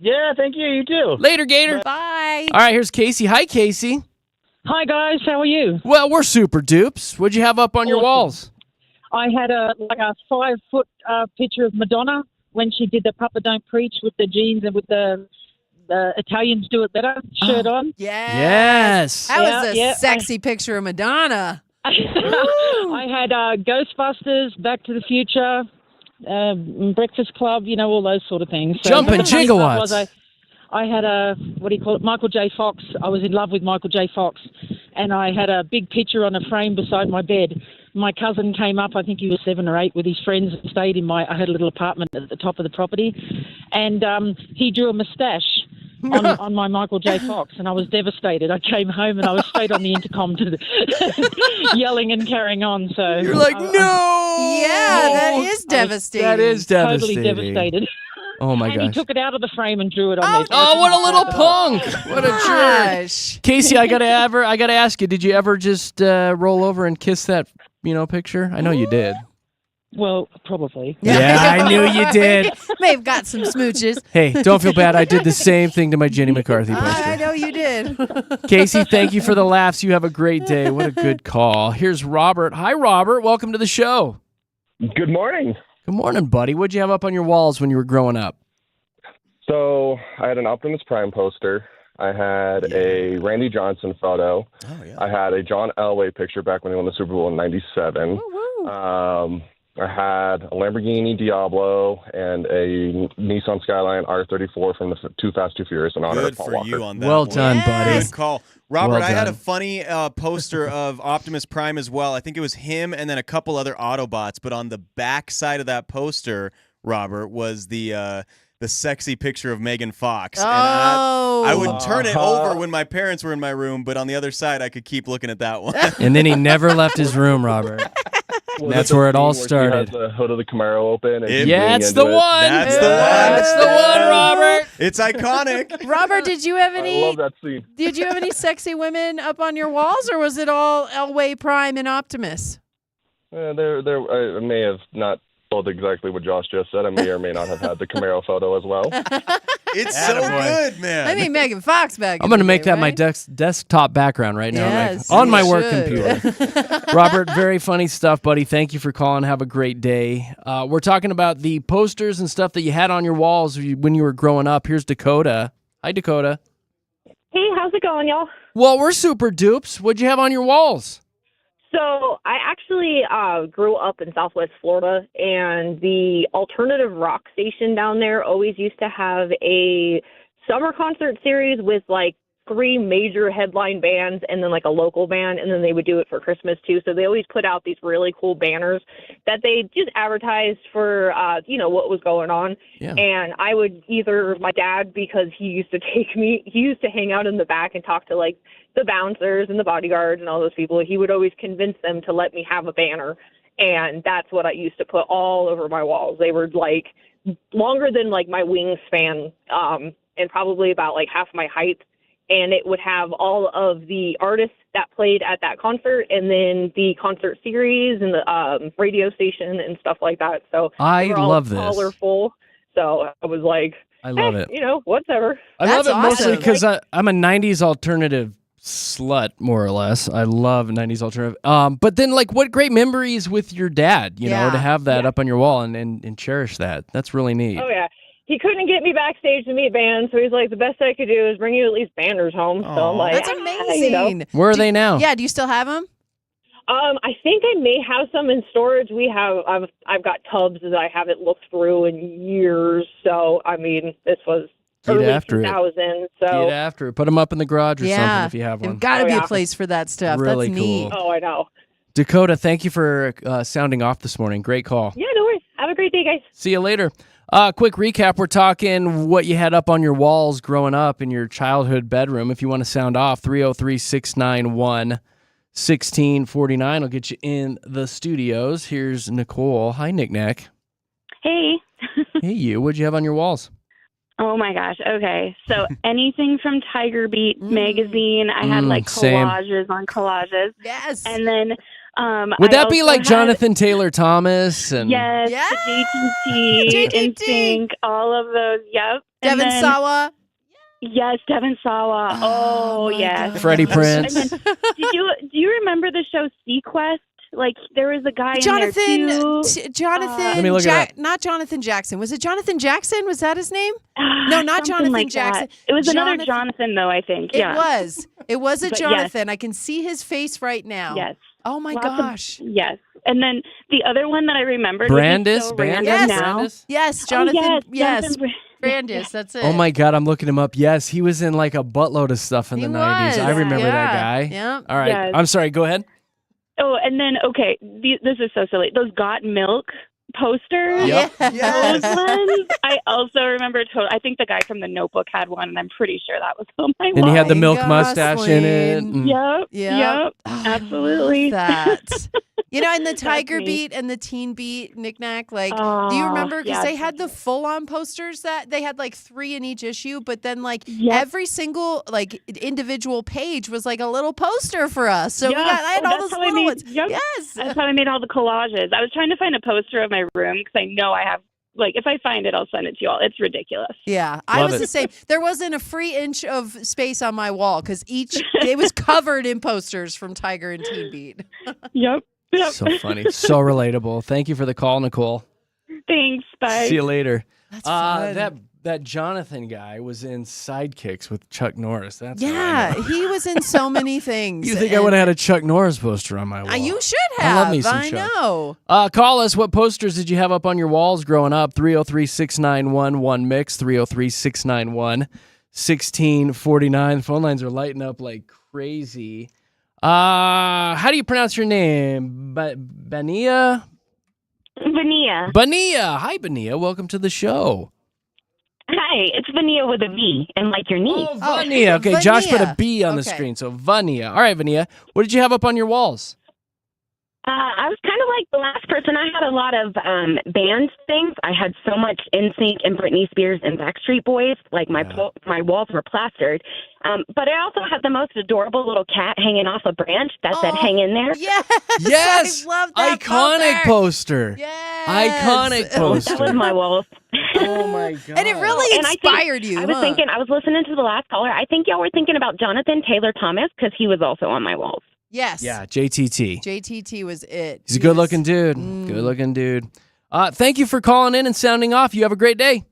Yeah, thank you. You too. Later, Gator. Bye. All right, here's Casey. Hi, Casey. Hi, guys. How are you? Well, we're super dupes. What'd you have up on your walls? I had a 5-foot picture of Madonna when she did the Papa Don't Preach with the jeans and with the Italians Do It Better shirt on. Yes. That was a sexy picture of Madonna. I had Ghostbusters, Back to the Future, Breakfast Club, all those sort of things. So Jumping the funny part gigawatts. was I had Michael J. Fox. I was in love with Michael J. Fox, and I had a big picture on a frame beside my bed. My cousin came up, I think he was 7 or 8, with his friends and stayed in I had a little apartment at the top of the property, and he drew a moustache on my Michael J. Fox, and I was devastated. I came home and I was straight on the intercom yelling and carrying on. So You're like, no! Yeah, that is devastating. That is devastating. Totally devastated. Oh, my And gosh. he took it out of the frame and drew it on there. Oh, what a little punk! What a jerk! Gosh. Casey, I gotta ask you, did you ever just roll over and kiss that, picture? I know you did. Well, probably. Yeah, I knew you did. May have got some smooches. Hey, don't feel bad. I did the same thing to my Jenny McCarthy I poster. know you did. Casey, thank you for the laughs. You have a great day. What a good call. Here's Robert. Hi, Robert. Welcome to the show. Good morning. Good morning, buddy. What'd you have up on your walls when you were growing up? So I had an Optimus Prime poster. I had a Randy Johnson photo. Oh, yeah. I had a John Elway picture back when he won the Super Bowl in '97. I had a Lamborghini Diablo and a Nissan Skyline R34 from the Too Fast, Too Furious in honor Good of Paul for Walker. you on that Well one. done, buddy. Good call. Robert, Well I had a done. funny poster of Optimus Prime as well. I think it was him and then a couple other Autobots, but on the back side of that poster, Robert, was the sexy picture of Megan Fox. And I would turn it over when my parents were in my room, but on the other side, I could keep looking at that one. And then he never left his room, Robert. Was That's it the where it all scene where she started. has the hood of the Camaro open. And she's Yeah, leaning it's into the it? one. That's the That's one. the one, Robert. It's iconic. Robert, did you have I any? love that scene. Did you have any sexy women up on your walls, or was it all Elway, Prime, and Optimus? I may have not exactly what Josh just said. I may or may not have had the Camaro photo as well. It's so good, man. I mean, Megan Fox back. I'm going to make that my desktop background right now. Yes, on my you work should. computer. Robert, very funny stuff, buddy. Thank you for calling. Have a great day. We're talking about the posters and stuff that you had on your walls when you were growing up. Here's Dakota. Hi, Dakota. Hey, how's it going, y'all? Well, we're super dupes. What'd you have on your walls? So I actually grew up in Southwest Florida, and the alternative rock station down there always used to have a summer concert series with like 3 major headline bands and then like a local band, and then they would do it for Christmas too. So they always put out these really cool banners that they just advertised for, what was going on. Yeah. And I would either, my dad, because he used to hang out in the back and talk to like the bouncers and the bodyguards and all those people. He would always convince them to let me have a banner. And that's what I used to put all over my walls. They were like longer than like my wingspan, and probably about like half my height. And it would have all of the artists that played at that concert and then the concert series and the radio station and stuff like that. So I they were all love this. colorful. So I was like, I love it. Whatever. I love it mostly awesome. because I'm a 90s alternative slut, more or less. I love 90s alternative. But then, like, what great memories with your dad, you know, to have that up on your wall and cherish that. That's really neat. Oh, yeah. He couldn't get me backstage to meet bands, so he's like, the best I could do is bring you at least banners home. So I'm like, That's amazing. Where are they now? Yeah, do you still have them? I think I may have some in storage. I've got tubs that I haven't looked through in years. So I mean, this was early after it. 2000. So Get after it. Put them up in the garage or something Yeah. if you have one. There's got to be a place for that stuff. Really That's neat. cool. Oh, I know. Dakota, thank you for sounding off this morning. Great call. Yeah, no worries. Have a great day, guys. See you later. Quick recap. We're talking what you had up on your walls growing up in your childhood bedroom. If you want to sound off, 303-691-1649 will get you in the studios. Here's Nicole. Hi, Knick-Knack. Hey. Hey, you. What'd you have on your walls? Oh my gosh. Okay. So anything from Tiger Beat magazine. I had like same. collages on collages. Yes. And then Would I that be also like had- Jonathan Taylor Thomas? And Yes, JTT, NSYNC, all of those. Yep. And Devin then- Sawa. Yes, Devin Sawa. Oh yes. Freddie Prince. And then, do you remember the show Sequest? Like there was a guy in there too. Jonathan. Let me look it up. Not Jonathan Jackson. Was it Jonathan Jackson? Was that his name? No, not Something Jonathan like Jackson. that. It was another Jonathan, though. I think. It Yeah. was. It was a But Jonathan. I can see his face right now. Yes. Oh my Lots of- gosh. yes. And then the other one that I remembered. Brandis? So Brandis? random Yes. now. Brandis? Yes, Jonathan. Oh, yes. Jonathan Brandis. That's it. Oh my God, I'm looking him up. Yes, he was in like a buttload of stuff in He the 90s. I was. remember that Yeah. guy. Yeah. All right. Yes. I'm sorry. Go ahead. Oh, and then okay, this is so silly. Those Got Milk posters. Yep. Those ones. I also remember. I think the guy from The Notebook had one, and I'm pretty sure that was on my wall. And he had the milk Ryan mustache in it. Gosling. and- Yep. Yep. Absolutely. That. You know, and the That's Tiger me. Beat and the Teen Beat knickknack, like, do you remember? Because yeah. they had the full-on posters that they had like 3 in each issue, but then like Yep. every single like individual page was like a little poster for us. So Yeah. I had Oh, all that's those how I little made- ones. yep. Yes. That's how I made all the collages. I was trying to find a poster of my room because I know I have. Like, if I find it, I'll send it to you all. It's ridiculous. Yeah, I Love was it. the same. There wasn't a free inch of space on my wall because it was covered in posters from Tiger and Teen Beat. Yep. Yep. So funny. So relatable. Thank you for the call, Nicole. Thanks. Bye. See you later. That's fun. That Jonathan guy was in Sidekicks with Chuck Norris. That's how I Yeah, know. he was in so many things. You think I would have had a Chuck Norris poster on my wall? You should I have. love me some I Chuck. know. Call us. What posters did you have up on your walls growing up? 303-691-1MIX, 303-691-1649. The phone lines are lighting up like crazy. How do you pronounce your name? Bania? Vania. Bania. Hi, Bania. Welcome to the show. Hi, it's Vania with a V, and like your knee. Vania. Okay, Josh put a Vania. B on the Okay. screen, so Vania. All right, Vania. What did you have up on your walls? I was kind of like the last person. I had a lot of band things. I had so much NSYNC and Britney Spears and Backstreet Boys. Like my walls were plastered. But I also had the most adorable little cat hanging off a branch that said "Hang in there." Yes, I love that iconic poster. Iconic poster. That was my walls. Oh my god! And it really inspired you. I was thinking. I was listening to the last caller. I think y'all were thinking about Jonathan Taylor Thomas because he was also on my walls. Yes. Yeah, JTT. JTT was it. He's a good-looking dude. Good-looking dude. Thank you for calling in and sounding off. You have a great day.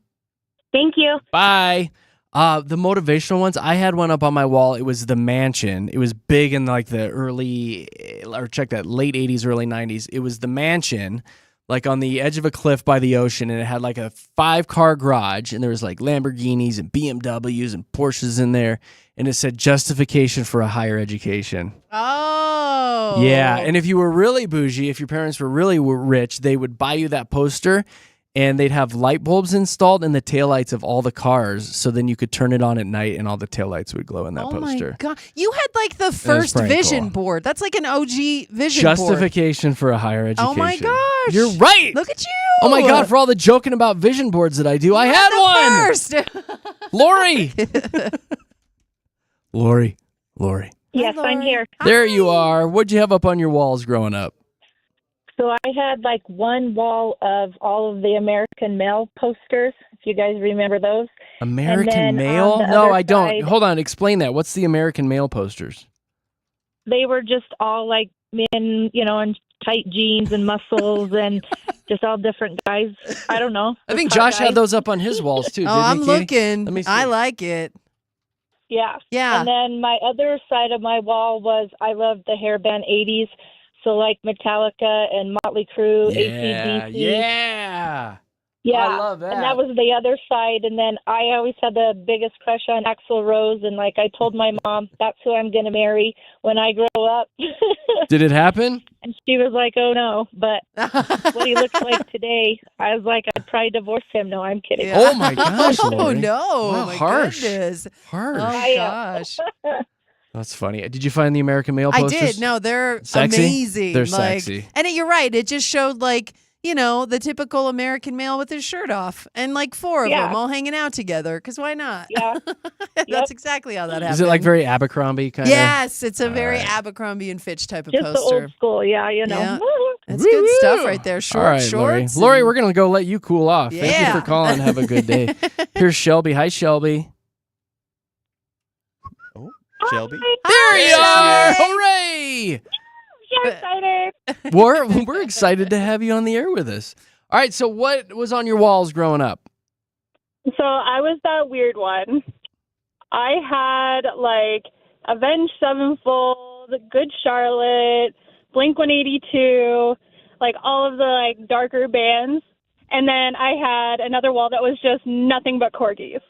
Thank you. Bye. The motivational ones, I had one up on my wall. It was the mansion. It was big in like the late 80s, early 90s. It was the mansion, like on the edge of a cliff by the ocean, and it had like a 5-car garage, and there was like Lamborghinis and BMWs and Porsches in there, and it said justification for a higher education. Oh. Yeah, and if you were really bougie, if your parents were really rich, they would buy you that poster, and they'd have light bulbs installed in the taillights of all the cars, so then you could turn it on at night, and all the taillights would glow in that poster. Oh my God. You had like the first vision board. That's like an OG vision board. Justification for a higher education. Oh my gosh. You're right. Look at you. Oh my God, for all the joking about vision boards that I do, I had one. First. Lori. Lori. Yes, I'm here. There you are. What'd you have up on your walls growing up? So I had like one wall of all of the American Male posters, if you guys remember those. American Male? No, I don't. Hold on, explain that. What's the American Male posters? They were just all like men, in tight jeans and muscles and just all different guys. I don't know. I think Josh had those up on his walls too. I'm Katie? looking. Let me see. I like it. Yeah. Yeah. And then my other side of my wall was I love the hairband 80s. So like Metallica and Motley Crue, AC/DC. Yeah. Yeah. I love that. And that was the other side. And then I always had the biggest crush on Axl Rose. And like I told my mom, that's who I'm going to marry when I grow up. Did it happen? And she was like, oh no. But what he looks like today, I was like, I'd probably divorce him. No, I'm kidding. Oh my gosh, Oh Lori. no. Wow, My harsh. goodness. Harsh. Oh gosh. That's funny. Did you find the American Male posters? I did. No, they're Sexy? amazing. They're like, sexy. And you're right. It just showed like, the typical American male with his shirt off and like 4 of them all hanging out together. Because why not? Yeah. That's exactly how that happened. Is it like very Abercrombie kind of? Yes, it's a very Abercrombie and Fitch type of Just poster. the old school. Yeah, Yeah. That's good stuff right there. Short All right, shorts. Lori, we're going to go let you cool off. Thank Yeah. you for calling. Have a good day. Here's Shelby. Hi, Shelby. Shelby. There you are. Hooray. So excited. We're excited to have you on the air with us. All right, so what was on your walls growing up? So I was that weird one. I had like Avenged Sevenfold, Good Charlotte, Blink-182, like all of the like darker bands. And then I had another wall that was just nothing but corgis.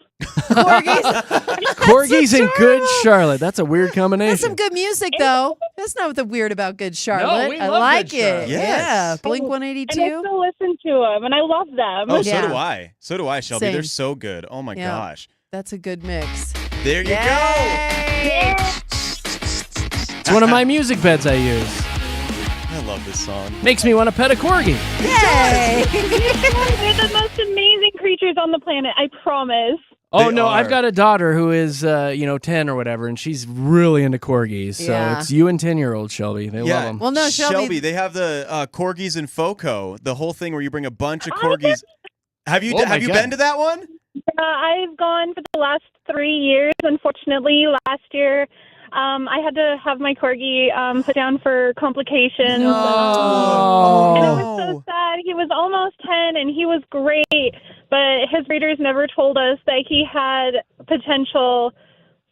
Corgis and Good Charlotte. That's a weird combination. That's some good music, though. That's not the weird about Good Charlotte. we I love like Good Charlotte. it. Yes. Yeah. Blink And I 182. still listen to them, and I love them. Oh, Yeah. so do I. So do I, Shelby. Same. They're so good. Oh my Yeah. gosh. That's a good mix. There you Yay! It's one of my music beds I use. go. I love this song. Makes me want to pet a corgi. Yay! They're the most amazing creatures on the planet, I promise. Oh, They no, are. I've got a daughter who is, 10 or whatever, and she's really into corgis. So Yeah. it's you and 10-year-old Shelby. They love them. Well, no, Shelby. They have the corgis in FOCO, the whole thing where you bring a bunch of corgis. Have you Oh my God. been to that one? I've gone for the last 3 years. Unfortunately, last year, I had to have my corgi put down for complications. And it was so sad. He was almost 10, and he was great, but his breeders never told us that he had potential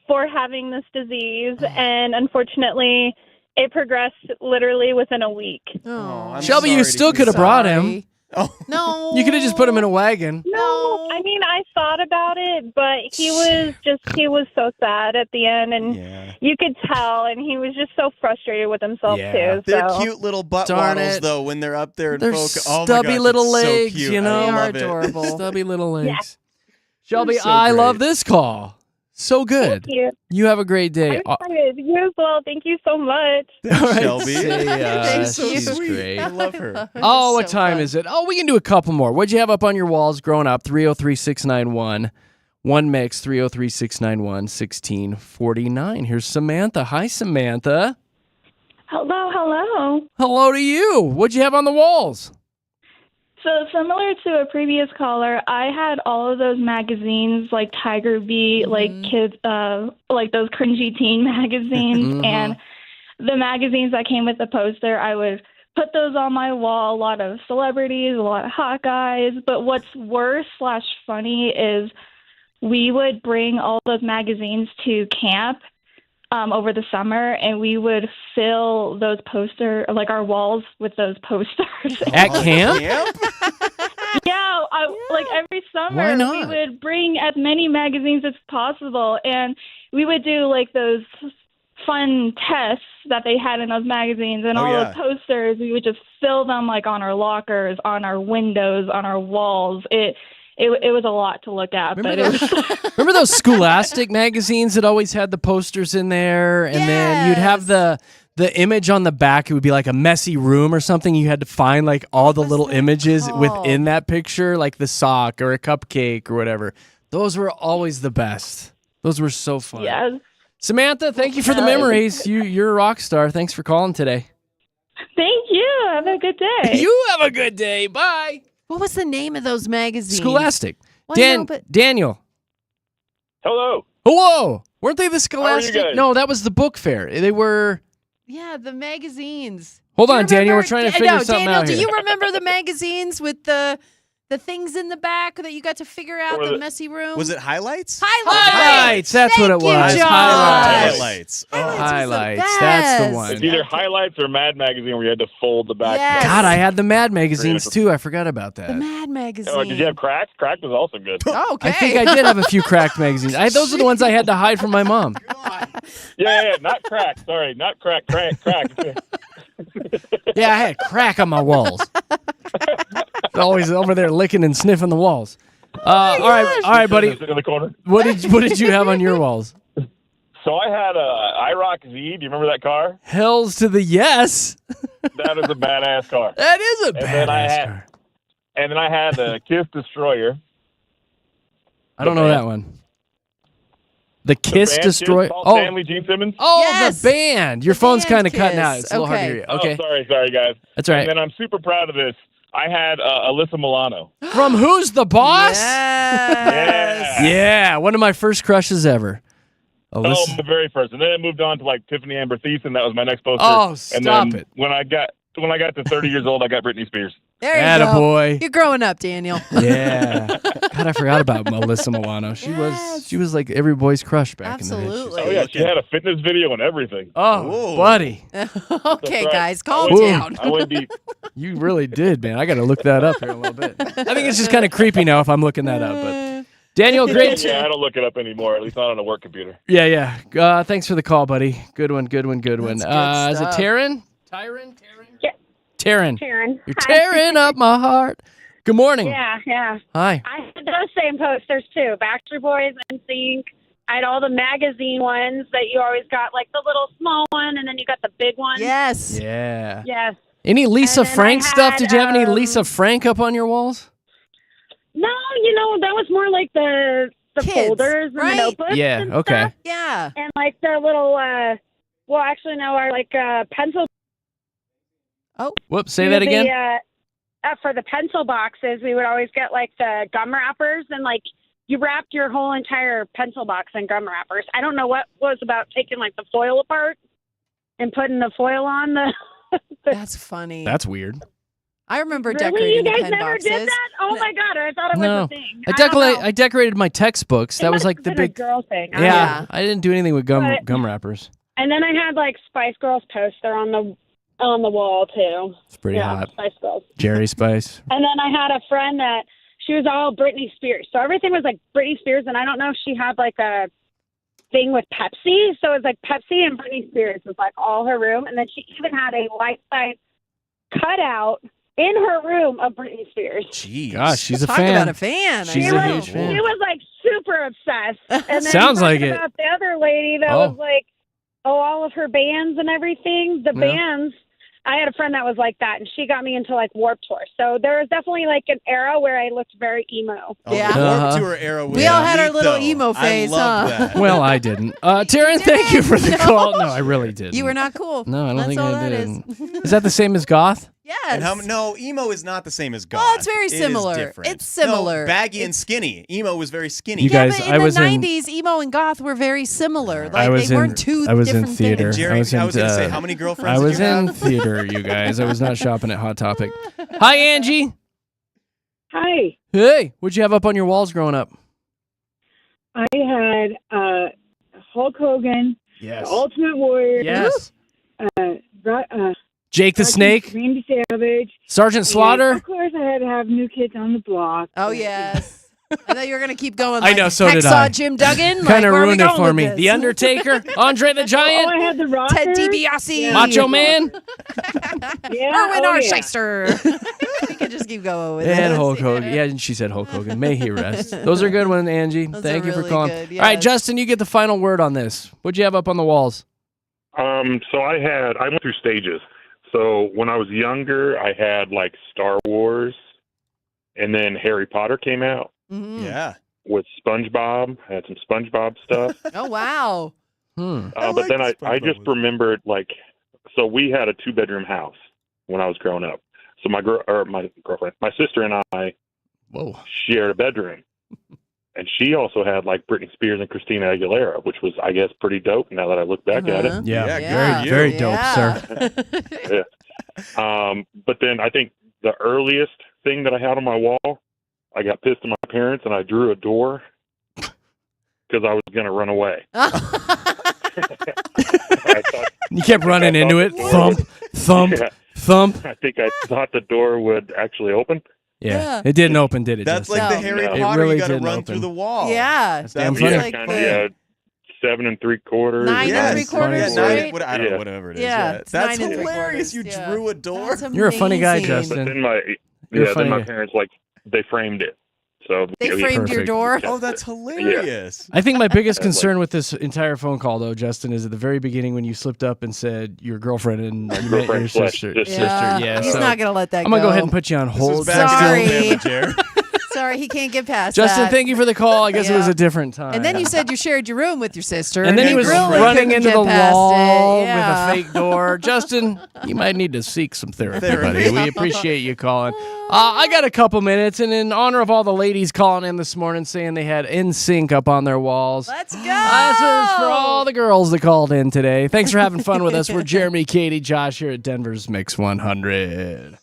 for having this disease, and unfortunately, it progressed literally within a week. Oh, Shelby, you still could have brought him. Oh. No. You could have just put him in a wagon. No, I mean, I thought about it, but he was so sad at the end, and you could tell, and he was just so frustrated with himself, too. They're So. cute little butt Darn waddles, it. though, when they're up there in They're FOCO. Oh stubby my gosh, little it's legs, so cute. you know? I They are love it. adorable. Stubby little legs. Yeah. Shelby, They're so I great. love this call. So good. Thank you. You have a great day. I'm excited. You as well. Thank you so much. All right, Shelby. she's great. I love her. Oh, what time is it? Oh, we can do a couple more. What'd you have up on your walls growing up? 303-691. One mix, 303-691-1649. Here's Samantha. Hi, Samantha. Hello. Hello to you. What'd you have on the walls? So similar to a previous caller, I had all of those magazines like Tiger Beat, like kids, like those cringy teen magazines, and the magazines that came with the poster. I would put those on my wall. A lot of celebrities, a lot of hot guys. But what's worse / funny is we would bring all those magazines to camp over the summer, and we would fill those like our walls with those posters. At camp? Yeah, like every summer, Why not? we would bring as many magazines as possible, and we would do like those fun tests that they had in those magazines, and all those posters, we would just fill them like on our lockers, on our windows, on our walls. It was a lot to look at, but it was Remember those Scholastic magazines that always had the posters in there? And then you'd have the image on the back. It would be like a messy room or something. You had to find like all the little images within that picture, like the sock or a cupcake or whatever. Those were always the best. Those were so fun. Yes. Samantha, thank you for the memories. You're a rock star. Thanks for calling today. Thank you. Have a good day. You have a good day. Bye. What was the name of those magazines? Scholastic. Well, no, but- Daniel. Hello. Hello. Weren't they the Scholastic? guys? No, that was the book fair. They were... Yeah, the magazines. Hold Do you on, Daniel. We're remember- trying to figure something Daniel, out do here. you remember the magazines with the things in the back that you got to figure out the messy room? Was it Highlights? Highlights. That's what it Thank you, was. Josh. Highlights. Highlights. That's the one. It's either Highlights or Mad Magazine where you had to fold the back. Yes. God, I had the Mad magazines too. I forgot about that. The Mad magazine. Oh, did you have Cracked? Cracked was also good. Oh, okay. I think I did have a few cracked magazines. Those are the ones I had to hide from my mom. Yeah, not Cracked. Sorry, not Cracked. Cracked. Yeah, I had crack on my walls. Always over there licking and sniffing the walls. All right, buddy. Sit in the corner. What did you have on your walls? So I had a IROC Z. Do you remember that car? Hells to the yes. That is a badass car. That is a badass car. And then I had a Kiss Destroyer. I don't know that one. The Kiss band Destroyer. Kiss, Paul Stanley, Gene Simmons. Oh, Yes. the band. Your phone's kind of cutting out. Kiss. It's a little hard to hear you. Okay. Oh, sorry, guys. That's all right. And then I'm super proud of this. I had Alyssa Milano. From Who's the Boss? Yes. Yeah, one of my first crushes ever. Oh, Alyssa. the very first. And then I moved on to like Tiffany Amber Thiessen. That was my next poster. Oh, stop and then it. When I got to 30 years old, I got Britney Spears. There you go. Attaboy. You're growing up, Daniel. Yeah. God, I forgot about Melissa Milano. She was like every boy's crush back in the day. Absolutely. Oh yeah, she had a fitness video and everything. Oh, buddy. Okay, right. guys, calm Boom. down. I went deep. You really did, man. I got to look that up here a little bit. I think it's just kind of creepy now if I'm looking that up. But Daniel, great. Yeah, I don't look it up anymore. At least not on a work computer. Yeah. Thanks for the call, buddy. Good one. Is it stuff. Taryn? Yeah. Taryn. Karen. You're tearing up my heart. Good morning. Yeah. Hi. I had those same posters too. Backstreet Boys, NSYNC. I had all the magazine ones that you always got, like the little small one, and then you got the big one. Yes. Yeah. Yes. Any Lisa And then Frank I stuff? had, Did you have any Lisa Frank up on your walls? No, that was more like the Kids, folders and right? the notebooks. Yeah, and okay. stuff. Yeah. And like the little, our like pencil. Whoops, say that again. For the pencil boxes, we would always get like the gum wrappers, and like you wrapped your whole entire pencil box in gum wrappers. I don't know what was about taking like the foil apart and putting the foil on the. That's funny. That's weird. I remember Really? decorating You the guys pen never boxes. did that? Oh my god! I thought it was No. a thing. I don't know. I decorated my textbooks. That It was must like have the been a big girl thing. I don't Yeah, know. I didn't do anything with gum But- wrappers. And then I had like Spice Girls poster on the wall too. It's pretty yeah, hot. Spice Girls. Jerry Spice. And then I had a friend that she was all Britney Spears. So everything was like Britney Spears, and I don't know if she had like a thing with Pepsi. So it was like Pepsi and Britney Spears was like all her room, and then she even had a life-size cutout in her room of Britney Spears. Jeez. Gosh, she's a Talk fan. about a fan. She's She a was, huge fan. She was like super obsessed. And then Sounds like talking it. about the other lady that Oh. was like, all of her bands and everything. The Yeah. bands. I had a friend that was like that, and she got me into like Warped Tour. So there was definitely like an era where I looked very emo. Oh, Yeah. the Warped Uh-huh. Tour era was We all had our neat, little though. emo phase, I loved huh? that. Well, I didn't. Taryn, thank you for the call. No, I really didn't. You were not cool. No, I don't That's think all I that did. is. Is that the same as goth? Yes. And no, emo is not the same as goth. Well, it's very It is similar. different. It's similar. No, baggy and skinny. Emo was very skinny. You Yeah, guys, but I in was the in- 90s, emo and goth were very similar. I Like was they in. weren't two I was in different theater. things. Jerry, I was in. I was gonna say, how many girlfriends I did was you in have? theater, you guys. I was not shopping at Hot Topic. Hi, Angie. Hi. Hey, what'd you have up on your walls growing up? I had Hulk Hogan, Yes. the Ultimate Warrior, Yes. Jake the Rocky- Snake, Randy Savage, Sergeant and Slaughter. of course, I had to have New Kids on the Block. Oh, yes. I thought you were going to keep going. I Like, know, so did Hacksaw I. Jim Duggan. Kind Like, of where are we ruined it going for with me. this? The Undertaker, Andre the Oh, I Giant, had the Rockers. Ted DiBiase. Yeah. Macho Man, Yeah, Erwin oh, R. yeah. Shyster. We could just keep going with and this. Hulk Hogan. Yeah, and she said Hulk Hogan. May he rest. Those are good ones, Angie. Those Thank are you for really calling. good, All right, yes. Justin, you get the final word on this. What'd you have up on the walls? So I went through stages. So when I was younger, I had like Star Wars, and then Harry Potter came out Mhm. Yeah. with SpongeBob. I had some SpongeBob stuff. Oh, wow. But then I just remembered so we had a 2-bedroom house when I was growing up. So my girlfriend, my sister and I shared a bedroom. And she also had like Britney Spears and Christina Aguilera, which was, I guess, pretty dope now that I look back at it. Yeah, Yeah. very dope, sir. Yeah. But then I think the earliest thing that I had on my wall, I got pissed at my parents and I drew a door because I was going to run away. You kept running into it. Thump, thump, Yeah. thump. I think I thought the door would actually open. Yeah. It didn't open, did it? That's Justin? like the Harry No. It Potter. really You got to didn't run open. through the wall. Yeah. That's damn That's funny. like Kind the- of, yeah, 7 3/4. 9 Yes. 3/4. Yeah, Right? I don't know, Yeah. whatever it is. Yeah, Yeah. it's That's 9 hilarious. You 3/4, yeah. drew a door. That's You're a funny guy, amazing. Justin. But then my You're then my funny. parents they framed it. So They framed your Perfect. door. Oh, that's hilarious. I think my biggest That's concern with this entire phone call, though, Justin, is at the very beginning when you slipped up and said your girlfriend and you met your girlfriend slash sister. sister. Yeah, He's so not going to let that I'm go. gonna go ahead and put you on This hold. was back Sorry. in Alabama, Jared. Sorry, he can't get past Justin, that. thank you for the call. I guess it was Yeah. a different time. And then you said you shared your room with your sister. And then he was really running couldn't into get the past wall it. Yeah. with a fake door. Justin, you might need to seek some therapy, Therapy. buddy. We appreciate you calling. I got a couple minutes, and in honor of all the ladies calling in this morning saying they had NSYNC up on their walls, Let's go. this is for all the girls that called in today. Thanks for having fun with us. We're Jeremy, Katy, Josh here at Denver's Mix 100.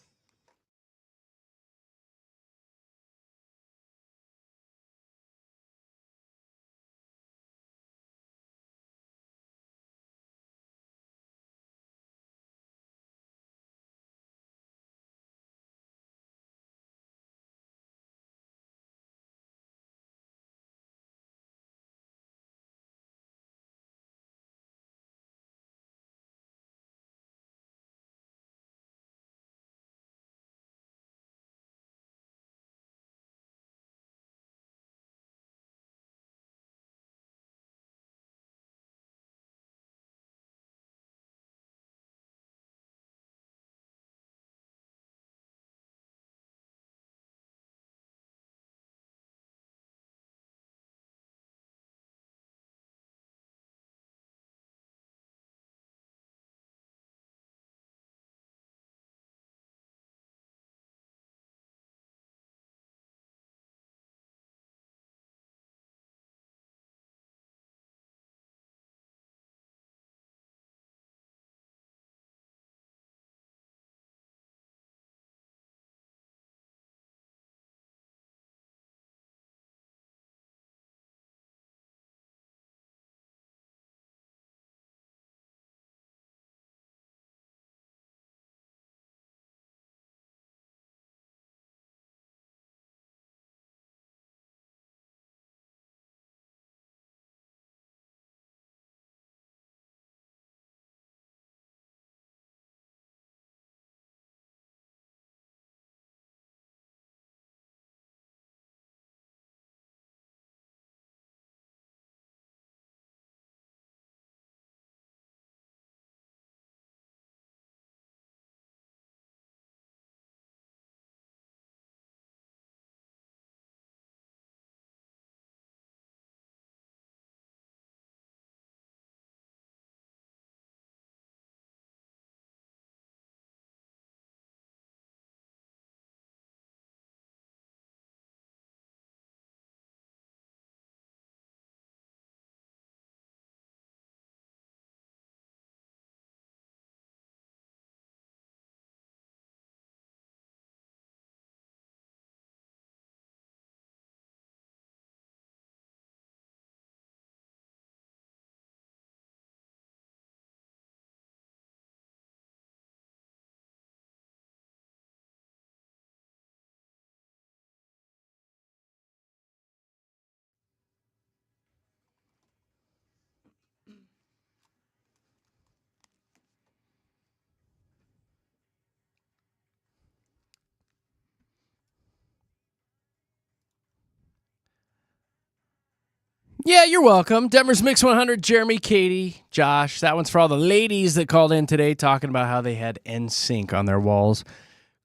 Yeah, you're welcome. Denver's Mix 100, Jeremy, Katy, Josh. That one's for all the ladies that called in today talking about how they had NSYNC on their walls.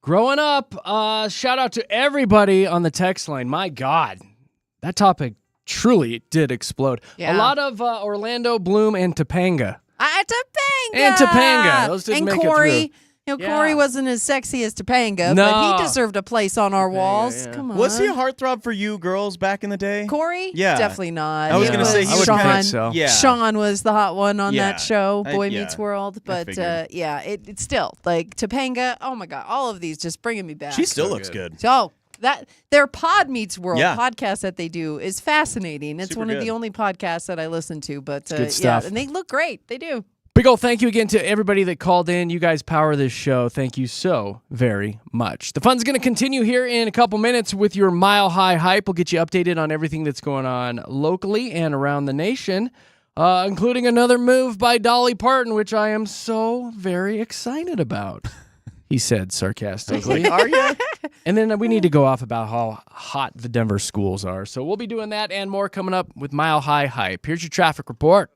Growing up, shout out to everybody on the text line. My God, that topic truly did explode. Yeah. A lot of Orlando, Bloom, and Topanga. Topanga. And Topanga. Those didn't and make Corey. it through. Corey wasn't as sexy as Topanga, No. but he deserved a place on our walls. Come on. Was he a heartthrob for you girls back in the day? Corey? Yeah. Definitely not. I was going to say he was Sean. kind of, yeah. Sean was the hot one on Yeah. that show, Boy yeah. Meets World. I But figured. it's still like Topanga. Oh my God, all of these just bringing me back. She still looks good. So that their Pod Meets World Yeah. podcast that they do is fascinating. It's Super one of the good. only podcasts that I listen to. But good stuff. and they look great. They do. Big ol' thank you again to everybody that called in. You guys power this show. Thank you so very much. The fun's going to continue here in a couple minutes with your Mile High Hype. We'll get you updated on everything that's going on locally and around the nation, including another move by Dolly Parton, which I am so very excited about, he said sarcastically. Are you? And then we need to go off about how hot the Denver schools are. So we'll be doing that and more coming up with Mile High Hype. Here's your traffic report.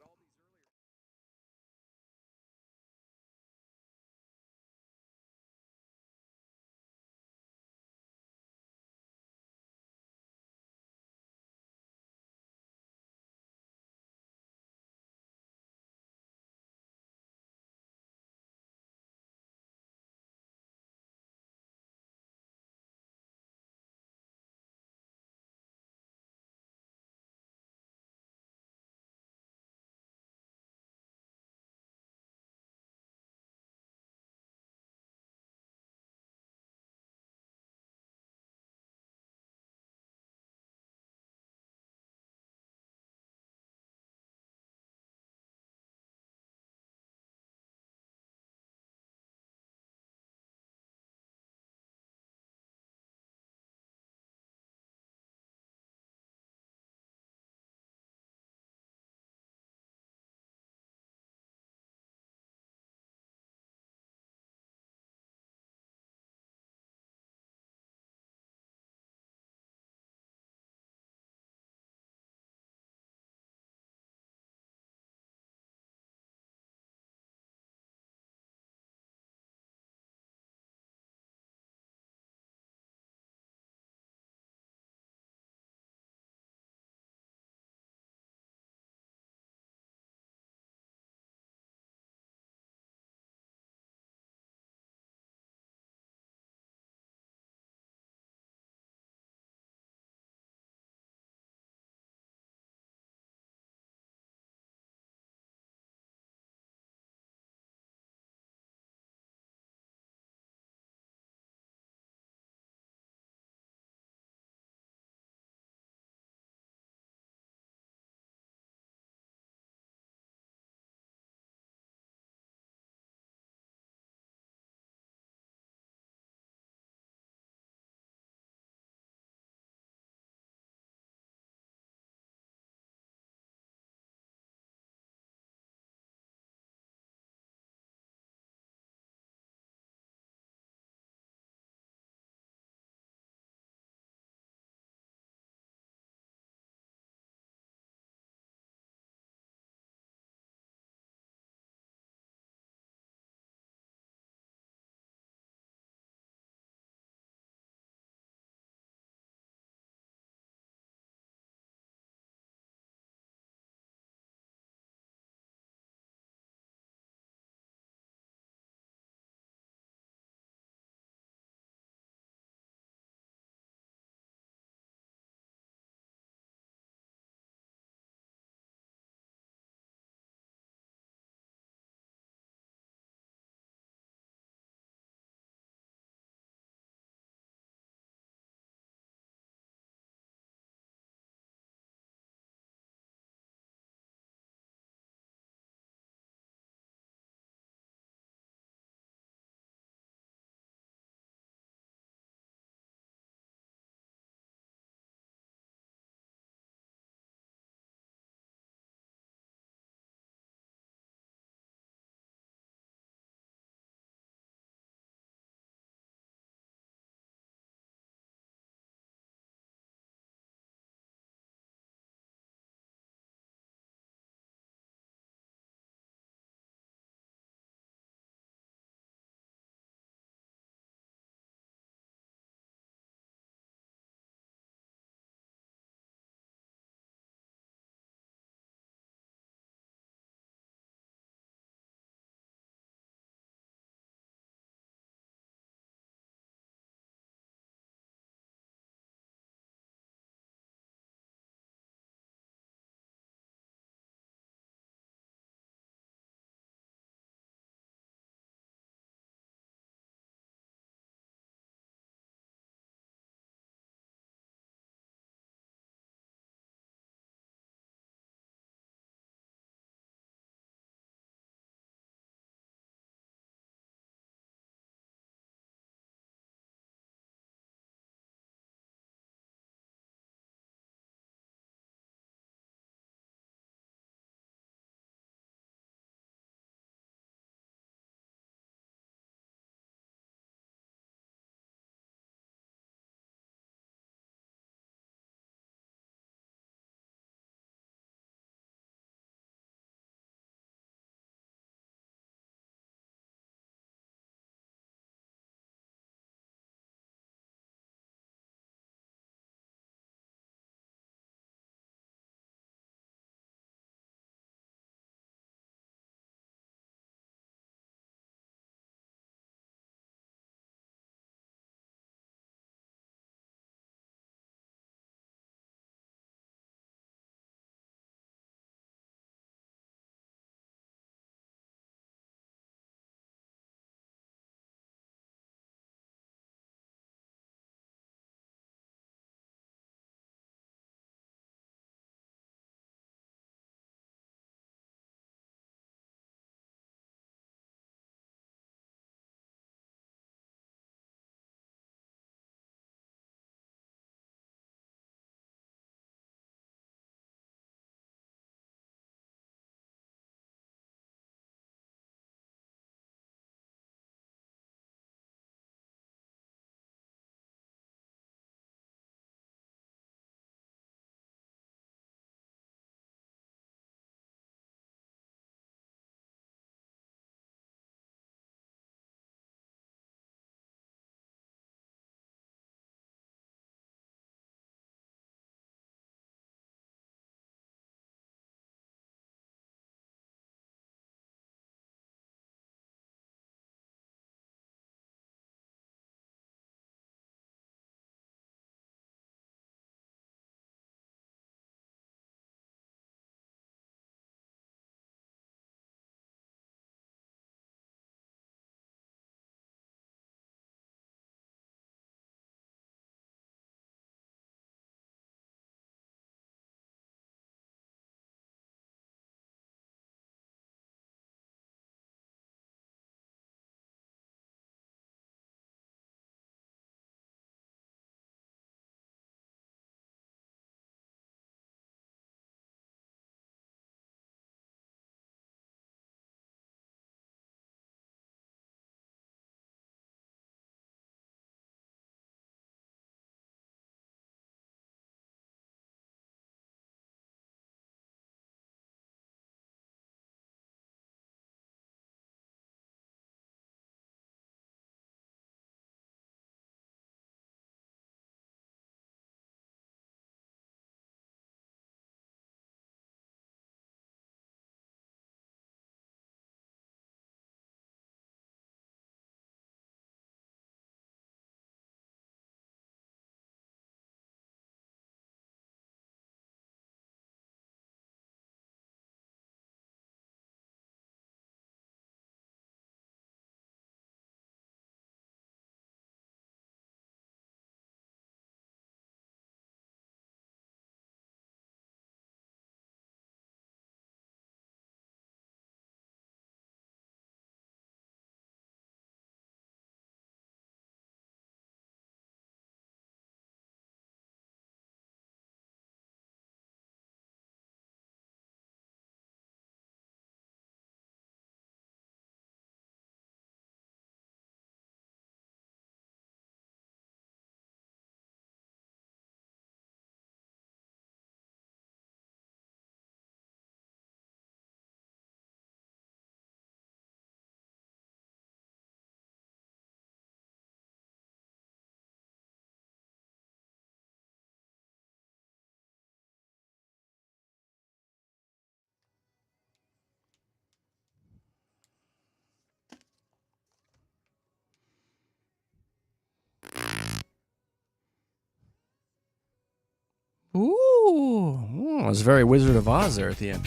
was very Wizard of Oz there at the end.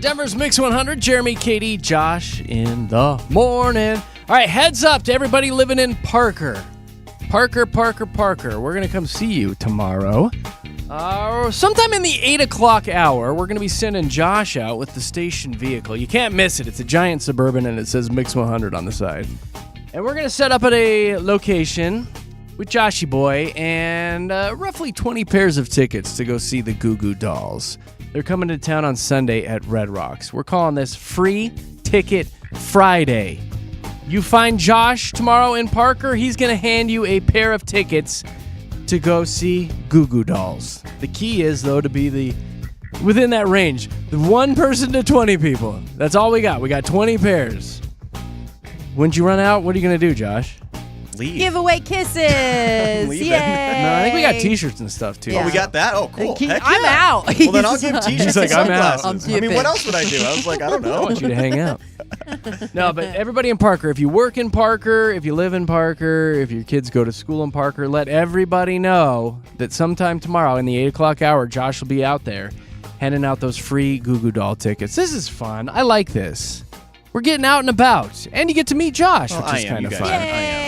Denver's Mix 100, Jeremy, Katy, Josh in the morning. All right, heads up to everybody living in Parker. Parker. We're going to come see you tomorrow. Sometime in the 8 o'clock hour, we're going to be sending Josh out with the station vehicle. You can't miss it. It's a giant Suburban, and it says Mix 100 on the side. And we're going to set up at a location with Joshy Boy and roughly 20 pairs of tickets to go see the Goo Goo Dolls. They're coming to town on Sunday at Red Rocks. We're calling this Free Ticket Friday. You find Josh tomorrow in Parker, he's going to hand you a pair of tickets to go see Goo Goo Dolls. The key is, though, to be within that range. 1 person to 20 people. That's all we got. We got 20 pairs. When you run out, what are you going to do, Josh? Leave. Give away kisses. Yay. No, I think we got t-shirts and stuff, too. Oh, we got that? Oh, cool. Heck I'm yeah. out. Well, then I'll give t-shirts He's like, and I'm out. sunglasses. I mean, what else would I do? I was like, I don't I know. want you to hang out. No, but everybody in Parker, if you work in Parker, if you live in Parker, if your kids go to school in Parker, let everybody know that sometime tomorrow in the 8 o'clock hour, Josh will be out there handing out those free Goo Goo Doll tickets. This is fun. I like this. We're getting out and about, and you get to meet Josh, which is kind of fun.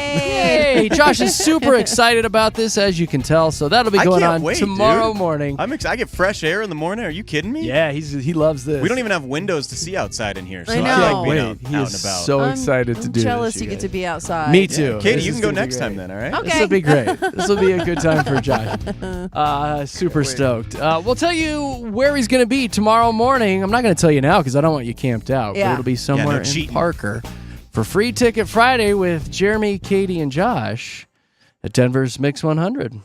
Yay! Josh is super excited about this, as you can tell, so that'll be going on tomorrow morning. I get fresh air in the morning. Are you kidding me? Yeah, he loves this. We don't even have windows to see outside in here, so I I know. like being out He and is about. so excited to I'm do jealous this. you get to be outside. Me too. Katy, This you is can go gonna be next time great. then, all right? Okay. This will be great. This will be a good time for Josh. Super stoked. We'll tell you where he's going to be tomorrow morning. I'm not going to tell you now because I don't want you camped out. Yeah. But it'll be somewhere in cheating. Parker for Free Ticket Friday with Jeremy, Katy, and Josh at Denver's Mix 100.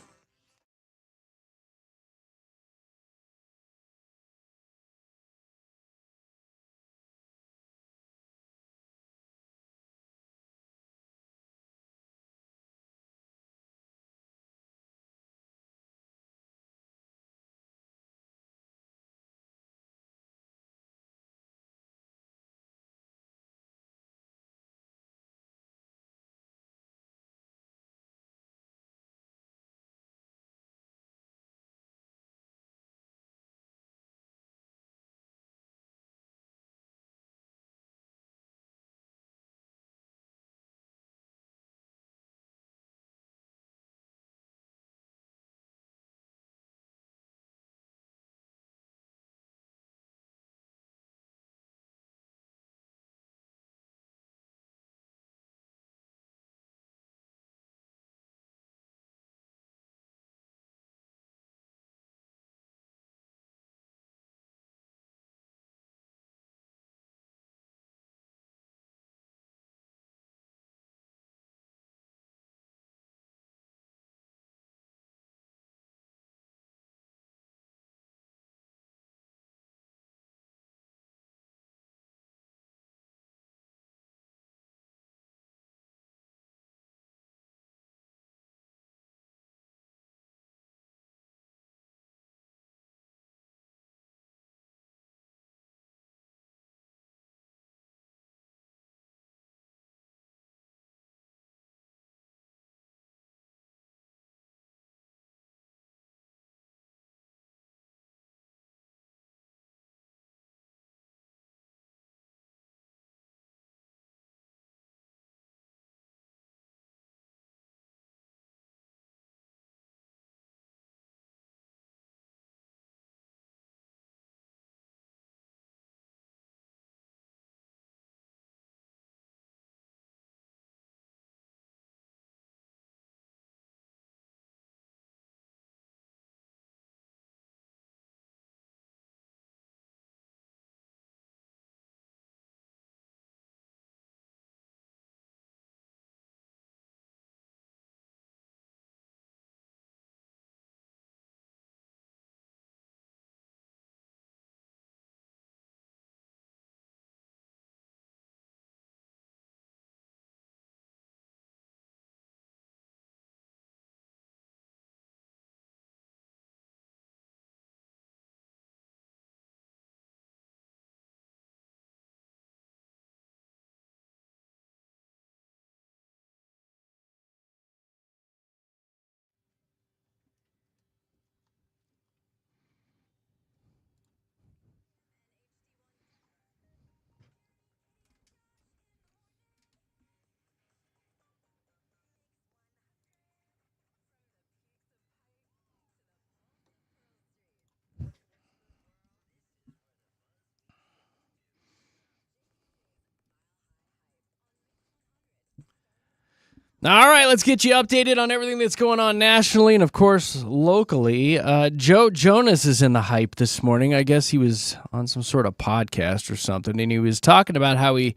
All right, let's get you updated on everything that's going on nationally and, of course, locally. Joe Jonas is in the hype this morning. I guess he was on some sort of podcast or something, and he was talking about how he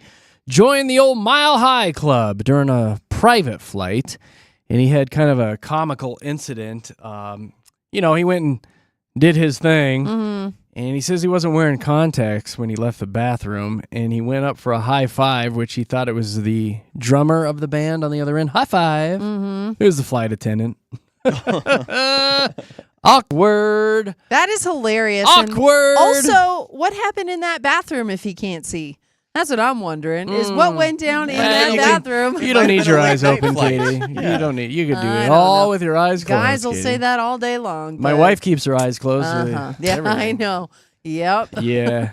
joined the old Mile High Club during a private flight, and he had kind of a comical incident. He went and did his thing, and he says he wasn't wearing contacts when he left the bathroom, and he went up for a high five, which he thought it was the drummer of the band on the other end. High five. It was the flight attendant. Awkward. That is hilarious. Awkward. And also, what happened in that bathroom if he can't see? That's what I'm wondering. Is what went down in that bathroom? You don't need your eyes open, Katie. You don't need. You could do it all with your eyes closed. Guys will Katie. say that all day long. My wife keeps her eyes closed. Yeah, I know. Yep. Yeah.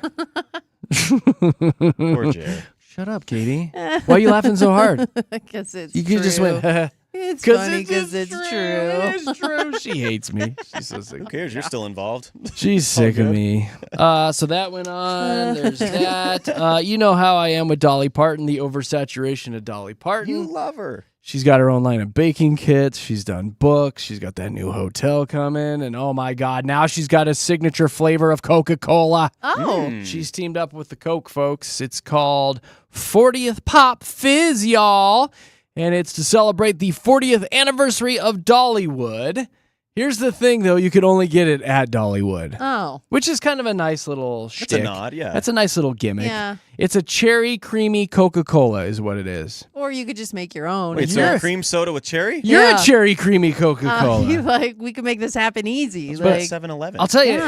Poor Jerry. Shut up, Katie. Why are you laughing so hard? Because it's You could just went. It's funny because it's true. It's true. She hates me. She's so sick. Who cares? You're still involved. She's sick of me. So that went on. There's that. You know how I am with Dolly Parton, the oversaturation of Dolly Parton. You love her. She's got her own line of baking kits. She's done books. She's got that new hotel coming. And oh my God, now she's got a signature flavor of Coca-Cola. Oh. She's teamed up with the Coke folks. It's called 40th Pop Fizz, y'all. And it's to celebrate the 40th anniversary of Dollywood. Here's the thing, though. You can only get it at Dollywood. Oh. Which is kind of a nice little shtick. That's a nod, yeah. That's a nice little gimmick. Yeah. It's a cherry creamy Coca-Cola is what it is. Or you could just make your own. Wait, so a cream soda with cherry? You're a cherry creamy Coca-Cola. We could make this happen easy. But Like 7-Eleven. I'll tell you,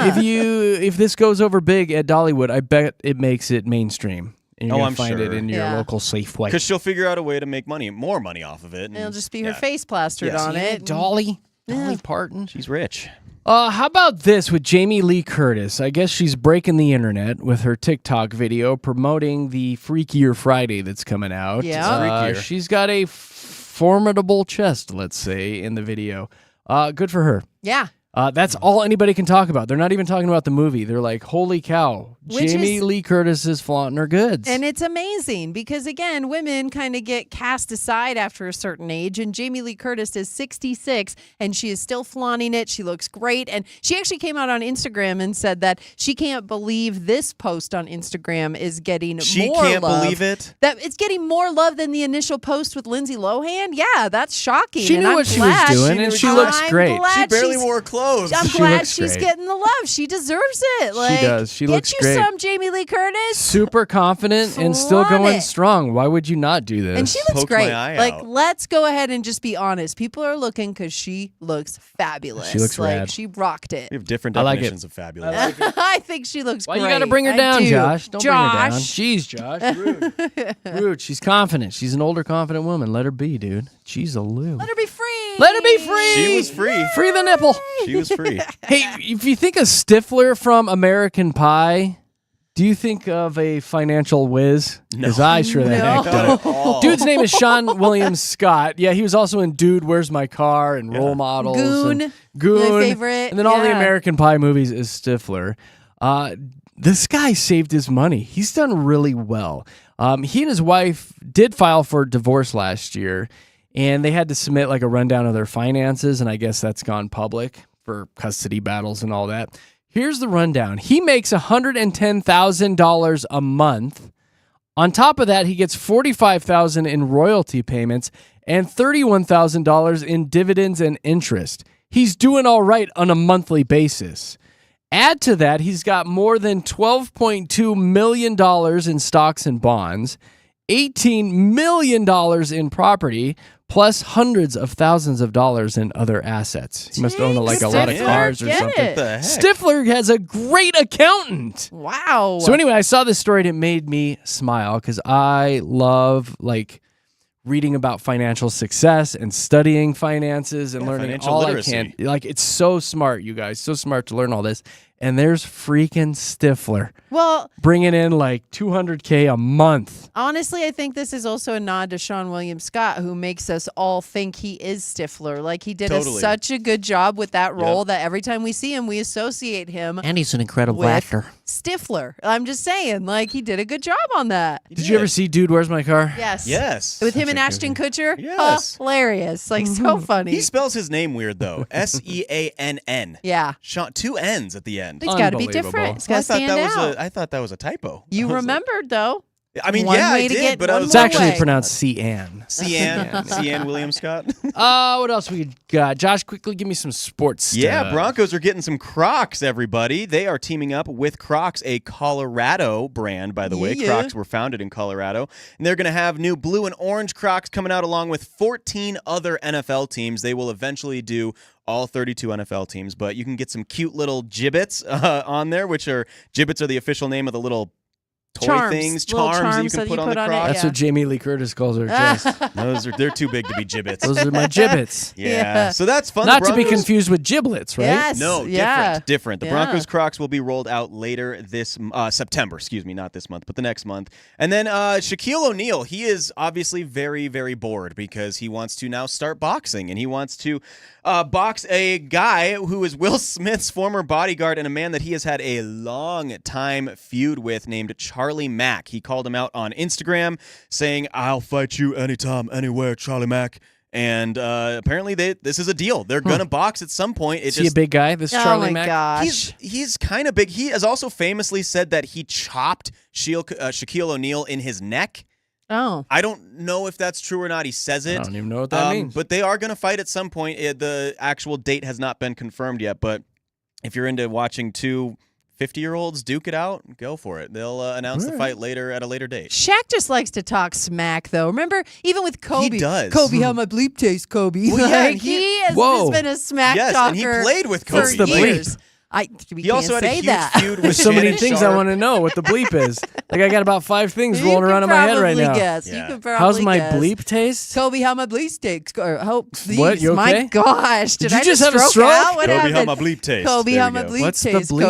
if this goes over big at Dollywood, I bet it makes it mainstream. And you're gonna I'm find sure. it in your local Safeway. Because she'll figure out a way to make more money off of it. and- It'll just be her face plastered on it. Dolly Parton. She's rich. How about this with Jamie Lee Curtis? I guess she's breaking the internet with her TikTok video promoting the Freakier Friday that's coming out. Yeah. Freakier. She's got a formidable chest, let's say, in the video. Good for her. Yeah. That's all anybody can talk about. They're not even talking about the movie. They're like, holy cow, Jamie Lee Curtis is flaunting her goods. And it's amazing because, again, women kind of get cast aside after a certain age. And Jamie Lee Curtis is 66 and she is still flaunting it. She looks great. And she actually came out on Instagram and said that she can't believe this post on Instagram is getting more love. She can't believe it? That it's getting more love than the initial post with Lindsay Lohan. Yeah, that's shocking. She and knew I'm what she glad was doing, and she looks I'm great. glad She barely she's- wore clothes. I'm She glad looks she's great. getting the love. She deserves it. Like, does. She looks get you great. some, Jamie Lee Curtis. Super confident and still Flaunt going it. strong. Why would you not do this? And she looks Poke great. my eye Like, out. let's go ahead and just be honest. People are looking because she looks fabulous. She looks like rad. she rocked it. We have different I like definitions it. of fabulous. I think she looks Why great. you got to bring her I down, do. Josh? Don't bring her down. Josh. Jeez, Josh. Rude. Rude. She's confident. She's an older, confident woman. Let her be, dude. She's a loo. Let her be free. Let her be free. She was free. Free the nipple. She was free. Hey, if you think of Stifler from American Pie, do you think of a financial whiz? Because I sure the heck don't. Dude's name is Sean William Scott. Yeah, he was also in Dude, Where's My Car and Role Models. Goon, and Goon. my favorite, And then all the yeah. American Pie movies is Stifler. This guy saved his money. He's done really well. He and his wife did file for divorce last year, and they had to submit like a rundown of their finances, and I guess that's gone public for custody battles and all that. Here's the rundown. He makes $110,000 a month. On top of that, he gets $45,000 in royalty payments and $31,000 in dividends and interest. He's doing all right on a monthly basis. Add to that, he's got more than $12.2 million in stocks and bonds, $18 million in property, plus hundreds of thousands of dollars in other assets. He must own like a lot of Stifler, cars or get something. it. The heck? Stifler has a great accountant. Wow. So anyway, I saw this story and it made me smile because I love like reading about financial success and studying finances and learning financial all literacy. I can. Like, it's so smart, you guys. So smart to learn all this. and there's freaking Stifler Well, bringing in like $200K a month. honestly, I think this is also a nod to Sean William Scott, who makes us all think he is Stifler. Like, he did Totally. such a good job with that role that every time we see him, we associate him And he's an incredible with actor. Stifler. I'm just saying, like, he did a good job on that. Did you ever see Dude, Where's My Car? Yes. Yes. With him and Ashton Kutcher? Yes. Hilarious. Like, so funny. He spells his name weird, though. Seann. Yeah. Sean, 2 N's at the end. It's got to be different. It's got to stand out. I thought that was a typo. You remembered, though. I mean, One yeah, way I to did, get but I one was It's more actually way. pronounced Cian. Cian William Scott. What else we got? Josh, quickly give me some sports stuff. Yeah, Broncos are getting some Crocs, everybody. They are teaming up with Crocs, a Colorado brand, by the way. Yeah. Crocs were founded in Colorado. And they're going to have new blue and orange Crocs coming out along with 14 other NFL teams. They will eventually do all 32 NFL teams, but you can get some cute little gibbets on there, gibbets are the official name of the little toy Charms. things, Little charms you charms can that put you on put the on it, Crocs. That's what Jamie Lee Curtis calls her chest. They're too big to be gibbets. Those are my gibbets. Yeah. So that's fun. Not The to be Broncos- confused with giblets, right? Yes. No, Yeah. different. The Yeah. Broncos Crocs will be rolled out later this September, not this month, but the next month. And then Shaquille O'Neal, he is obviously very, very bored because he wants to now start boxing, and he wants to box a guy who is Will Smith's former bodyguard and a man that he has had a long time feud with named Charlie Mack. He called him out on Instagram saying, "I'll fight you anytime, anywhere, Charlie Mack." And apparently this is a deal. They're going to box at some point. Is he a big guy, this Oh Charlie my Mack? gosh. He's kind of big. He has also famously said that he chopped Shaquille O'Neal in his neck. Oh. I don't know if that's true or not. He says it. I don't even know what that means. But they are going to fight at some point. The actual date has not been confirmed yet. But if you're into watching two 50-year-olds duke it out, go for it. They'll announce the fight later at a later date. Shaq just likes to talk smack, though. Remember, even with Kobe. He does. Kobe, how my bleep tastes, Kobe. Well, yeah, Like, he has just been a smack Yes, talker and he played with Kobe. for What's the bleep? years. We He also can't had a say huge that. feud with There's so many Shannon things Sharp. I want to know what the bleep is. Like, I got about 5 things You rolling around in can my head right probably now. guess. Yeah. You can probably How's my guess. bleep taste? Kobe, how my bleep tastes. Or, oh, please, What, you my okay? gosh. Did Did you I just have a stroke stroke? out? What Kobe, how happened? my bleep taste. Kobe, There how you my go. bleep What's the tastes, bleep?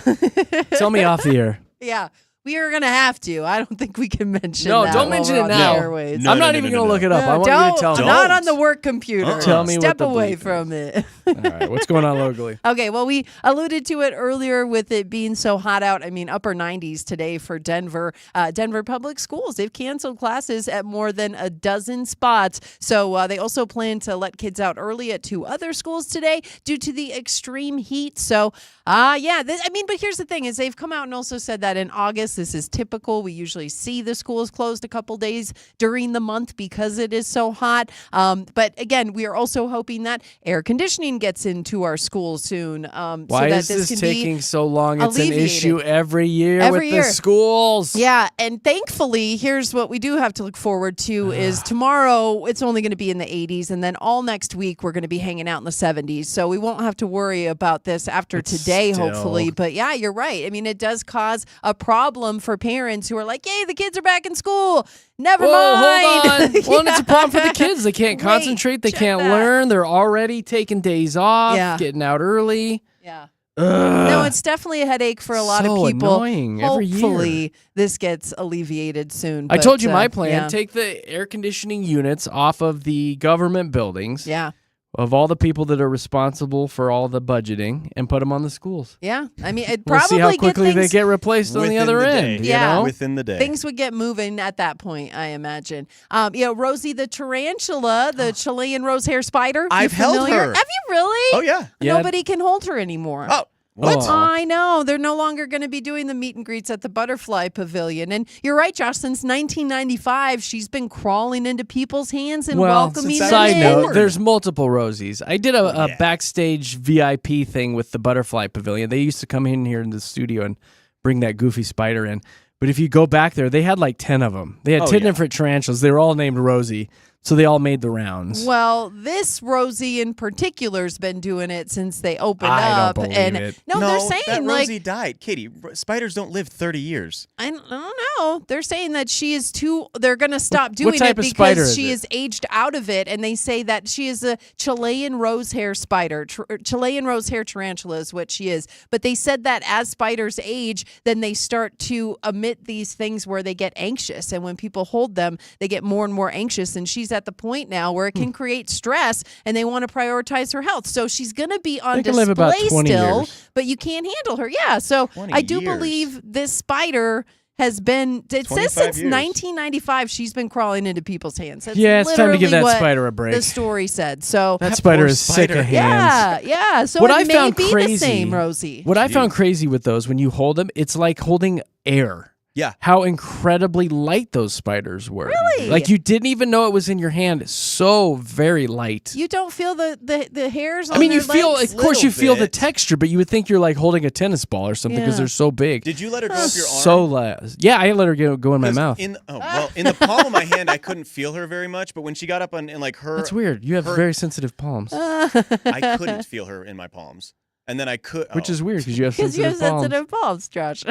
Kobe. Tell me off the air. Yeah. We are going to have to. I don't think we can mention No, that. don't while mention we're it on the now. airwaves. I'm not even going to look it up. I No, want you don't. to tell me. Not on the work computer. Tell me what Step the away bleep is. from it. All right, what's going on locally? Okay, well, we alluded to it earlier with it being so hot out. I mean, upper 90s today for Denver. Denver Public Schools, they've canceled classes at more than a dozen spots. So they also plan to let kids out early at 2 other schools today due to the extreme heat. So, but here's the thing is they've come out and also said that in August, this is typical. We usually see the schools closed a couple days during the month because it is so hot. But again, we are also hoping that air conditioning gets into our schools soon. Why so that is this this can taking be so long? It's an alleviated. issue every year Every with year. the schools. Yeah, and thankfully, here's what we do have to look forward to is tomorrow it's only going to be in the 80s, and then all next week we're going to be hanging out in the 70s. So we won't have to worry about this after today, still- hopefully. But yeah, you're right. I mean, it does cause a problem for parents who are like, "Yay, the kids are back in school. Never Whoa, mind." hold on. Well, and it's a problem for the kids. They can't concentrate. They can't learn. They're already taking days off, getting out early. Yeah. Ugh. No, it's definitely a headache for a lot So of people. annoying every year. Hopefully, this gets alleviated soon. I but, told you my plan. yeah. Take the air conditioning units off of the government buildings. Yeah. Of all the people that are responsible for all the budgeting and put them on the schools. Yeah, I mean, it We'll probably see how get quickly they things- get replaced on the Within other the end. day. You know? Within the day. Things would get moving at that point, I imagine. Rosie the tarantula, the Chilean rose hair spider. You I've held familiar? her. Have you really? Oh, yeah. Nobody can hold her anymore. Oh, what? I know. They're no longer going to be doing the meet and greets at the Butterfly Pavilion. And you're right, Josh. Since 1995, she's been crawling into people's hands and welcoming them side in. note, there's multiple Rosies. I did a backstage VIP thing with the Butterfly Pavilion. They used to come in here in the studio and bring that goofy spider in. But if you go back there, they had like 10 of them. They had 10 different tarantulas. They were all named Rosie. So they all made the rounds. Well, this Rosie in particular's been doing it since they opened I don't up. believe and it. No, they're saying that like Rosie died. Katie, spiders don't live 30 years. I don't know. They're saying that she is too. They're going to stop doing it type of spider because is she it? is aged out of it, and they say that she is a Chilean rose hair spider. Chilean rose hair tarantula is what she is. But they said that as spiders age, then they start to emit these things where they get anxious, and when people hold them, they get more and more anxious. And she's at the point now where it can create stress, and they want to prioritize her health. So she's going to be on They can live about display 20 still, years. but you can't handle her. Yeah. So 20 I do years. believe this spider has been, it says 25 since years. 1995, she's been crawling into people's hands. That's Yeah, it's time to give literally that what spider a break. The story said. So That spider poor is sick spider. of hands. yeah. So What it I may found be crazy, the same, Rosie. What I found crazy with those, when you hold them, it's like holding air. Yeah. How incredibly light those spiders were. Really? Like you didn't even know it was in your hand. So very light. You don't feel the hairs on I mean, their you feel, legs? of course, you Little feel the bit. texture, but you would think you're like holding a tennis ball or something because Yeah. they're so big. Did you let her go up your arm? So yeah, I let her go in my 'Cause mouth. In the palm of my hand, I couldn't feel her very much, but when she got up in like her, That's weird. You have her- very sensitive palms, I couldn't feel her in my palms, and then I could, which is weird because you have Because you have sensitive palms. sensitive palms, Josh.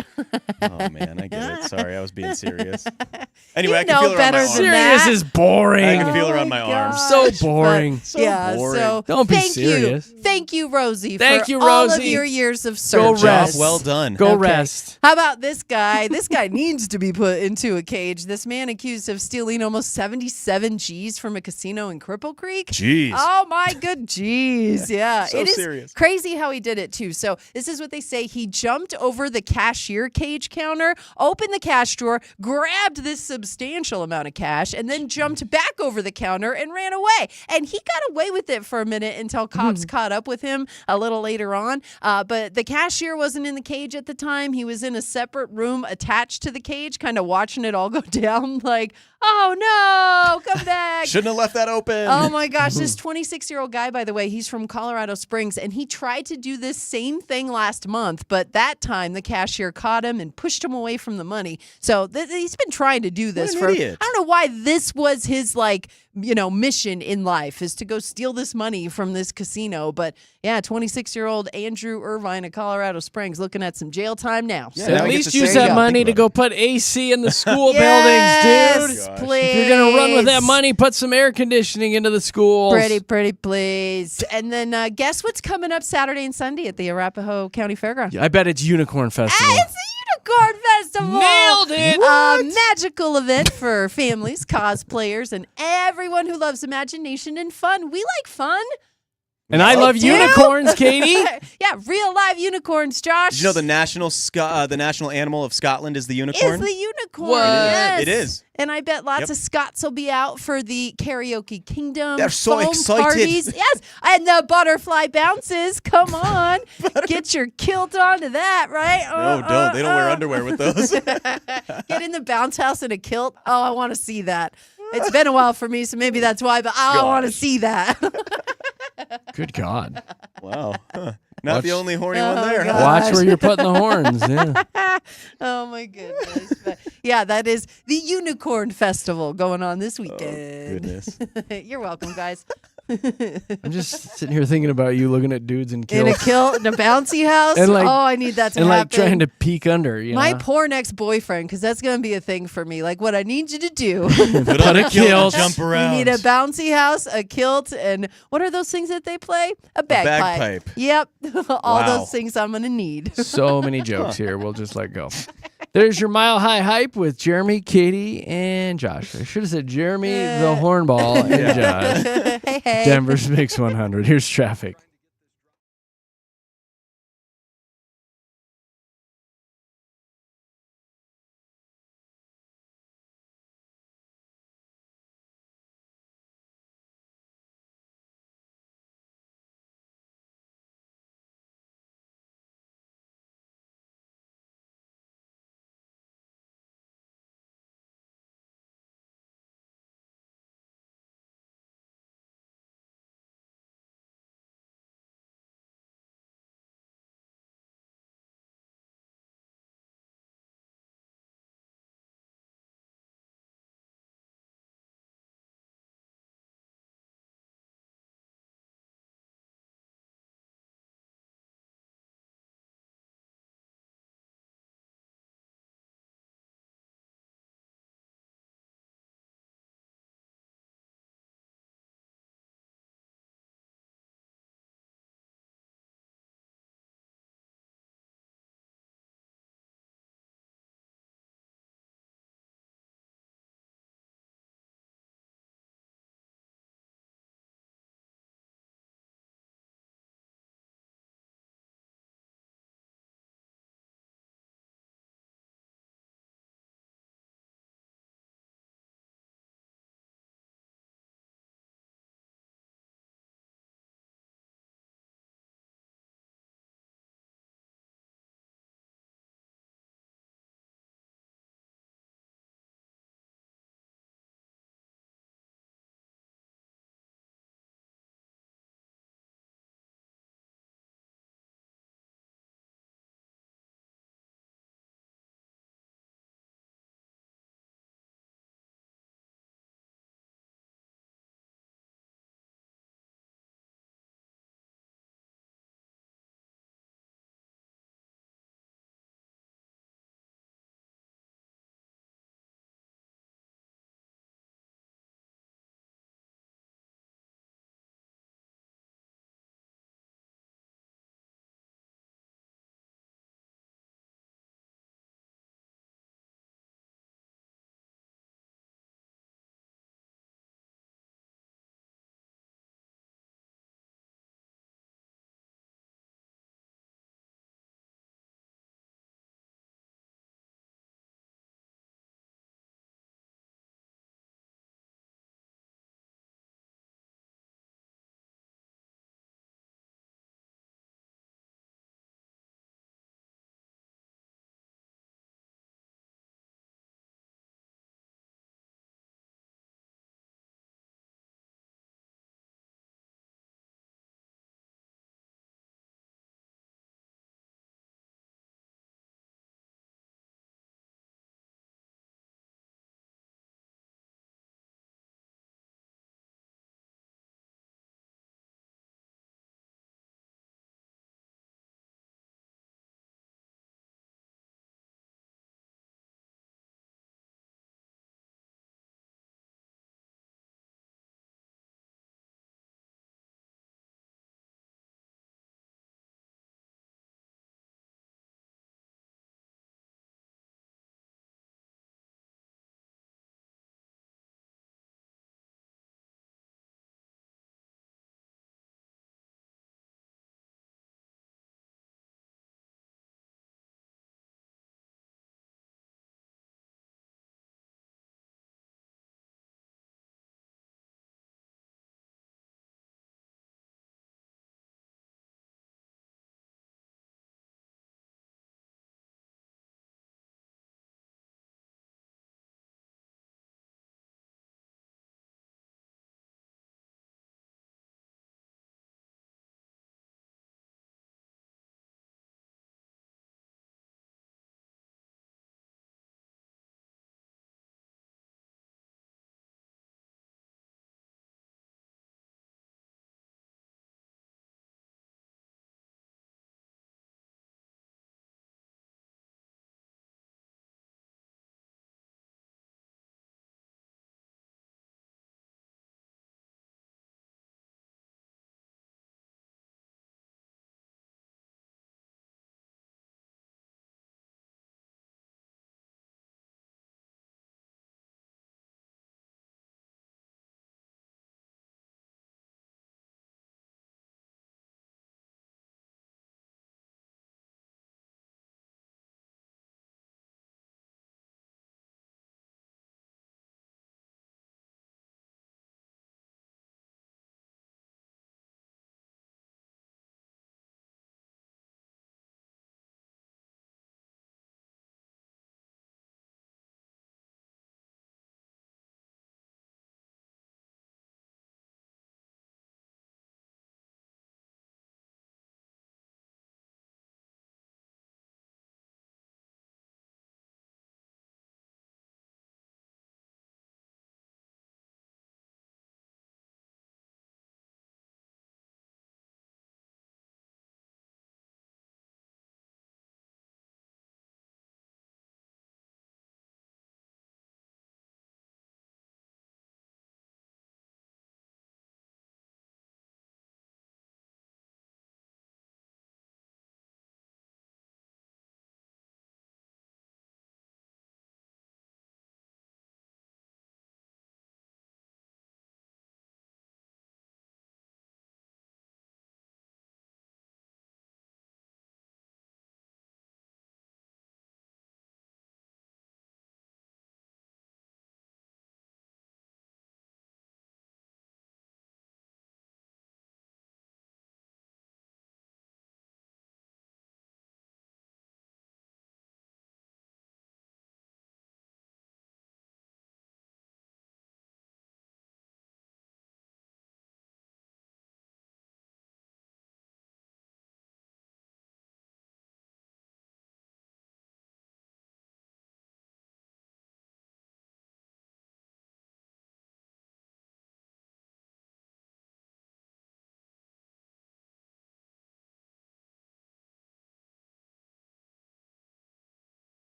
Oh man, I get it. Sorry, I was being serious. Anyway, I You can know feel her on better my than arm. Serious that. is boring. I can feel her Oh on my my arms. So gosh, boring. but- So yeah, boring. so Don't be thank serious. you. Thank you, Rosie, Thank for you, all of Rosie. your years of Go service. rest. Well done. Go Okay. rest. How about this guy? This guy needs to be put into a cage. This man accused of stealing almost 77 G's from a casino in Cripple Creek. Jeez. Oh my good G's. Yeah. So it is serious. crazy how he did it too. So this is what they say. He jumped over the cashier cage counter, opened the cash drawer, grabbed this substantial amount of cash, and then jumped back over the counter and ran away. And he got away with it for a minute until cops caught up with him a little later on. But the cashier wasn't in the cage at the time. He was in a separate room attached to the cage, kind of watching it all go down like, oh no, come back. Shouldn't have left that open. Oh my gosh, this 26-year-old guy, by the way, he's from Colorado Springs, and he tried to do this same thing last month, but that time the cashier caught him and pushed him away from the money. So he's been trying to do this an for, idiot. I don't know why this was his mission in life, is to go steal this money from this casino. But yeah, 26-year-old Andrew Irvine of Colorado Springs looking at some jail time now. Yeah, So now At I get least to use say that yeah, money think to about go it. put AC in the school yes, buildings, dude. please. If you're gonna run with that money, put some air conditioning into the schools. Pretty please. And then guess what's coming up Saturday and Sunday at the Arapahoe County Fairground? I bet it's Unicorn Festival. It's a Unicorn Festival. Nailed it. A magical event for families, cosplayers, and everyone who loves imagination and fun. We like fun. And I love do? unicorns, Katie. Yeah, real live unicorns, Josh. Did you know the national animal of Scotland is the unicorn? is the unicorn. What? Yes. It is. And I bet lots Yep. of Scots will be out for the Karaoke Kingdom. They're so foam excited. Parties. Yes. And the butterfly bounces. Come on. Get your kilt onto that, right? No, don't. They don't wear underwear with those. Get in the bounce house in a kilt. Oh, I want to see that. It's been a while for me, so maybe that's why, but I want to see that. Good God. Wow. Huh. Not Watch- the only horny one there. Huh? Watch where you're putting the horns. Yeah. Oh my goodness. But yeah, that is the Unicorn Festival going on this weekend. Goodness. You're welcome, guys. I'm just sitting here thinking about you looking at dudes in In a kilts kilt in a bouncy house. And, like- oh, I need that to and happen. like trying to peek under. You My know? poor next boyfriend, because that's going to be a thing for me. Like, what I need you to do. Put on a a kilt and kilt. jump You around. need a bouncy house, a kilt, and what are those things that they play? A bagpipe. bagpipe. Yep. All Wow. those things I'm going to need. So many jokes here. We'll just let go. There's your Mile High Hype with Jeremy, Katie, and Josh. I should have said Jeremy, the Hornball, and Josh. Hey. Denver's Mix 100. Here's traffic.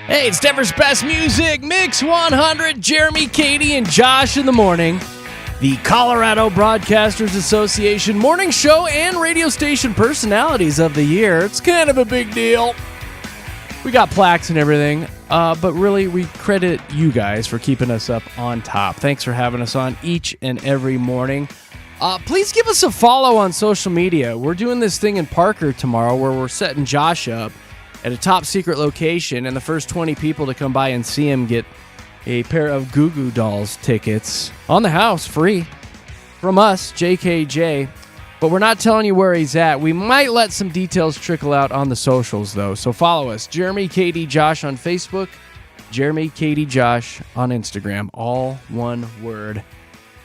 Hey, it's Denver's best music, Mix 100, Jeremy, Katy, and Josh in the morning. The Colorado Broadcasters Association morning show and radio station personalities of the year. It's kind of a big deal. We got plaques and everything, but really we credit you guys for keeping us up on top. Thanks for having us on each and every morning. Please give us a follow on social media. We're doing this thing in Parker tomorrow where we're setting Josh up at a top secret location, and the first 20 people to come by and see him get a pair of Goo Goo Dolls tickets on the house, free, from us, JKJ. But we're not telling you where he's at. We might let some details trickle out on the socials, though. So follow us, Jeremy, Katy, Josh on Facebook, Jeremy, Katy, Josh on Instagram. All one word.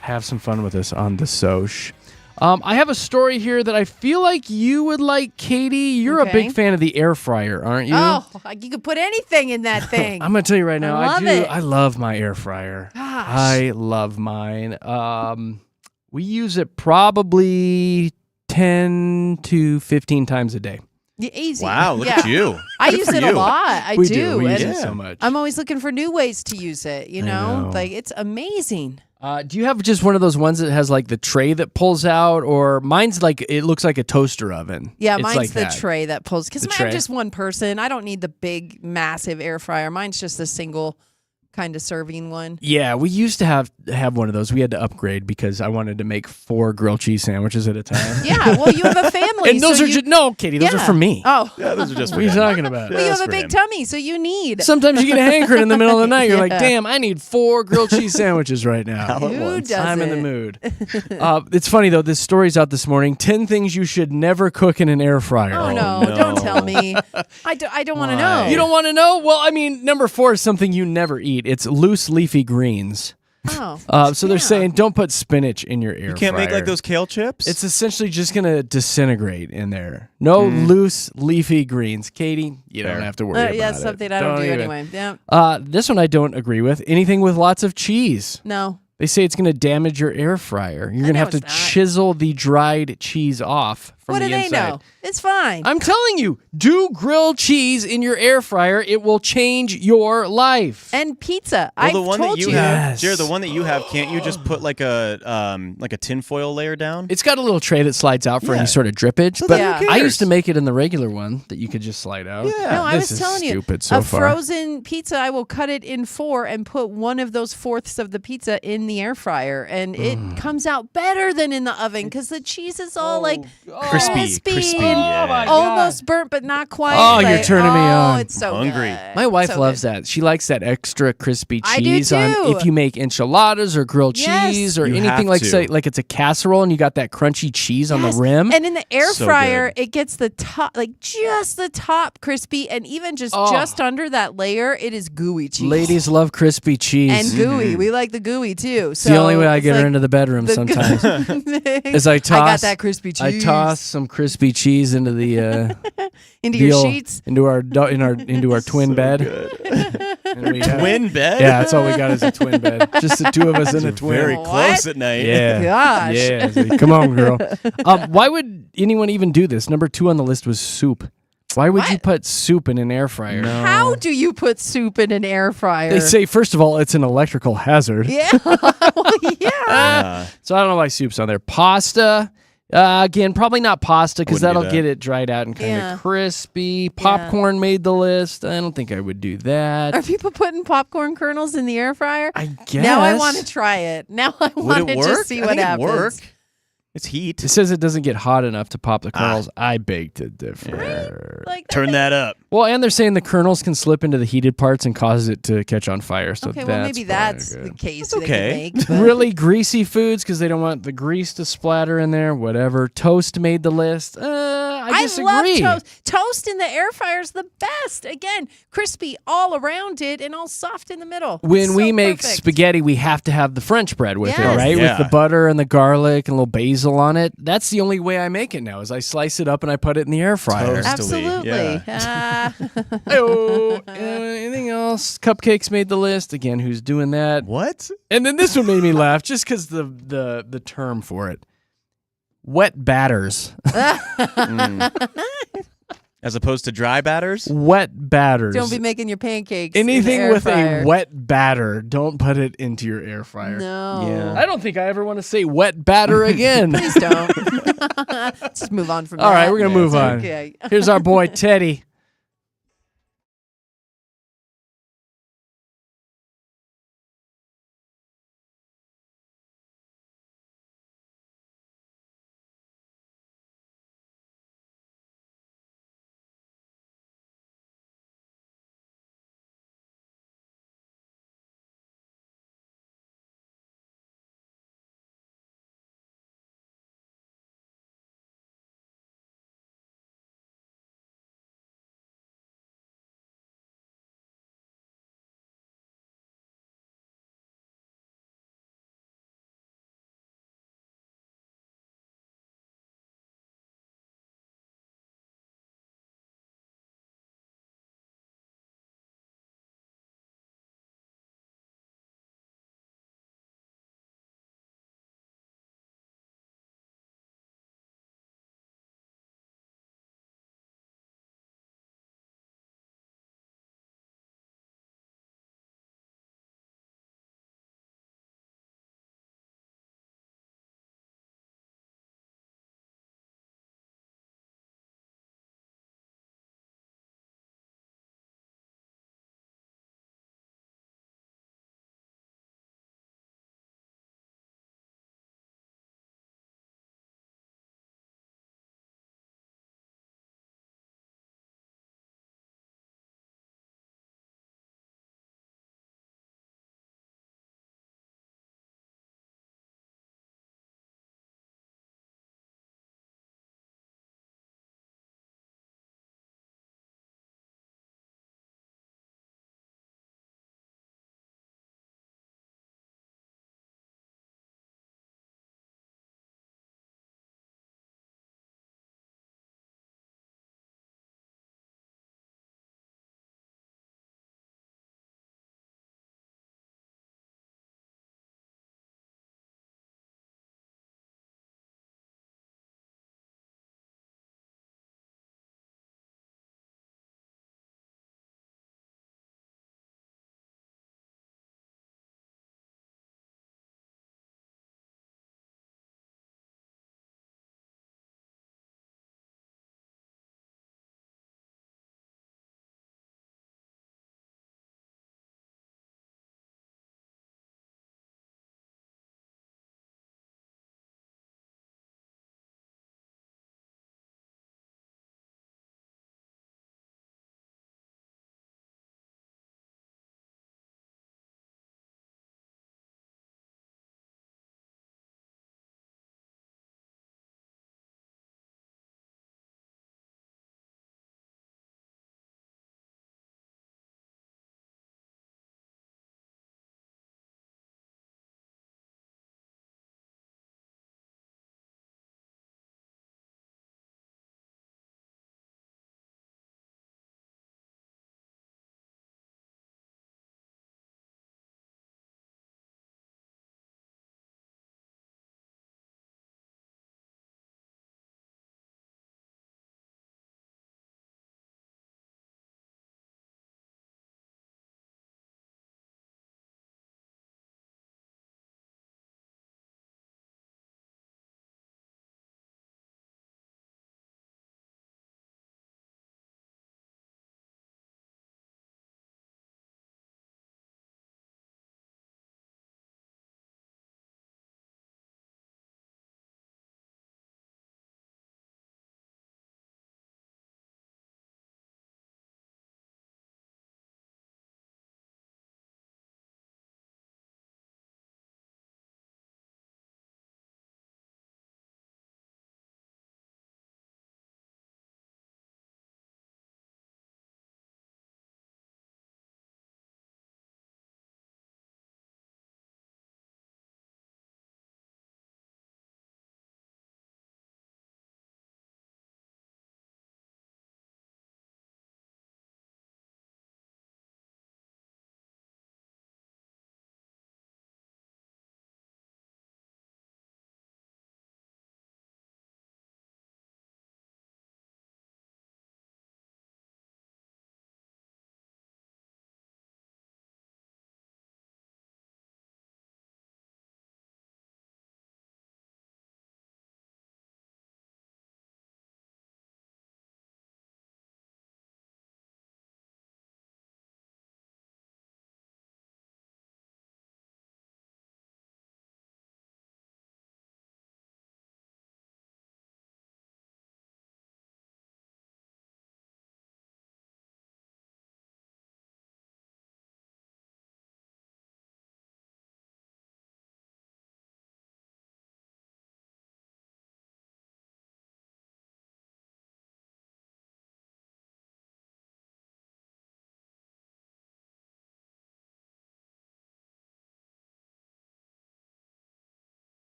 Have some fun with us on the Soch. I have a story here that I feel like you would like, Katy. You're a big fan of the air fryer, aren't you? Oh, you could put anything in that thing. I'm going to tell you right now, I love it. I love my air fryer. Gosh. I love mine. We use it probably 10 to 15 times a day. Easy. Wow, look at you. I Good use for it you. a lot. We do. We and use it so much. I'm always looking for new ways to use it, you know? know. Like, it's amazing. Do you have just one of those ones that has like the tray that pulls out, or mine's like it looks like a toaster oven? Yeah, It's mine's like the that. tray that pulls. Because The I'm tray. just one person. I don't need the big, massive air fryer. Mine's just a single kind of serving one. Yeah, we used to have one of those. We had to upgrade because I wanted to make 4 grilled cheese sandwiches at a time. Yeah, well, you have a family. And those so are just no, Katy. Those are for me. Oh, Yeah, those are just What are you talking about? well, you have a big tummy, so you need. Sometimes you get a hankering in the middle of the night. You're like, Yeah. damn, I need 4 grilled cheese sandwiches right now. Who does I'm in the it? mood. It's funny, though. This story's out this morning. 10 things you should never cook in an air fryer. Oh, no, don't tell me. I don't want to know. You don't want to know? Well, I mean, number 4 is something you never eat. It's loose leafy greens. Oh. So they're saying don't put spinach in your air fryer. You can't make like those kale chips? It's essentially just going to disintegrate in there. No loose leafy greens. Katy, you don't have to worry about it. Yeah, something I don't do even. anyway. Yeah. This one I don't agree with. Anything with lots of cheese. No. They say it's going to damage your air fryer. You're going to have to chisel the dried cheese off from What the do they inside. know? It's fine. I'm telling you, do grilled cheese in your air fryer. It will change your life. And pizza. Well, I've the one told that you you. have, Jared, the one that you have, can't you just put like a tinfoil layer down? It's got a little tray that slides out for Yeah. any sort of drippage. So but then who I cares? used to make it in the regular one that you could just slide out. Yeah. No, I This was is telling you, stupid so a far. frozen pizza, I will cut it in 4 and put one of those fourths of the pizza in the air fryer, and it comes out better than in the oven because the cheese is all like crispy, crispy, and yeah. almost burnt, but not quite. Oh, you're Like, turning me on. It's so Hungry. good. My wife So loves good. that. She likes that extra crispy I do cheese on too. if you make enchiladas or grilled Yes. cheese or You anything have like to. say like it's a casserole and you got that crunchy cheese on the Yes. rim. And in the air So fryer, good. it gets the top, like just the top crispy, and even just under that layer, it is gooey cheese. Ladies love crispy cheese. And gooey. We like the gooey too. It's the only way I get her into the bedroom the sometimes. Is I toss. I got that crispy cheese. I toss some crispy cheese into the into your deal- sheets. into our twin bed. And we have- Twin bed? Yeah, that's all we got is a twin bed. Just the two of us in a twin. Very close at night. Yeah. Gosh. Yeah. So come on, girl. Why would anyone even do this? Number 2 on the list was soup. Why would you put soup in an air fryer? How do you put soup in an air fryer? They say, first of all, it's an electrical hazard. Yeah. Well, yeah. So I don't know why soup's on there. Pasta. Again, probably not pasta because Wouldn't do that'll that. get it dried out and kind Yeah. of crispy. Popcorn made the list. I don't think I would do that. Are people putting popcorn kernels in the air fryer? I guess. Now I want to try it. Now I Would want it to work? just see I what think it'd happens. work. It's heat. It says it doesn't get hot enough to pop the kernels. I beg to differ. Like Turn that up. Well, and they're saying the kernels can slip into the heated parts and cause it to catch on fire. So Okay, that's well maybe that's probably the good. case That's they okay. can make. But Really greasy foods because they don't want the grease to splatter in there. Whatever. Toast made the list. I disagree. love toast. Toast in the air fryer is the best. Again, crispy all around it and all soft in the middle. When It's we so make perfect. spaghetti, we have to have the French bread with it, Yes. right? Yeah. With the butter and the garlic and a little basil on it. That's the only way I make it now is I slice it up and I put it in the air fryer. Toast. Absolutely. Oh, anything else? Cupcakes made the list. Again, who's doing that? What? And then this one made me laugh just because the term for it. Wet batters. As opposed to dry batters? Wet batters. Don't be making your pancakes. in the Anything air with fryer. a wet batter, don't put it into your air fryer. No. Yeah. I don't think I ever want to say wet batter again. Please don't. Just move on from that. All right, we're going to move on. Okay. Here's our boy, Teddy.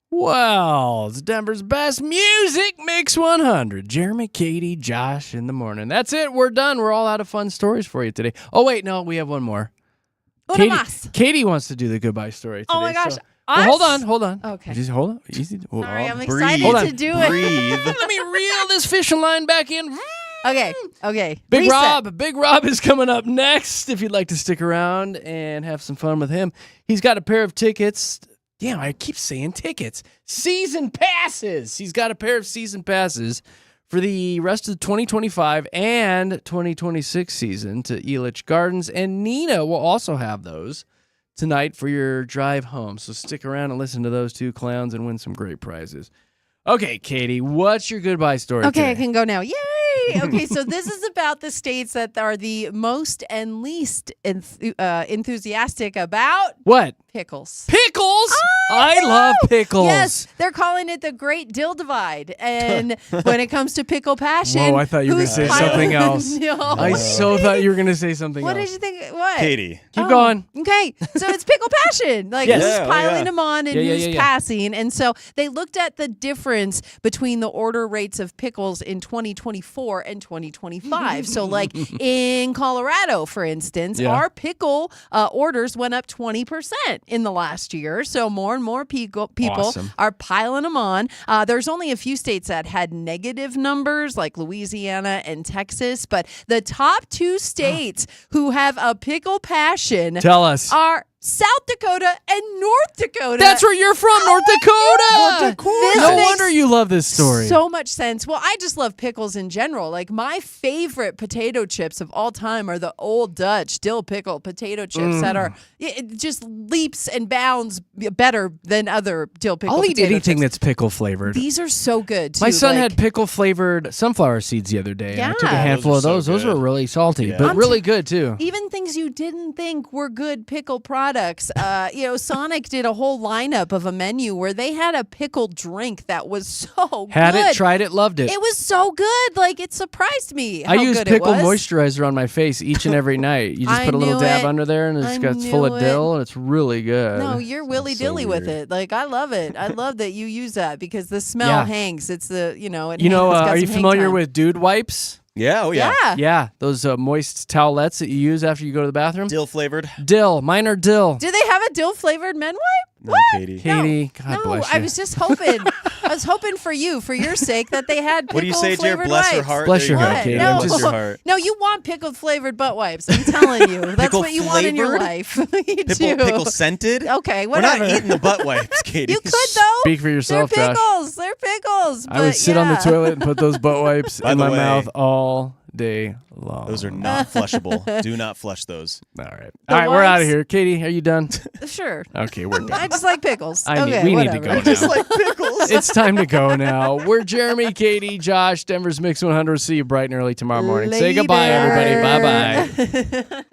Well, it's Denver's best music mix 100. Jeremy, Katy, Josh in the morning. That's it. We're done. We're all out of fun stories for you today. Oh, wait, no, we have one more. Katy wants to do the goodbye story today. Oh my gosh. So, well, hold on. Okay. Just hold on. Easy. Sorry, I'm breathe. excited to do it. Breathe. Let me reel this fishing line back in. Okay. Big Reset. Rob is coming up next. If you'd like to stick around and have some fun with him, he's got a pair of tickets. Damn, I keep saying tickets. Season passes. He's got a pair of season passes for the rest of the 2025 and 2026 season to Elitch Gardens. And Nina will also have those tonight for your drive home. So stick around and listen to those two clowns and win some great prizes. Okay, Katy, what's your goodbye story Okay, today? I can go now. Yay! Okay, so this is about the states that are the most and least enthusiastic about What? pickles. Pickles? I love pickles. Yes, they're calling it the Great Dill Divide. And when it comes to pickle passion, Whoa, I thought you were going to say something else. No. I so thought you were going to say something What else. did you think? What? Katy. Keep going. Okay, so it's pickle passion. Like Yes. who's Yeah, piling them on and who's yeah. passing. And so they looked at the difference between the order rates of pickles in 2024 and 2025. So like in Colorado, for instance, our pickle orders went up 20% in the last year. So more and more people Awesome. are piling them on. There's only a few states that had negative numbers like Louisiana and Texas. But the top two states who have a pickle passion Tell us. are South Dakota and North Dakota. That's where you're from, North Dakota. This No makes wonder you love this story. so much sense. Well, I just love pickles in general. Like my favorite potato chips of all time are the Old Dutch dill pickle potato chips that are it just leaps and bounds better than other dill pickle I'll eat potato anything chips. that's pickle flavored. These are so good too. My son like, had pickle flavored sunflower seeds the other day. And I took a Yeah. handful of Those those. are so Those good. were really salty, Yeah. but really good too. even things you didn't think were good pickle products. Sonic did a whole lineup of a menu where they had a pickle drink that was so Had good. it, tried it, loved it. It was so good. Like it surprised me. I how use good pickle it was. moisturizer on my face each and every night. You just I put a little knew dab it. under there, and I it's full of knew it. dill, and it's really good. No, you're willy dilly with it. Like I love it. I love that you use that because the smell Yeah. hangs. It's the it are you familiar with dude wipes? Yeah, oh yeah. Yeah, those moist towelettes that you use after you go to the bathroom. Dill flavored. Dill, mine are dill. Do they have a dill flavored men wipe? No, Katy. Katy, God No, bless you. I was just hoping. I was hoping for your sake, that they had pickle What do you say, Jer? flavored Bless your wipes. heart. Bless There your you heart, go. Katy. No, Bless your heart. no, you want pickled flavored butt wipes. I'm telling you, that's Pickle what you want in your flavored? life. You do. Pickle scented? Okay, We're whatever. not eating the butt wipes, Katy. You could though. Speak for yourself, They're Josh. pickles. They're pickles. I would but sit on the yeah. toilet and put those butt wipes By in the my way, mouth all day long. Those are not flushable. Do not flush those. All right. All right, we're out of wipes? here. Katy, are you done? Sure. Okay, we're done. I just like pickles. We Okay, need whatever. to go now. Just like pickles. It's time to go now. We're Jeremy, Katy, Josh, Denver's Mix 100. See you bright and early tomorrow morning. Say goodbye, everybody. Bye-bye. Bye.